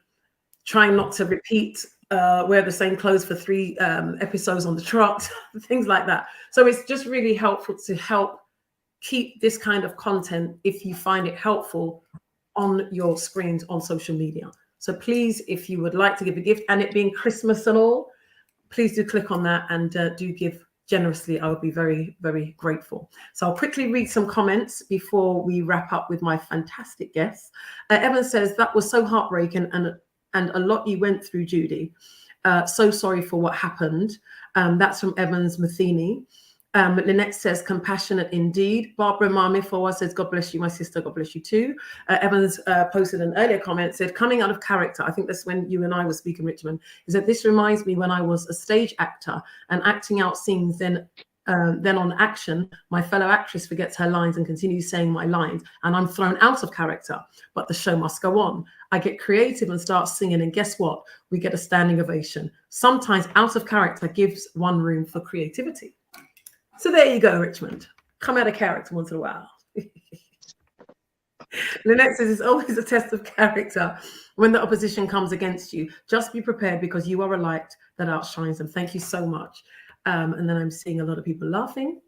Trying not to repeat, wear the same clothes for 3 episodes on the trot, things like that. So it's just really helpful to help keep this kind of content, if you find it helpful, on your screens on social media. So please, if you would like to give a gift, and it being Christmas and all, please do click on that and do give generously, I would be very, very grateful. So I'll quickly read some comments before we wrap up with my fantastic guests. Evan says, that was so heartbreaking and a lot you went through, Judy. So sorry for what happened. That's from Evans Matheny. Lynette says, compassionate indeed. Barbara Marmifowa says, God bless you, my sister. God bless you too. Evans posted an earlier comment, said, coming out of character. I think that's when you and I were speaking, Richmond, is that this reminds me when I was a stage actor and acting out scenes, then on action, my fellow actress forgets her lines and continues saying my lines, and I'm thrown out of character, but the show must go on. I get creative and start singing, and guess what? We get a standing ovation. Sometimes out of character gives one room for creativity. So there you go, Richmond. Come out of character once in a while. Lynette says, it's always a test of character when the opposition comes against you. Just be prepared because you are a light that outshines them. Thank you so much. And then I'm seeing a lot of people laughing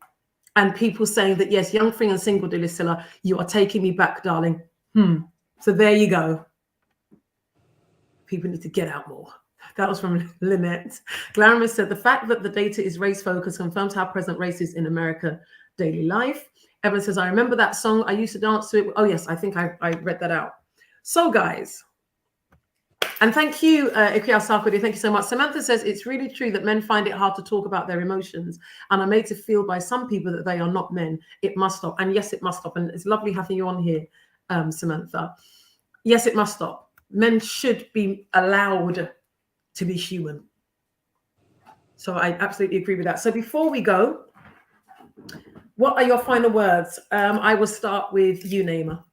and people saying that, yes, young, free and single, Dilys, you are taking me back, darling. So there you go. People need to get out more. That was from Lynette. Glaramus said, the fact that the data is race focused confirms how present race is in America daily life. Evan says, I remember that song. I used to dance to it. Oh, yes, I think I read that out. So, guys, and thank you, Ikia Sarkodie. Thank you so much. Samantha says, it's really true that men find it hard to talk about their emotions and are made to feel by some people that they are not men. It must stop. And yes, it must stop. And it's lovely having you on here, Samantha. Yes, it must stop. Men should be allowed to be human. So I absolutely agree with that. So before we go, what are your final words? I will start with you, Naima.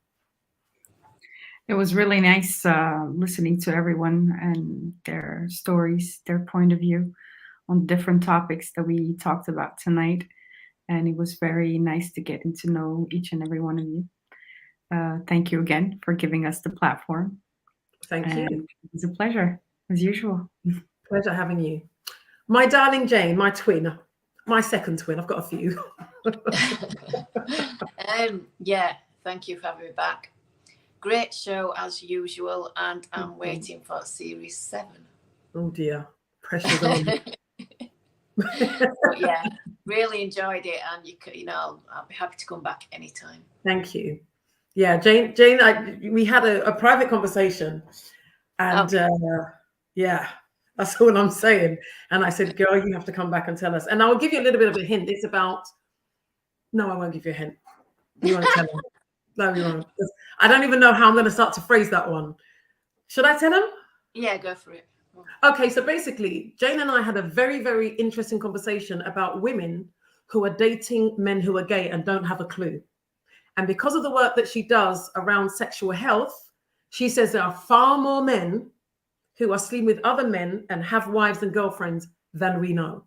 It was really nice listening to everyone and their stories, their point of view on different topics that we talked about tonight. And it was very nice to get to know each and every one of you. Thank you again for giving us the platform. Thank you. It was a pleasure, as usual. Pleasure having you. My darling Jane, my twin, my second twin. I've got a few. Yeah, thank you for having me back. Great show as usual, and I'm waiting for series 7. Oh dear, pressure's on. But yeah, really enjoyed it, and I'll be happy to come back anytime. Thank you. Yeah, Jane, we had a private conversation, and yeah, that's all I'm saying. And I said, girl, you have to come back and tell us. And I'll give you a little bit of a hint. It's about, no, I won't give you a hint. You won't tell them. No, you won't. I don't even know how I'm going to start to phrase that one. Should I tell him? Yeah, go for it. Okay, so basically, Jane and I had a very, very interesting conversation about women who are dating men who are gay and don't have a clue. And because of the work that she does around sexual health, she says there are far more men who are sleeping with other men and have wives and girlfriends than we know.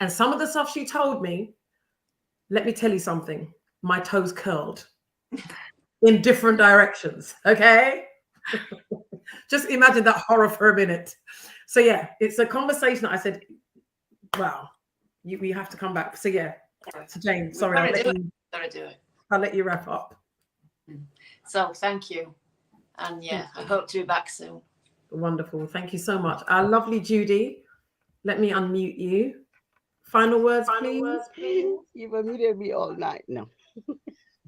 And some of the stuff she told me, let me tell you something, my toes curled in different directions, okay? Just imagine that horror for a minute. So yeah, it's a conversation that I said, wow, we have to come back. So yeah, so Jane, sorry, I'll let you wrap up. So thank you. And yeah, I hope to be back soon. Wonderful. Thank you so much. Our lovely Judy, let me unmute you. Final words, please. You've unmuted me all night. No,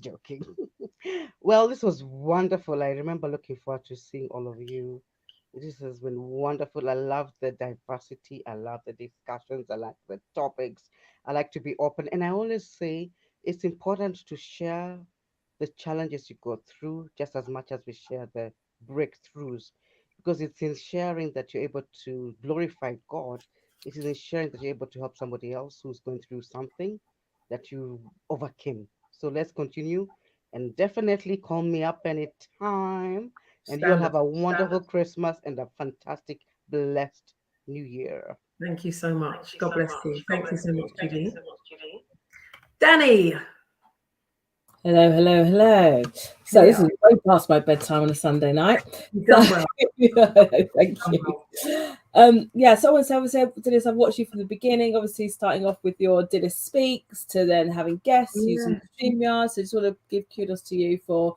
joking. Well, this was wonderful. I remember looking forward to seeing all of you. This has been wonderful. I love the diversity. I love the discussions. I like the topics. I like to be open. And I always say it's important to share the challenges you go through just as much as we share the breakthroughs, because it's in sharing that you're able to glorify God. It is in sharing that you're able to help somebody else who's going through something that you overcame. So let's continue, and definitely call me up anytime. And you'll have a wonderful Christmas and a fantastic, blessed New Year. Thank you so much. God bless you. Thank you so much, Judy. Danny. Hello. So this is way past my bedtime on a Sunday night. Well. Thank you. So I would say, Dilys, I've watched you from the beginning, obviously starting off with your Dilys Speaks to then having guests using StreamYard. So just want to give kudos to you for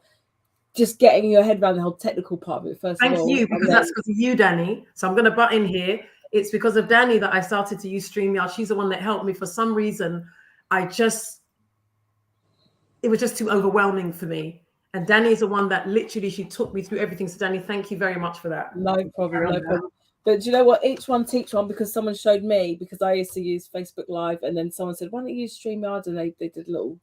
just getting your head around the whole technical part of it first of all. Thank you, because that's because of you, Danny. So I'm going to butt in here. it's because of Danny that I started to use StreamYard. She's the one that helped me. For some reason, it was just too overwhelming for me. And Danny is the one that literally, she took me through everything. So Danny, thank you very much for that. No problem, no problem. But do you know what? Each one teach one, because someone showed me, because I used to use Facebook Live, and then someone said, why don't you use StreamYard? And they did a little,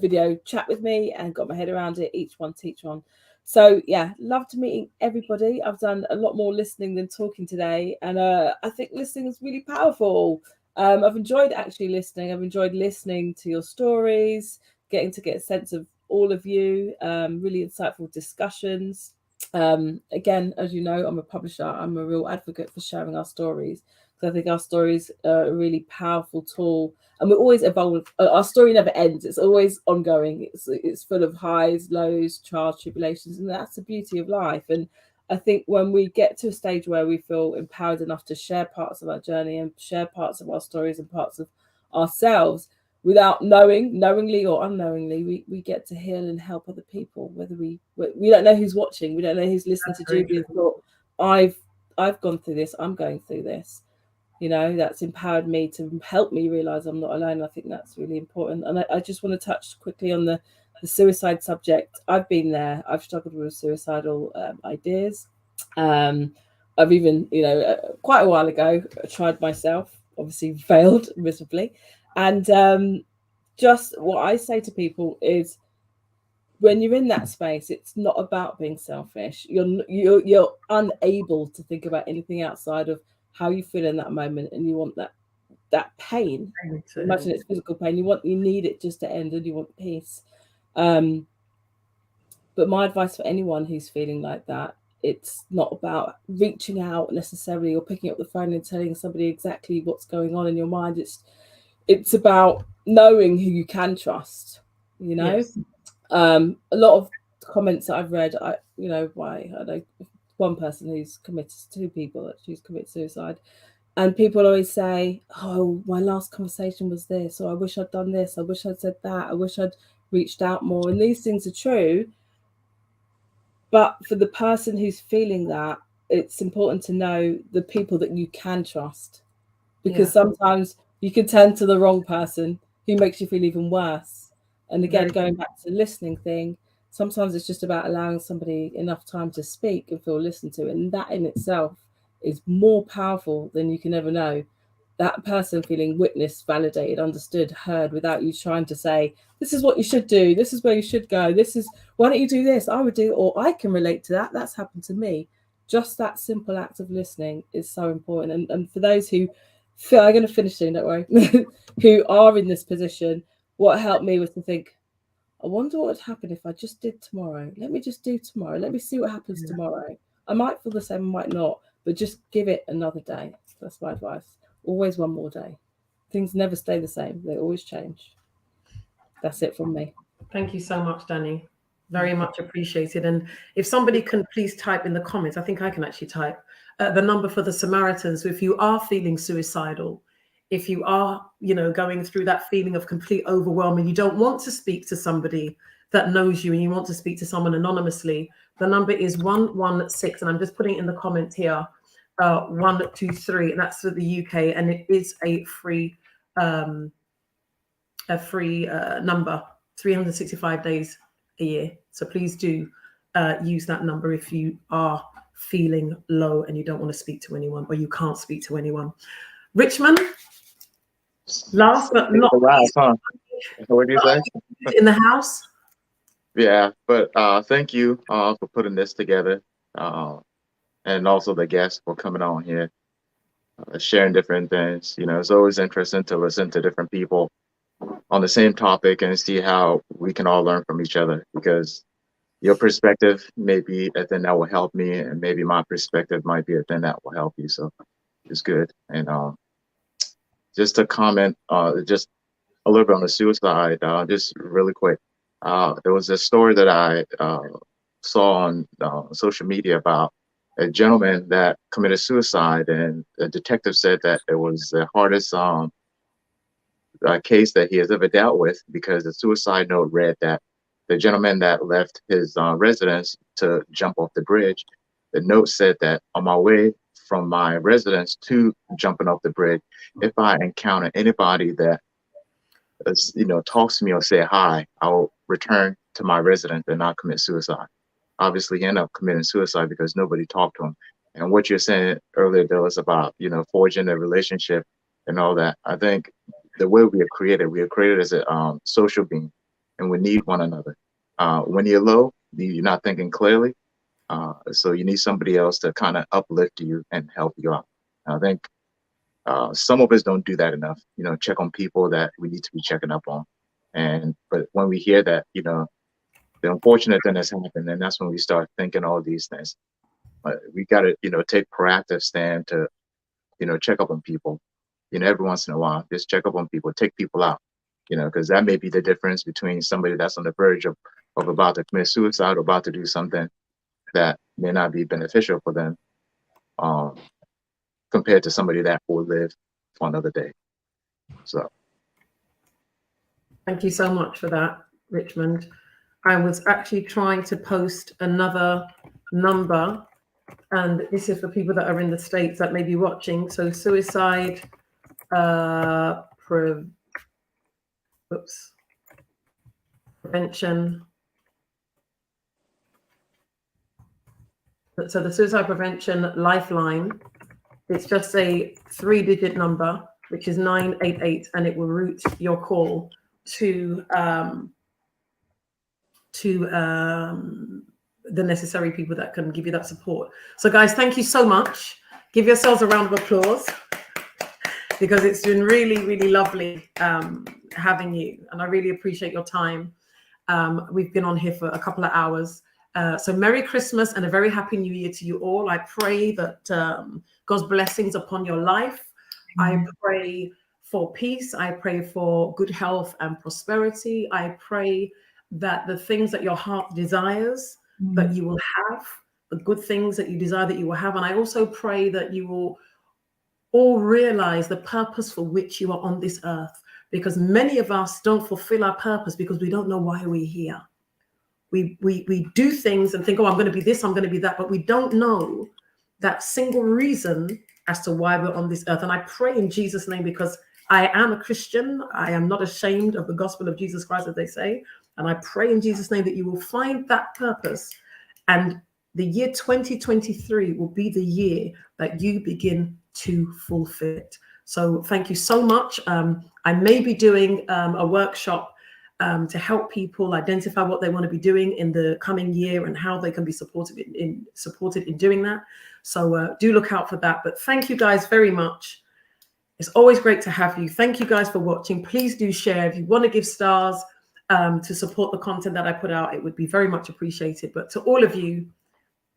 video chat with me and got my head around it. Each one teach one. So yeah, loved meeting everybody. I've done a lot more listening than talking today. And I think listening is really powerful. I've enjoyed actually listening. I've enjoyed listening to your stories, getting to get a sense of all of you, really insightful discussions. Again, as you know, I'm a publisher. I'm a real advocate for sharing our stories, because I think our stories are a really powerful tool, and we always evolve. Our story never ends. It's always ongoing. It's full of highs, lows, trials, tribulations, and that's the beauty of life. And I think when we get to a stage where we feel empowered enough to share parts of our journey and share parts of our stories and parts of ourselves, without knowingly or unknowingly, we get to heal and help other people. Whether we don't know who's watching, we don't know who's listening to Julie and thought, I've gone through this, I'm going through this. That's empowered me to help me realize I'm not alone. I think that's really important. And I just want to touch quickly on the suicide subject. I've been there. I've struggled with suicidal ideas. I've even, quite a while ago, tried myself, obviously failed miserably. And just what I say to people is, when you're in that space, it's not about being selfish. You're unable to think about anything outside of how you feel in that moment, and you want that pain. Imagine it's physical pain. You need it just to end, and you want peace. But my advice for anyone who's feeling like that, it's not about reaching out necessarily or picking up the phone and telling somebody exactly what's going on in your mind. It's about knowing who you can trust. Yes. A lot of comments that I've read, I know one person who's committed, two people that who's committed suicide, and people always say, oh, my last conversation was this, or I wish I'd done this, I wish I'd said that, I wish I'd reached out more. And these things are true, but for the person who's feeling that, it's important to know the people that you can trust, because sometimes you can turn to the wrong person who makes you feel even worse. And again, going back to the listening thing, sometimes it's just about allowing somebody enough time to speak and feel listened to. And that in itself is more powerful than you can ever know. That person feeling witnessed, validated, understood, heard, without you trying to say, this is what you should do, this is where you should go, why don't you do this? I would do, or I can relate to that. That's happened to me. Just that simple act of listening is so important. And for those who feel, I'm going to finish soon, don't worry, who are in this position, what helped me was to think, I wonder what would happen if I just did tomorrow. Let me just do tomorrow. Let me see what happens tomorrow. I might feel the same, I might not, but just give it another day. That's my advice. Always one more day. Things never stay the same. They always change. That's it from me. Thank you so much, Danny. Very much appreciated. And if somebody can please type in the comments, I think I can actually type the number for the Samaritans. If you are feeling suicidal, if you are, going through that feeling of complete overwhelm and you don't want to speak to somebody that knows you and you want to speak to someone anonymously, the number is 116. And I'm just putting it in the comments here, 123. And that's for the UK. And it is a free number, 365 days a year. So please do use that number if you are feeling low and you don't want to speak to anyone, or you can't speak to anyone. Richmond, last but not least, what do you say? In the house. Yeah, but thank you for putting this together, and also the guests for coming on here, sharing different things. It's always interesting to listen to different people on the same topic and see how we can all learn from each other, because your perspective may be a thing that will help me, and maybe my perspective might be a thing that will help you. So it's good. And just to comment, just a little bit on the suicide, just really quick. There was a story that I saw on social media about a gentleman that committed suicide, and the detective said that it was the hardest case that he has ever dealt with, because the suicide note read that the gentleman that left his residence to jump off the bridge, the note said that, on my way from my residence to jumping off the bridge, if I encounter anybody that is, talks to me or say hi, I'll return to my residence and not commit suicide. Obviously, he ended up committing suicide because nobody talked to him. And what you're saying earlier, Dilys, about forging a relationship and all that, I think the way we are created as a social being, and we need one another. When you're low, you're not thinking clearly, so you need somebody else to kind of uplift you and help you out. I think some of us don't do that enough. Check on people that we need to be checking up on. But when we hear that, the unfortunate thing has happened, and that's when we start thinking all these things. We got to, take proactive stand to, check up on people. Every once in a while, just check up on people, take people out. Because that may be the difference between somebody that's on the verge of about to commit suicide or about to do something that may not be beneficial for them, compared to somebody that will live for another day. So. Thank you so much for that, Richmond. I was actually trying to post another number, and this is for people that are in the States that may be watching. So suicide prevention. So the suicide prevention lifeline, it's just a 3-digit number, which is 988, and it will route your call to the necessary people that can give you that support. So guys, thank you so much. Give yourselves a round of applause, because it's been really, really lovely having you, and I really appreciate your time. We've been on here for a couple of hours. So Merry Christmas and a very Happy New Year to you all. I pray that God's blessings upon your life. I pray for peace. I pray for good health and prosperity. I pray that the things that your heart desires, that you will have, the good things that you desire that you will have. And I also pray that you will all realize the purpose for which you are on this earth, because many of us don't fulfill our purpose because we don't know why we're here. We do things and think, oh, I'm going to be this, I'm going to be that, but we don't know that single reason as to why we're on this earth. And I pray in Jesus' name, because I am a Christian, I am not ashamed of the gospel of Jesus Christ, as they say. And I pray in Jesus' name that you will find that purpose, and the year 2023 will be the year that you begin to fulfill it. So thank you so much. I may be doing a workshop to help people identify what they want to be doing in the coming year and how they can be supported in doing that. So do look out for that. But thank you guys very much. It's always great to have you. Thank you guys for watching. Please do share. If you want to give stars to support the content that I put out, it would be very much appreciated. But to all of you,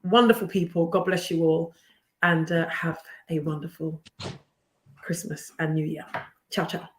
wonderful people, God bless you all, and have a wonderful Christmas and New Year. Ciao, ciao.